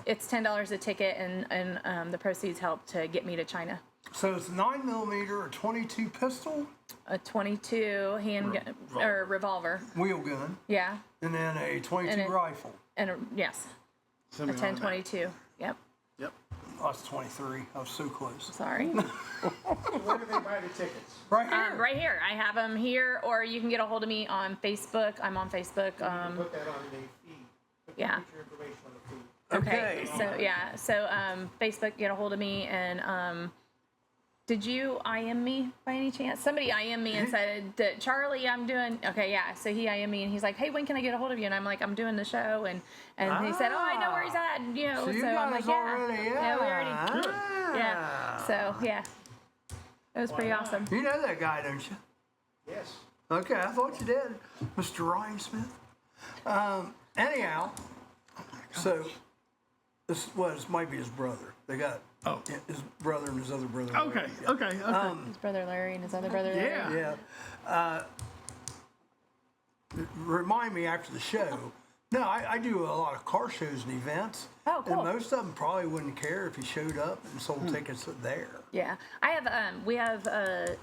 It's $10 a ticket, and the proceeds help to get me to China. So it's 9mm, a 22 pistol, a 22 handgun or revolver, wheel gun, yeah, and then a 22 rifle. And yes, a 10-22. Yep. Oh, that's 23. I was so close. Sorry. Where do they buy the tickets? Right here. Right here. I have them here, or you can get a hold of me on Facebook. I'm on Facebook. Put that on the feed. Put yeah. Your information on the feed. Okay. So Facebook, get a hold of me, and did you IM me by any chance? Somebody IM me and said that Charlie, I'm doing okay. Yeah, so he IM me and he's like, hey, when can I get a hold of you? And I'm like, I'm doing the show, and he said, oh, I know where he's at. So you I'm like, already, yeah, we already, yeah. So yeah, it was pretty awesome. You know that guy, don't you? Yes. Okay, I thought you did, Mr. Ryan Smith. Anyhow, so this might be his brother. They got. Oh, his brother and his other brother. Okay. His brother Larry and his other brother Larry. Yeah. Remind me after the show. No, I do a lot of car shows and events. Oh, cool. And most of them probably wouldn't care if you showed up and sold tickets there. Yeah, I have. We have a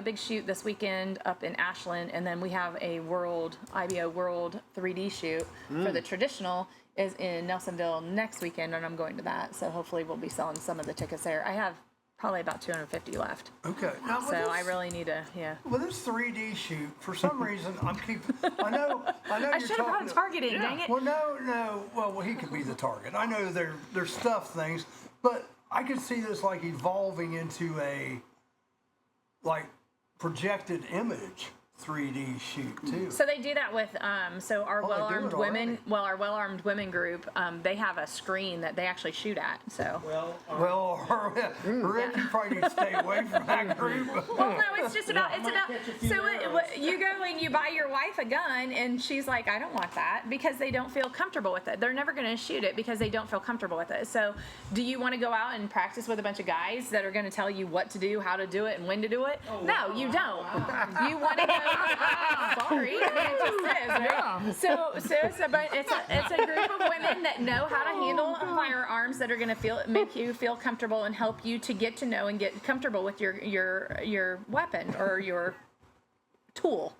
big shoot this weekend up in Ashland, and then we have a IBO World 3D shoot for the traditional. Is in Nelsonville next weekend, and I'm going to that. So hopefully we'll be selling some of the tickets there. I have probably about 250 left. Okay. Now, so I really need to, Well, this 3D shoot, for some reason, I know. I should have brought targeting. Yeah. Dang it. Well, no. Well, he could be the target. I know they're stuff things, but I could see this like evolving into a projected image 3D shoot too. So they do that with our well-armed women group. They have a screen that they actually shoot at. So Rick, you probably need to stay away from that group. Well, no, it's about. So you go and you buy your wife a gun, and she's like, I don't want that, because they don't feel comfortable with it. They're never going to shoot it because they don't feel comfortable with it. So, do you want to go out and practice with a bunch of guys that are going to tell you what to do, how to do it, and when to do it? No, you don't. You want to go. Sorry, it just says, right? Yeah. So it's a group of women that know how to handle firearms, that are going to make you feel comfortable and help you to get to know and get comfortable with your weapon or your tool.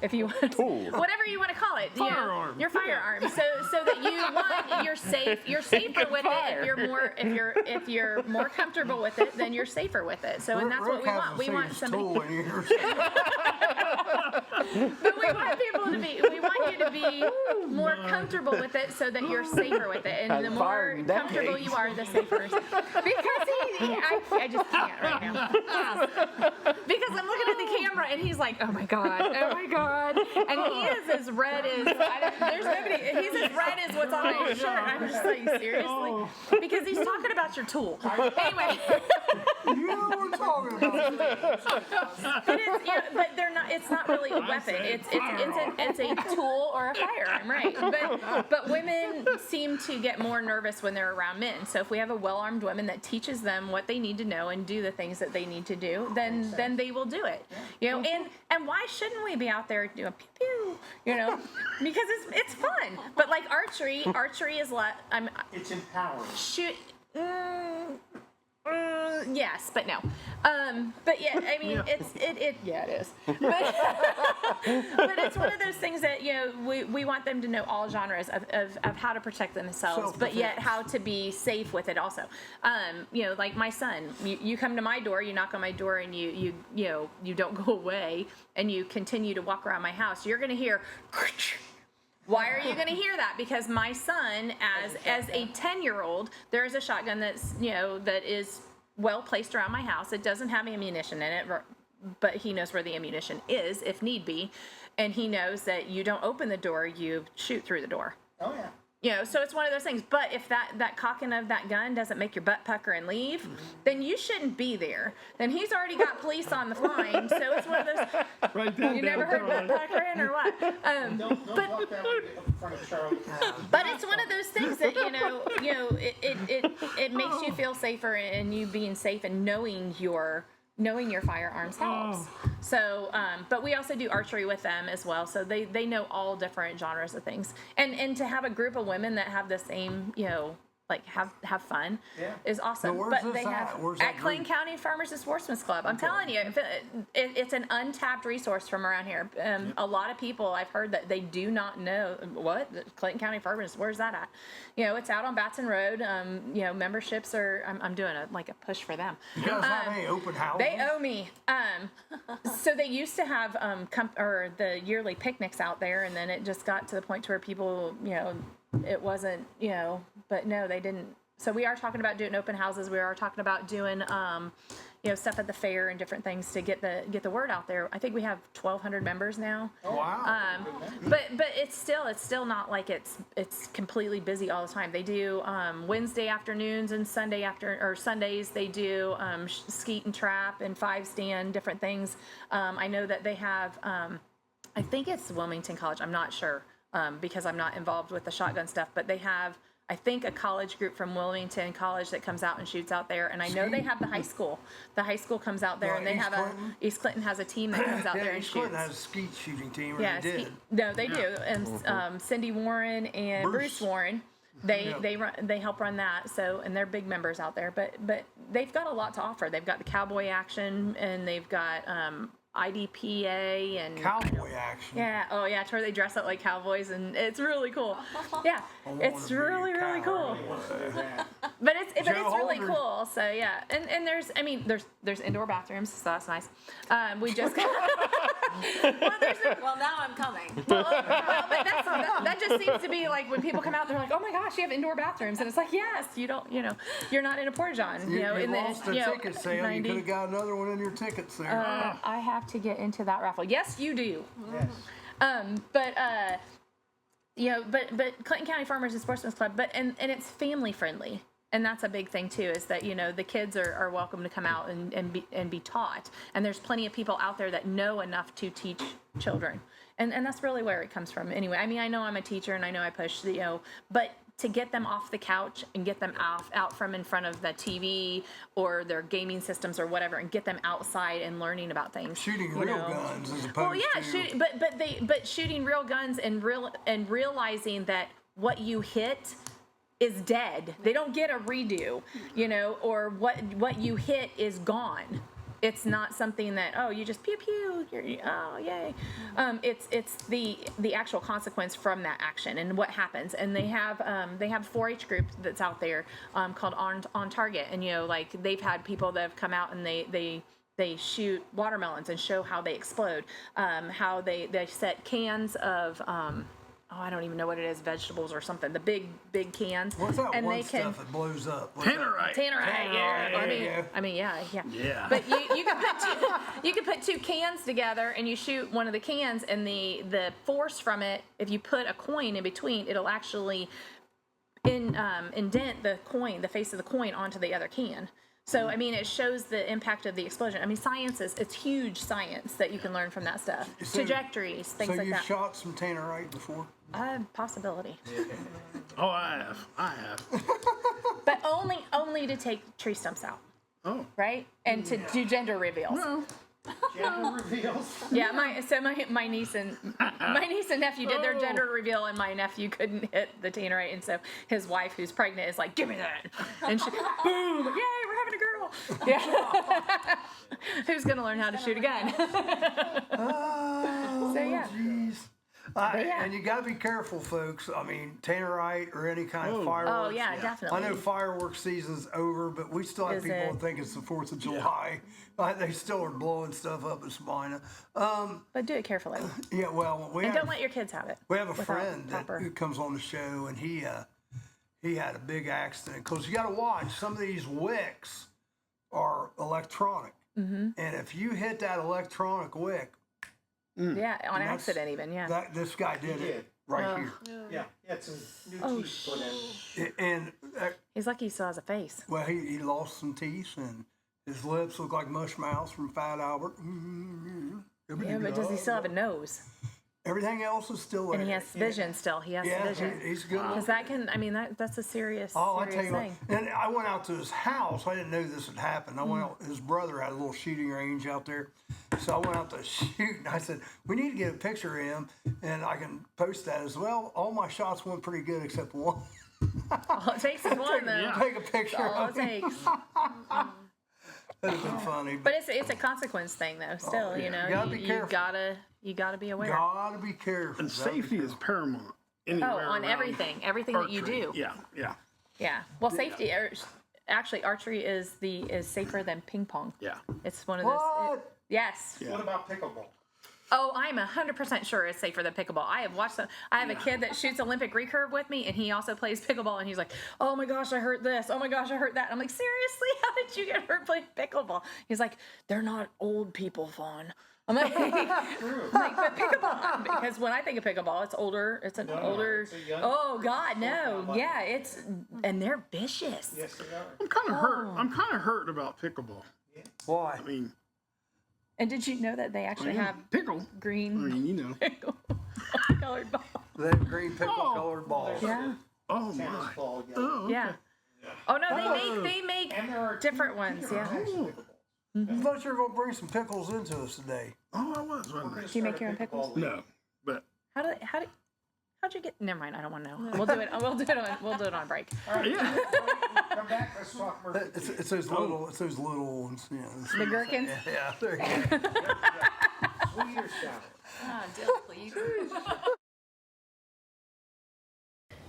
if you want, whatever you want to call it, Firearm. your firearm. So that you're safer with it. If you're more comfortable with it, then you're safer with it. So and that's what we want. We want somebody. But we want you to be more comfortable with it so that you're safer with it. And the more comfortable you are, the safer. Because I just can't right now. Because I'm looking at the camera and he's like, oh my God. And he is as red as, he's as red as what's on his shirt. I'm just like, seriously? Because he's talking about your tool. Anyway. You know what we're talking about. But they're not. It's not really a weapon. It's a tool or a firearm, right? But women seem to get more nervous when they're around men. So if we have a well-armed woman that teaches them what they need to know and do the things that they need to do, then they will do it. And why shouldn't we be out there doing pew pew? Because it's fun. But like archery is It's empowering. shoot. Yes, but no. But yeah, I mean, it is. But it's one of those things that we want them to know all genres of how to protect themselves, but yet how to be safe with it also. Like my son, you come to my door, you knock on my door, and you don't go away, and you continue to walk around my house. You're gonna hear. Why are you going to hear that? Because my son, as a 10-year-old, there is a shotgun that is well placed around my house. It doesn't have ammunition in it, but he knows where the ammunition is if need be, and he knows that you don't open the door, you shoot through the door. Oh yeah. So it's one of those things. But if that cocking of that gun doesn't make your butt pucker and leave, then you shouldn't be there. Then he's already got police on the line. So it's one of those. Right then, you never heard butt puckering or what? Don't walk that way in front of Charlie. But it's one of those things that it makes you feel safer, and you being safe and knowing your firearms helps. So, but we also do archery with them as well. So they know all different genres of things. And to have a group of women that have the same, like have fun is awesome. But But they have at Clayton County Farmers and Sportsmen's Club. I'm telling you, it's an untapped resource from around here. A lot of people I've heard that they do not know what Clayton County Farmers. Where's that at? It's out on Batson Road. Memberships are. I'm doing a push for them. You guys have any open houses? They owe me. So they used to have the yearly picnics out there, and then it just got to the point to where people, it wasn't, but no, they didn't. So we are talking about doing open houses. We are talking about doing, stuff at the fair and different things to get the word out there. I think we have 1,200 members now. Oh, wow. But it's still not like it's completely busy all the time. They do Wednesday afternoons and Sundays they do skeet and trap and 5-stand, different things. I know that they have I think it's Wilmington College. I'm not sure because I'm not involved with the shotgun stuff, but they have, I think, a college group from Wilmington College that comes out and shoots out there. And I know they have the high school. The high school comes out there, and they have East Clinton has a team that comes out there and East shoots. Clinton has a skeet shooting team. Yeah, they do. And Cindy Warren and Bruce Warren, they help run that. So, and they're big members out there. But they've got a lot to offer. They've got the cowboy action, and they've got IDPA and cowboy action. Yeah. Oh yeah. To where they dress up like cowboys, and it's really cool. Yeah. It's really cool. But it's really cool. So yeah. And there's indoor bathrooms, so that's nice. We just well, now I'm coming. But that just seems to be like when people come out, they're like, oh my gosh, you have indoor bathrooms, and it's like, yes, you're not in a porta john. You lost a ticket sale. 90. You could have got another one in your tickets there. I have to get into that raffle. Yes, you do. Yes. But Clinton County Farmers and Sportsmen's Club, and it's family friendly. And that's a big thing too, is that the kids are welcome to come out and be taught. And there's plenty of people out there that know enough to teach children. And that's really where it comes from. Anyway, I know I'm a teacher, and I know I push but to get them off the couch and get them out from in front of the TV or their gaming systems or whatever, and get them outside and learning about things. Shooting real guns as opposed to... but shooting real guns and realizing that what you hit is dead. They don't get a redo, or what you hit is gone. it's not something that, oh, you just pew pew, oh yay. It's the actual consequence from that action and what happens. And they have 4-H group that's out there called On Target, and like they've had people that have come out and they shoot watermelons and show how they explode, how they set cans of I don't even know what it is, vegetables or something. The big cans. What's that and one they stuff that blows up? Tannerite. Yeah. I mean, yeah. But you can put 2 cans together and you shoot one of the cans, and the force from it, if you put a coin in between, it'll actually indent the face of the coin onto the other can. So, I mean, it shows the impact of the explosion. I mean, it's huge science that you can learn from that stuff. Trajectories, things like that. So you've shot some tannerite before? Possibility. Oh, I have. But only to take tree stumps out. Oh. Right? And to do gender reveals. No. Gender reveals. Yeah, my niece and nephew did their gender reveal, and my nephew couldn't hit the tannerite, and so his wife, who's pregnant, is like, "Give me that!" And she, boom! Yay, we're having a girl! Yeah. Who's gonna learn how to shoot a gun? Oh, so yeah. Jeez. And you got to be careful, folks. I mean, tannerite or any kind of fireworks. Oh, yeah, definitely. I know fireworks season's over, but we still have people that think it's the 4th of July. They still are blowing stuff up in Smyrna. But do it carefully. Yeah, well, don't let your kids have it. We have a friend who comes on the show, and he had a big accident. Because you got to watch, some of these wicks are electronic. Mm-hmm. And if you hit that electronic wick, yeah, on accident even, yeah. This guy did it right here. Yeah, had some new teeth put in. And he's lucky he still has a face. Well, he lost some teeth, and his lips look like mush mouths from Fat Albert. Yeah, but does he still have a nose? Everything else is still there. And he has vision still. He has vision. He's good. Because that's a serious, I tell you thing. what, and I went out to his house. I didn't know this had happened. I went out, his brother had a little shooting range out there. So I went out to shoot, and I said, we need to get a picture of him, and I can post that as well. All my shots went pretty good except one. All it takes is one, though. Take a picture That's all of it him. takes. That'd have been funny. But it's a consequence thing, though. Still, you know, you gotta be careful. You gotta be aware. Gotta be careful. And safety is paramount. Anywhere on around everything that you do. Yeah. Well, safety. Actually, archery is safer than ping pong. Yeah. It's one of those. Yes. What about pickleball? Oh, I'm 100% sure it's safer than pickleball. I have watched I have a kid that shoots Olympic recurve with me, and he also plays pickleball, and he's like, oh my gosh, I hurt this. Oh my gosh, I hurt that. I'm like, seriously? How did you get hurt playing pickleball? He's like, they're not old people, Vaughn. I'm like, but pickleball, because when I think of pickleball, it's older. It's an older. It's a young, oh God, no, yeah, and they're vicious. Yes, they are. I'm kind of hurt. I'm kind of hurt about pickleball. Why? I mean, and did you know that they actually have green? I mean, you know, colored balls. That green pickle colored balls. Yeah. Oh my. Ball, yeah. Oh, okay. Yeah. Oh no, they make different ones. Yeah. I thought you were gonna bring some pickles into us today. Oh, I was. Wasn't I? Do you make your own pickles? No, but how'd you get? Never mind. I don't want to know. We'll do it. We'll do it on break. All right, come back. Let's talk Murphy. It's those little. It's those little ones. Yeah. The gherkins. Yeah. There you go. Sweet or sour? Ah, Dill, please.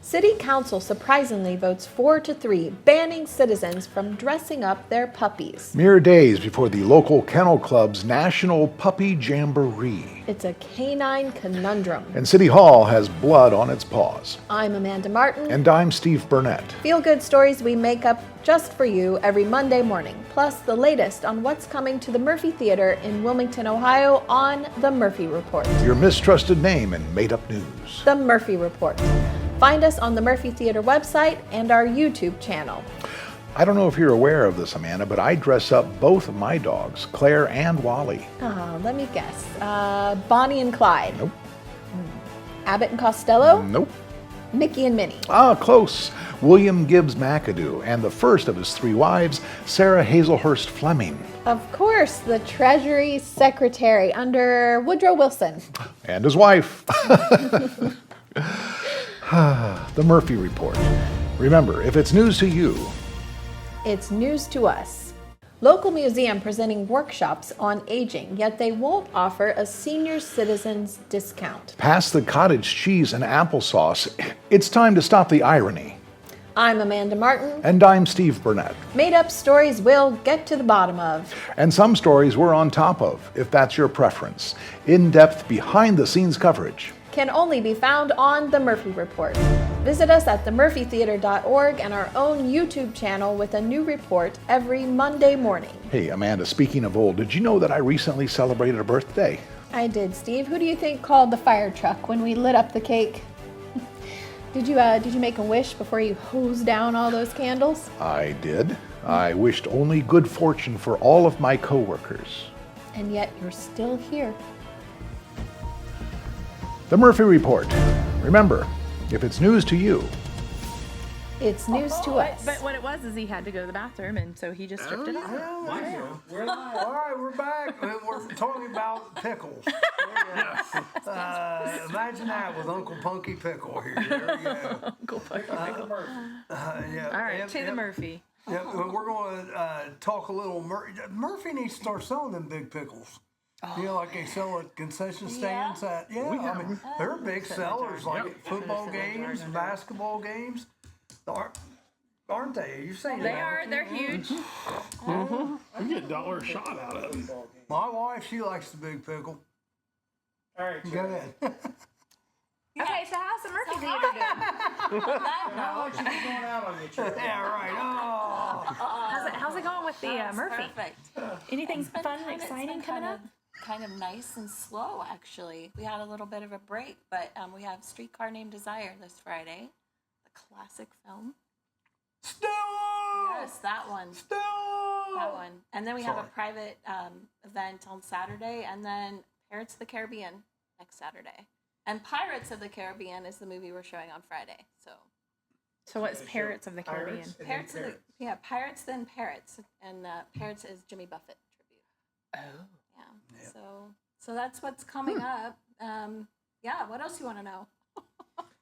City Council surprisingly votes 4-3, banning citizens from dressing up their puppies. Mere days before the local kennel club's National Puppy Jamboree. It's a canine conundrum. And City Hall has blood on its paws. I'm Amanda Martin. And I'm Steve Burnett. Feel-good stories we make up just for you every Monday morning, plus the latest on what's coming to the Murphy Theater in Wilmington, Ohio on The Murphy Report. Your mistrusted name and made-up news. The Murphy Report. Find us on the Murphy Theater website and our YouTube channel. I don't know if you're aware of this, Amanda, but I dress up both of my dogs, Claire and Wally. Oh, let me guess. Bonnie and Clyde. Nope. Abbott and Costello. Nope. Mickey and Minnie. Ah, close. William Gibbs McAdoo and the first of his 3 wives, Sarah Hazelhurst Fleming. Of course, the Treasury Secretary under Woodrow Wilson. And his wife. The Murphy Report. Remember, if it's news to you, it's news to us. Local museum presenting workshops on aging, yet they won't offer a senior citizens discount. Pass the cottage cheese and applesauce. It's time to stop the irony. I'm Amanda Martin. And I'm Steve Burnett. Made up stories we'll get to the bottom of. And some stories we're on top of, if that's your preference. In-depth, behind-the-scenes coverage can only be found on The Murphy Report. Visit us at themurphytheater.org and our own YouTube channel with a new report every Monday morning. Hey, Amanda, speaking of old, did you know that I recently celebrated a birthday? I did, Steve. Who do you think called the fire truck when we lit up the cake? Did you make a wish before you hosed down all those candles? I did. I wished only good fortune for all of my coworkers. And yet you're still here. The Murphy Report. Remember, if it's news to you, it's news to us. But what it was is he had to go to the bathroom, and so he just stripped it off. We're live. All right, we're back. We're talking about pickles. Imagine that with Uncle Punky Pickle here. There we go. Uncle Punky Pickle. Yeah. All right, to the Murphy. Yeah, we're going to talk a little. Murphy needs to start selling them big pickles. You know, like they sell at concession stands. I mean, they're big sellers, like football games, basketball games. Aren't they? You've seen they are. They're huge. You get $1 a shot out of them. My wife, she likes the big pickle. All right, Go ahead. Okay, so how's the Murphy Theater doing? How much you going out on your trip? Yeah, right. Oh. How's it going with the Murphy? Perfect. Anything fun and exciting coming up? Kind of nice and slow, actually. We had a little bit of a break, but we have Streetcar Named Desire this Friday, the classic film. Stella! Yes, that one. Stella! That one. And then we have a private event on Saturday, and then Pirates of the Caribbean next Saturday. And Pirates of the Caribbean is the movie we're showing on Friday. So what's Pirates of the Caribbean? Pirates then Parrots, and Parrots is Jimmy Buffett tribute. Oh. Yeah. So that's what's coming up. Yeah. What else you want to know?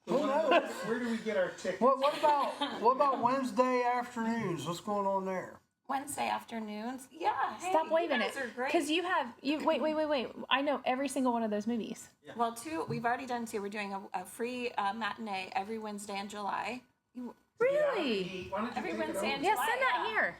Where do we get our tickets? What about Wednesday afternoons? What's going on there? Wednesday afternoons? Yeah. Stop waving you guys it. are great. Because wait. I know every single one of those movies. Yeah. Well, we've already done two. We're doing a free matinee every Wednesday in July. Really? Every Wednesday in July. Yeah, send that here.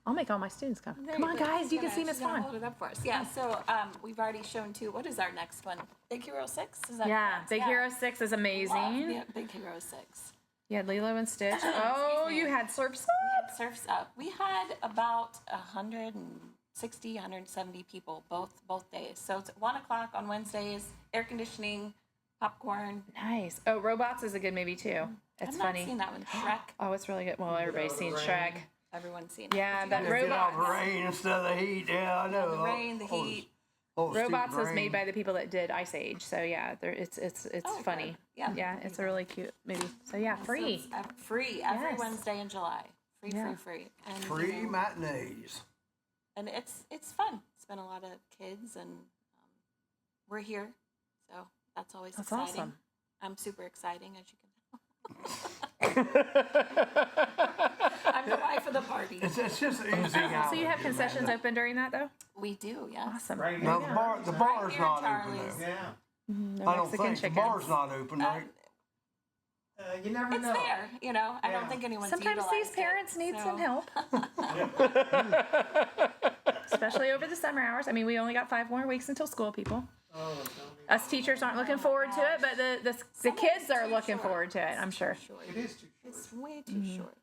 I'll make all my students come. Come on, guys. You can see Miss Fawn. Hold it up for us. Yeah, so we've already shown two. What is our next one? Big Hero 6? Is that correct? Big Hero 6 is amazing. Yeah, Big Hero 6. You had Lilo and Stitch. Oh, you had Surf's Up. We had Surf's Up. We had about 160, 170 people both days. So it's 1 o'clock on Wednesdays, air conditioning, popcorn. Nice. Oh, Robots is a good movie too. It's funny. I've not seen that one. Shrek. Oh, it's really good. Well, everybody's seen Shrek. Everyone's seen it. Yeah, that Get out Robots. the rain instead of the heat. Yeah, I know. The rain, the heat. Robots was made by the people that did Ice Age, so yeah, it's funny. Good. Yeah, it's a really cute movie. So yeah, free. So free every Wednesday in July. Free. And free matinees. And it's fun. It's been a lot of kids, and we're here, so that's always exciting. Awesome. I'm super exciting, as you can tell. I'm the wife of the party. It's just oozing out. So you have concessions open during that though? We do, yes. Awesome. Right No, here. the bar's here, not Charlie's. open though. Yeah. No I don't Mexican think chickens. the bar's not open, right? You never It's know. there, I don't think anyone's Sometimes these utilized parents need so. some help. Especially over the summer hours. I mean, we only got 5 more weeks until school, people. Us teachers aren't looking forward to it, but the kids are looking forward to it, I'm sure. It is too short. It's way too short.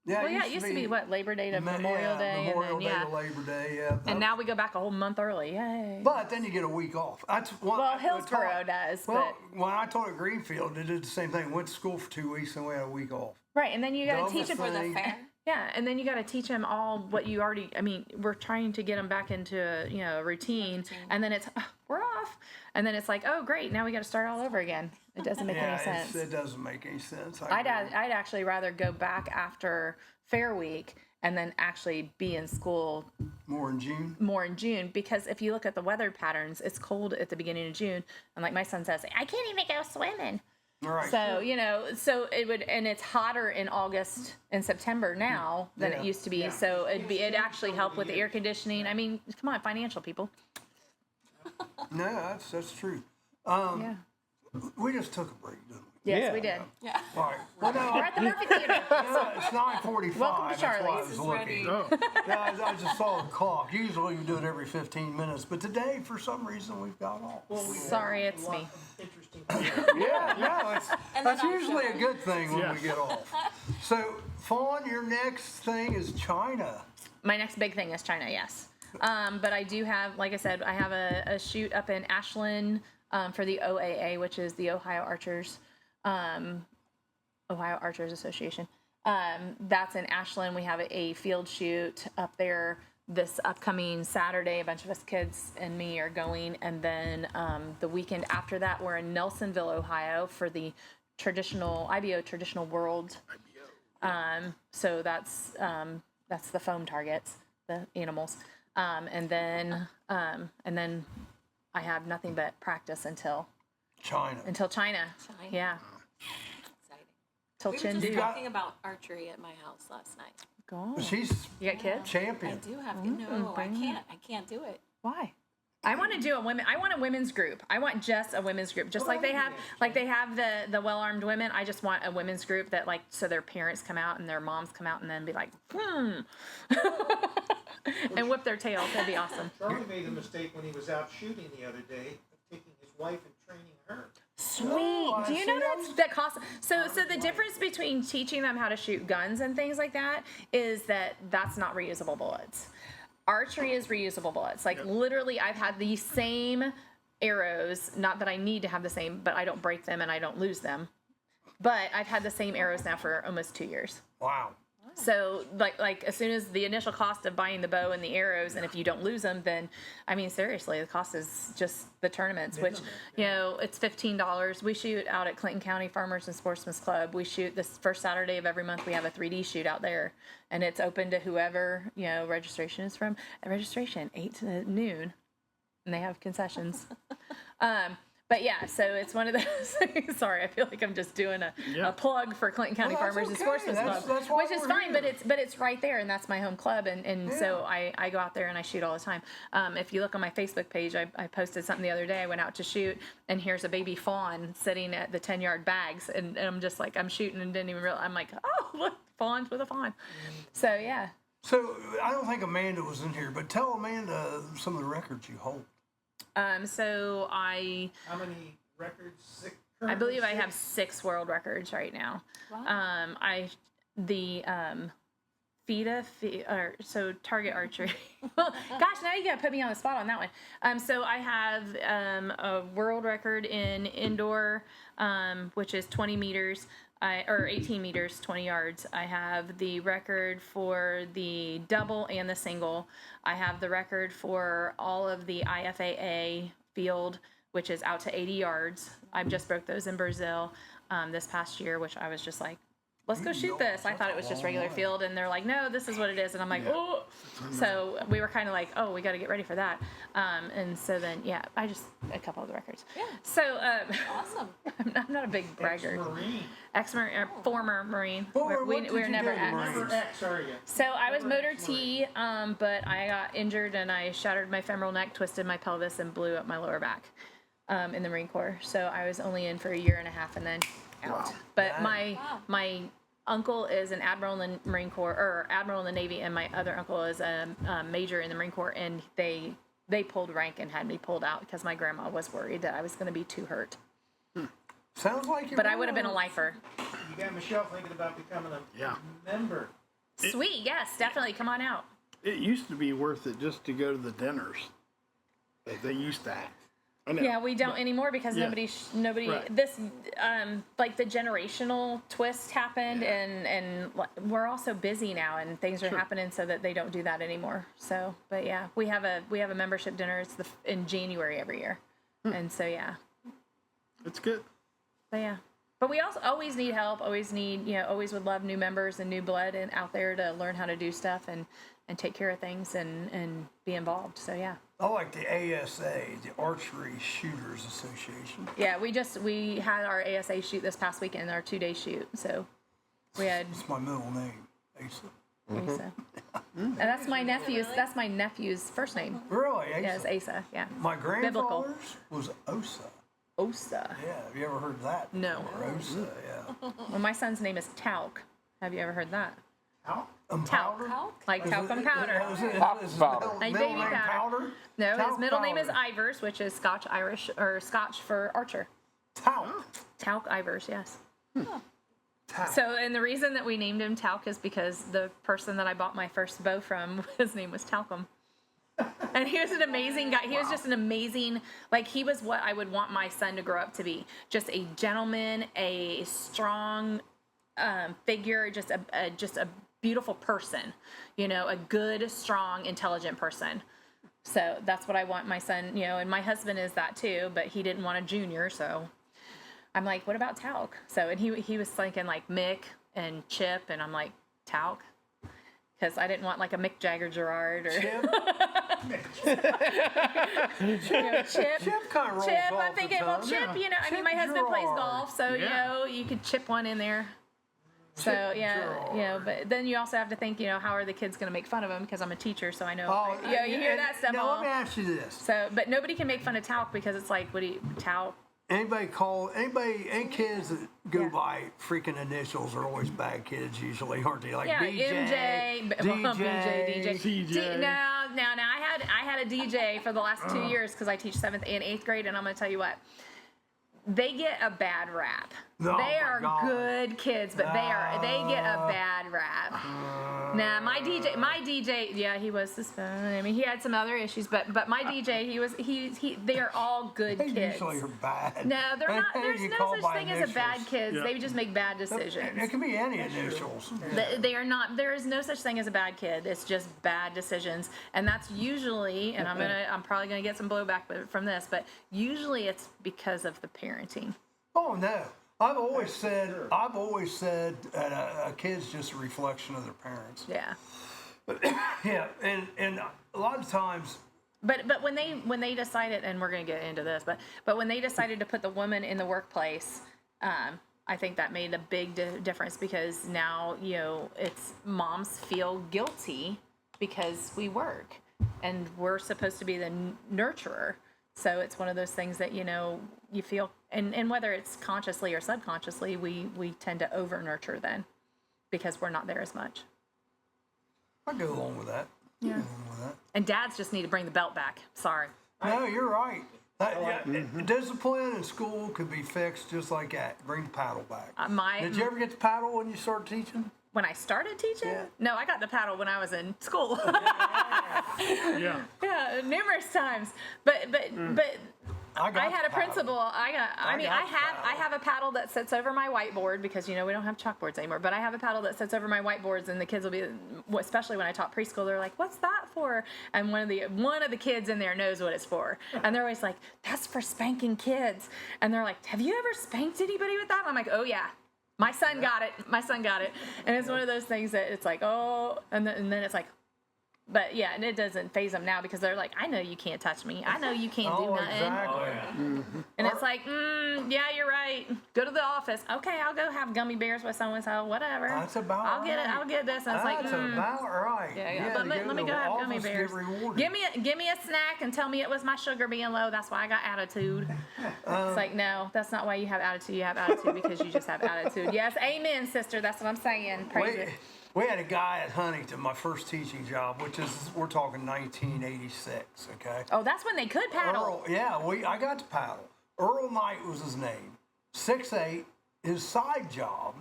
Yeah, Well, yeah, it used to be what, Labor Day to Memorial Day, Memorial and Day then to Labor Day, yeah. and now we go back a whole month early. Yay! But then you get a week off. That's what. Well, Hillsborough does, Well, when I taught at Greenfield, they did the same thing. Went to school for 2 weeks and we had a week off. Right, and then you got to teach them For the fair. Yeah, and then you got to teach them all what you already. I mean, we're trying to get them back into a routine, and then it's we're off, and then it's like, oh great, now we got to start all over again. It doesn't make any sense. It doesn't make any sense. I'd actually rather go back after Fair Week and then actually be in school more in June, because if you look at the weather patterns, it's cold at the beginning of June, and like my son says, I can't even go swimming. Right. So, so it would, and it's hotter in August and September now than it used to be. So it'd actually help with the air conditioning. I mean, come on, financial people. No, that's true. We just took a break, didn't we? Yes, we did. Yeah. All right. Well, no, We're at the perfect theater. it's 9:45. Welcome to That's why I Charlie's. was This is looking. ready. I just saw the clock. Usually we do it every 15 minutes, but today, for some reason, we've got off. Sorry, it's me. Interesting. That's usually a good thing when we get off. So, Fawn, your next thing is China. My next big thing is China, yes. But I do have, like I said, I have a shoot up in Ashland for the OAA, which is the Ohio Archers Association. That's in Ashland. We have a field shoot up there this upcoming Saturday. A bunch of us kids and me are going. And then the weekend after that, we're in Nelsonville, Ohio for the IBO Traditional World. So that's the foam targets, the animals. And then I have nothing but practice until China. Yeah. Till We were just Chengdu. talking about archery at my house last night. God. She's You got kids? I champion. do have. No, I can't. I can't do it. Why? I want to do a women's group. I want just a women's group, just like they have the well-armed women. I just want a women's group that so their parents come out and their moms come out and then be like, and whip their tails. That'd be awesome. Charlie made a mistake when he was out shooting the other day of taking his wife and training her. Sweet. Do you know that cost? So the difference between teaching them how to shoot guns and things like that is that's not reusable bullets. Archery is reusable bullets. Literally, I've had the same arrows. Not that I need to have the same, but I don't break them and I don't lose them. But I've had the same arrows now for almost 2 years. Wow. So like as soon as the initial cost of buying the bow and the arrows, and if you don't lose them, then I mean seriously, the cost is just the tournaments, which it's $15. We shoot out at Clinton County Farmers and Sportsmen's Club. We shoot this first Saturday of every month. We have a 3D shoot out there, and it's open to whoever registration is from. Registration 8 to noon, and they have concessions. But yeah, so it's one of those. Sorry, I feel like I'm just doing a plug for Clinton County Farmers and Sportsmen's Club, which is fine. But it's right there, and that's my home club, and so I go out there and I shoot all the time. If you look on my Facebook page, I posted something the other day. I went out to shoot, and here's a baby fawn sitting at the 10-yard bags, and I'm just like I'm shooting and didn't even realize. I'm like, oh look, fawns with a fawn. So yeah. So I don't think Amanda was in here, but tell Amanda some of the records you hold. So How many records? I believe I have 6 world records right now. Wow. So target archery. Well, gosh, now you gotta put me on the spot on that one. So I have a world record in indoor, which is 20 meters. Or 18 meters, 20 yards. I have the record for the double and the single. I have the record for all of the IFAA field, which is out to 80 yards. I just broke those in Brazil this past year, which I was just like, let's go shoot this. I thought it was just regular field, and they're like, no, this is what it is. And I'm like, oh. So we were kind of like, oh, we got to get ready for that. And so then, I just, a couple of the records. Yeah. So, Awesome. I'm not a big bragger. Ex-Marine. Former Marine. We were never Marines? Ex, are you? So I was motor T, but I got injured and I shattered my femoral neck, twisted my pelvis, and blew up my lower back in the Marine Corps. So I was only in for a year and a half and then out. But my uncle is an admiral in the Marine Corps, or admiral in the Navy, and my other uncle is a major in the Marine Corps, and they pulled rank and had me pulled out because my grandma was worried that I was going to be too hurt. Sounds like you. But I would have been a lifer. You got Michelle thinking about becoming a member. Sweet, yes, definitely. Come on out. It used to be worth it just to go to the dinners. They used to act. I know, Yeah, we don't anymore because nobody. Right. This like the generational twist happened, and we're also busy now, and things are happening so that they don't do that anymore. So, but yeah, we have a membership dinner. It's in January every year, and so it's good. But yeah, but we also always need help. Always need always would love new members and new blood and out there to learn how to do stuff and take care of things and be involved. So yeah. I like the ASA, the Archery Shooters Association. Yeah, we had our ASA shoot this past weekend, our 2-day shoot. So we had. It's my middle name, Asa. Asa. And that's my nephew's. That's my nephew's first name. Really, Asa? Yeah, it's Asa. Yeah. My grandfather's was Osa. Osa. Yeah, have you ever heard that? No. Or Osa, yeah. Well, my son's name is Talc. Have you ever heard that? Talc? Talc. Like talcum powder. Powder. Like middle baby name powder. No, Talc his middle name is powder. Ivers, which is Scotch Irish or Scotch for archer. Talc. Talc Ivers, yes. Talc. So, and the reason that we named him Talc is because the person that I bought my first bow from, his name was Talcum. And he was an amazing guy. He was just an amazing, like, he was what I would want my son to grow up to be. Just a gentleman, a strong figure, just a beautiful person, you know, a good, strong, intelligent person. So that's what I want my son, you know, and my husband is that too, but he didn't want a junior, so I'm like, what about Talc? So, and he was thinking like Mick and Chip, and I'm like, Talc? Because I didn't want like a Mick Jagger Gerard or Chip? Chip. Chip kind of rolls Chip, off I'm thinking, the well, tongue. Chip, you know, I mean, my Chip husband plays Gerard. golf, so, you Yeah. know, you could chip one in there. So, yeah, Gerard. you know, but then you also have to think, you know, how are the kids going to make fun of him? Because I'm a teacher, so I know, Oh, you know, you hear that stuff Now, all. let me ask you this. So, but nobody can make fun of Talc because it's like, what do you, Talc? Any kids that go Yeah. by freaking initials are always bad kids usually, aren't they? Like Yeah, BJ, MJ, DJ. TJ. Now, I had a DJ for the last 2 years because I teach 7th and 8th grade, and I'm going to tell you what. They get a bad rap. Oh, they my are God. good kids, but they get a bad rap. Nah, my DJ, yeah, he was suspended. I mean, he had some other issues, but my DJ, they are all good They kids. usually are bad. No, they're not. They There's get no called such by thing as a bad initials. kids. Yeah. They just make bad decisions. It can be any initials. They are not. There is no such thing as a bad kid. It's just bad decisions, and that's usually. And I'm probably gonna get some blowback from this, but usually it's because of the parenting. Oh no. I've always said that a kid's just a reflection of their parents. Yeah. Yeah, and a lot of times. But when they decided, and we're gonna get into this, but when they decided to put the woman in the workplace, I think that made a big difference because now, you know, it's moms feel guilty because we work and we're supposed to be the nurturer. So it's one of those things that, you know, you feel, and whether it's consciously or subconsciously, we tend to over nurture then because we're not there as much. I go along with that. Yeah. I go along with that. And dads just need to bring the belt back. Sorry. No, you're right. Discipline in school could be fixed just like that. Bring the paddle back. Did you ever get the paddle when you started teaching? When I started teaching? Yeah. No, I got the paddle when I was in school. Yeah. Yeah, numerous times. But I had a principal. I have a paddle that sits over my whiteboard because, you know, we don't have chalkboards anymore. But I have a paddle that sits over my whiteboards, and the kids will be, especially when I taught preschool, they're like, "What's that for?" And one of the kids in there knows what it's for, and they're always like, "That's for spanking kids." And they're like, "Have you ever spanked anybody with that?" And I'm like, "Oh yeah." My son got it. And it's one of those things that it's like, oh, and then it's like, but yeah, and it doesn't faze them now because they're like, I know you can't touch me. I know you can't do nothing. Exactly. And it's like, yeah, you're right. Go to the office. Okay, I'll go have gummy bears with so-and-so, whatever. That's about I'll get it. right. I'll get this. And it's like, That's about right. yeah. to But let to me go the have office gummy to get bears. rewarded. Give me a snack and tell me it was my sugar being low. That's why I got attitude. It's like, no, that's not why you have attitude. You have attitude because you just have attitude. Yes, amen, sister. That's what I'm saying. Praise it. We had a guy at Huntington, my first teaching job, which is, we're talking 1986, okay? Oh, that's when they could paddle. I got to paddle. Earl Knight was his name. 6'8". His side job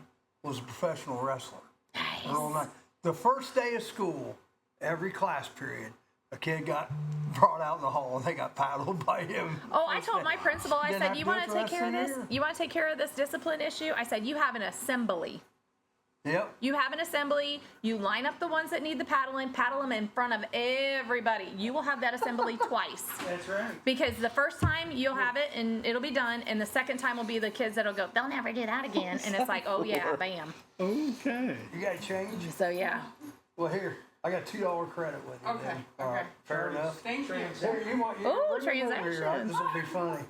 was a professional wrestler. Nice. Earl Knight. The first day of school, every class period, a kid got brought out in the hall and they got paddled by him. Oh, I told my principal, I Didn't said, have you to do want it to the take rest care of of the this? year. You want to take care of this discipline issue? I said, you have an assembly. Yep. You have an assembly. You line up the ones that need the paddling, paddle them in front of everybody. You will have that assembly twice. That's right. Because the first time you'll have it and it'll be done, and the second time will be the kids that'll go, they'll never do that again. And it's like, oh yeah, bam. Okay. You got to change? So yeah. Well, here. I got $2 credit with you. Okay, then. All right, okay. fair enough. Thank you. Here, you want, you Ooh, bring them over here, transactions. This will be funny.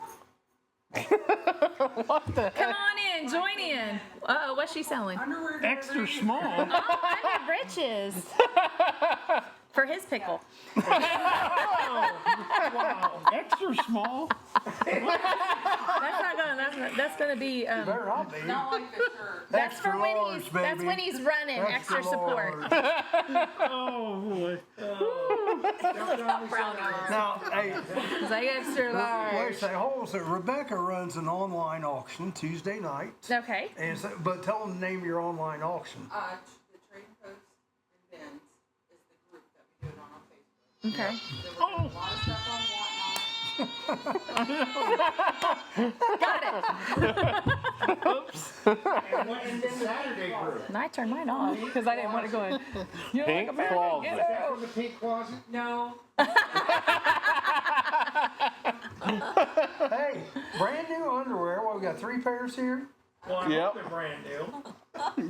Come on in, join in. Uh-oh, what's she selling? Underwear Extra small. Oh, under britches. For his pickle. Wow. Extra small. That's gonna be, Better not be. Not like the shirt. that's for Extra when large, he's, that's baby. when he's running, extra support. large. Oh boy. Now, hey, It's like extra wait large. a second, hold on a second. Rebecca runs an online auction Tuesday night. Okay. And so, but tell them the name of your online auction. The Trade Post and Bins is the group that we do it on Facebook. Okay. So we're doing a lot of stuff on Got it. And what is the Saturday group? And I turned mine off because I didn't want to go in. You know, Pink like a man, closet. get Is that out. from the pink closet? No. Hey, brand new underwear. Well, we got 3 pairs here. Well, I Yep. hope they're brand new.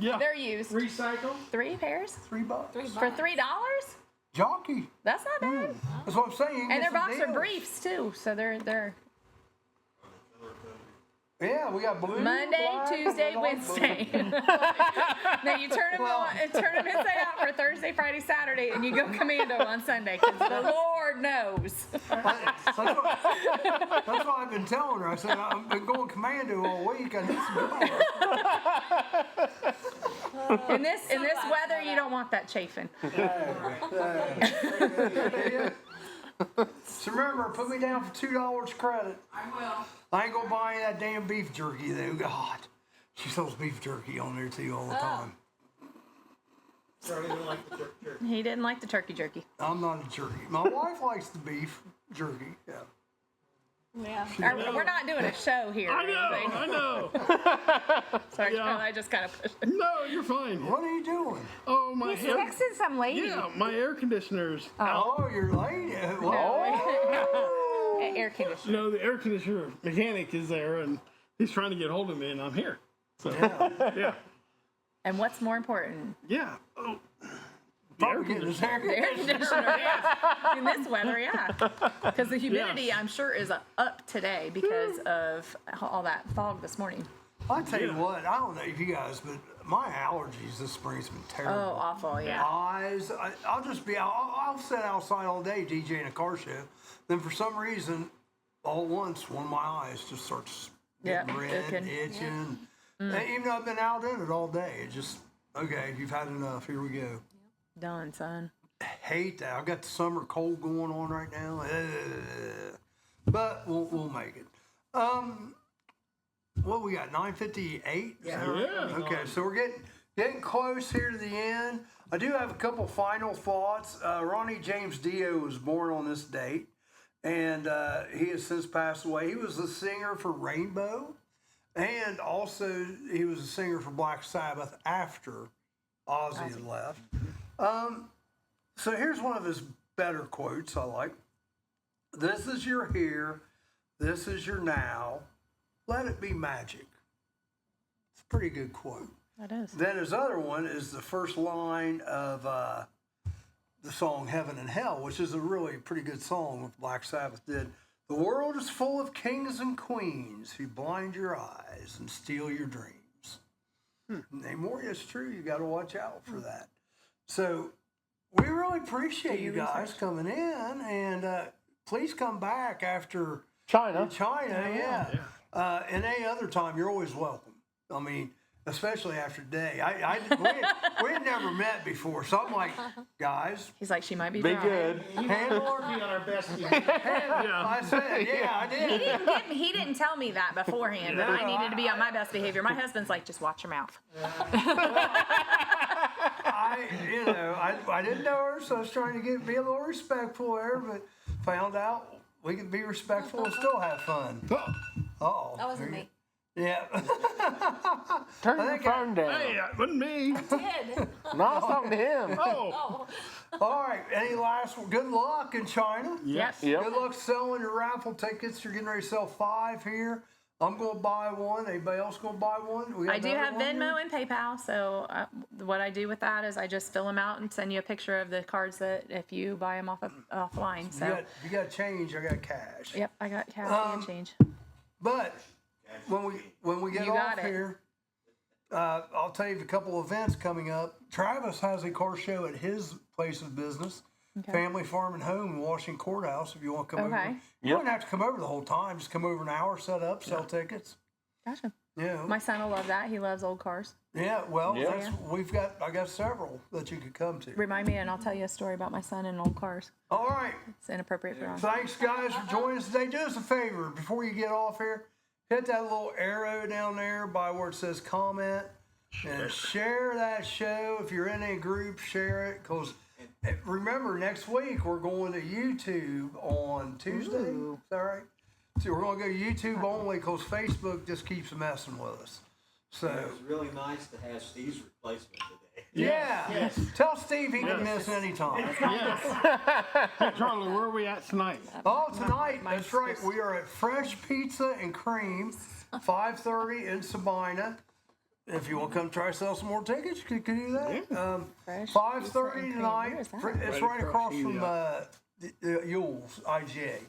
Yeah. They're used. Recycled? 3 pairs $3. for $3. Jockey. That's not bad. That's what I'm saying. You can And get they're some boxer deals. briefs too, so they're Yeah, we got blue. Monday, black, Tuesday, and all Wednesday. Now you turn them inside out for Thursday, Friday, Saturday, and you go commando on Sunday because the Lord knows. That's what I've been telling her. I said, I've been going commando all week. I need some color. In this weather, you don't want that chafing. So remember, put me down for $2 credit. I will. I ain't gonna buy any of that damn beef jerky though. God, she sells beef jerky on there too all the time. Charlie didn't like the jerky. He didn't like the turkey jerky. I'm not a jerky. My wife likes the beef jerky. Yeah. We're not doing a show here. I or know. anything. I know. Sorry, Yeah. I just kind of pushed it. No, you're fine. What are you doing? Oh my. He's texting some lady. Yeah, my air conditioners. Oh, you're late. Air conditioner. You know, the air conditioner mechanic is there, and he's trying to get hold of me, and I'm here. So yeah. And what's more important? Yeah. Oh. Probably getting his hair. The air conditioner, yeah. In this weather, yeah. Because the humidity, I'm sure, is up today because of all that fog this morning. I tell you what, I don't know if you guys, but my allergies this spring's been terrible. Oh, awful, yeah. Eyes, I'll just be out. I'll sit outside all day DJing a car show. Then for some reason, all at once, one of my eyes just starts getting red, itching. And even though I've been out in it all day, it just, okay, you've had enough. Here we go. Done, son. Hate that. I've got the summer cold going on right now. But we'll make it. What we got? 9:58. Yeah. Okay, so we're getting close here to the end. I do have a couple final thoughts. Ronnie James Dio was born on this date, and he has since passed away. He was the singer for Rainbow, and also he was a singer for Black Sabbath after Ozzy had left. So here's one of his better quotes I like. This is your here, this is your now, let it be magic. It's a pretty good quote. That is. Then his other one is the first line of the song Heaven and Hell, which is a really pretty good song that Black Sabbath did. The world is full of kings and queens who blind your eyes and steal your dreams. Name more, it's true. You got to watch out for that. So we really appreciate you guys coming in, and please come back after China. yeah. And any other time, you're always welcome. I mean, especially after today. We had never met before, so I'm like, guys. He's like, she might be Be dry. good. Handle her. Be on our best behavior. I said, yeah, I did. He didn't tell me that beforehand, that I needed to be on my best behavior. My husband's like, just watch your mouth. I didn't know her, so I was trying to be a little respectful there, but found out we could be respectful and still have fun. Uh-oh. That wasn't me. Yeah. Turn your phone down. Hey, that wasn't me. Did. No, I was talking to him. Oh. All right. Any last good luck in China? Yes. Yep. Good luck selling your raffle tickets. You're getting ready to sell 5 here. I'm gonna buy one. Anybody else gonna buy one? We got I do another have one Venmo here? and PayPal, so what I do with that is I just fill them out and send you a picture of the cards that if you buy them offline. So If you got change, I got cash. yep, I got cash and change. But when we get You got off it. here, I'll tell you a couple events coming up. Travis has a car show at his place of business, Okay. Family Farm and Home in Washington Courthouse. If you want to come over, Okay. you don't have to come over the whole time. Just come over an hour, set up, sell tickets. Gotcha. Yeah. My son will love that. He loves old cars. Yeah. Well, Yeah. I got several that you could come to. Remind me, and I'll tell you a story about my son and old cars. All right. It's inappropriate for us. Thanks, guys, for joining us today. Do us a favor before you get off here. Hit that little arrow down there by where it says comment and share that show. If you're in a group, share it. Because remember, next week we're going to YouTube on Tuesday. Is that right? So we're going to go YouTube only because Facebook just keeps messing with us. So It was really nice to have Steve's replacement today. yeah, Yes. Tell Steve he can miss any time. Yes. Hey, Charlie, where are we at tonight? Oh, tonight, that's right. We are at Fresh Pizza and Cream, 5:30 in Sabina. If you want to come try to sell some more tickets, you can do that. Fresh 5:30 Pizza and Cream. tonight. Where is that? It's Right right across across from from Yule's IGA.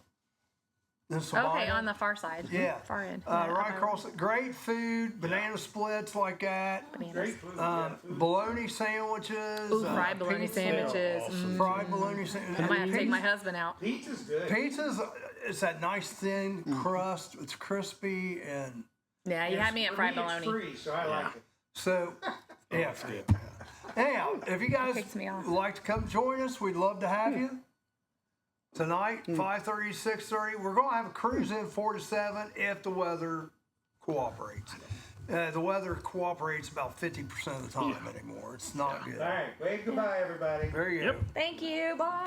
In Sabina. Okay, on the far side. Yeah. Far end. Right across it. Great food, banana splits like that. Bananas. Bologna sandwiches. Ooh, fried bologna pizza, sandwiches. Fried bologna sandwiches. I might have to take my husband out. Pizza's good. Pizza's it's that nice thin crust. It's crispy and Yeah, you had me at fried bologna. It's free, so I like it. so yeah. Anyhow, if you guys Kicks me off. would like to come join us, we'd love to have you. Tonight, 5:30, 6:30. We're gonna have a cruise in 4 to 7 if the weather cooperates. The weather cooperates about 50% of the time anymore. It's not good. All right, wave goodbye, everybody. There you go. Thank you. Bye.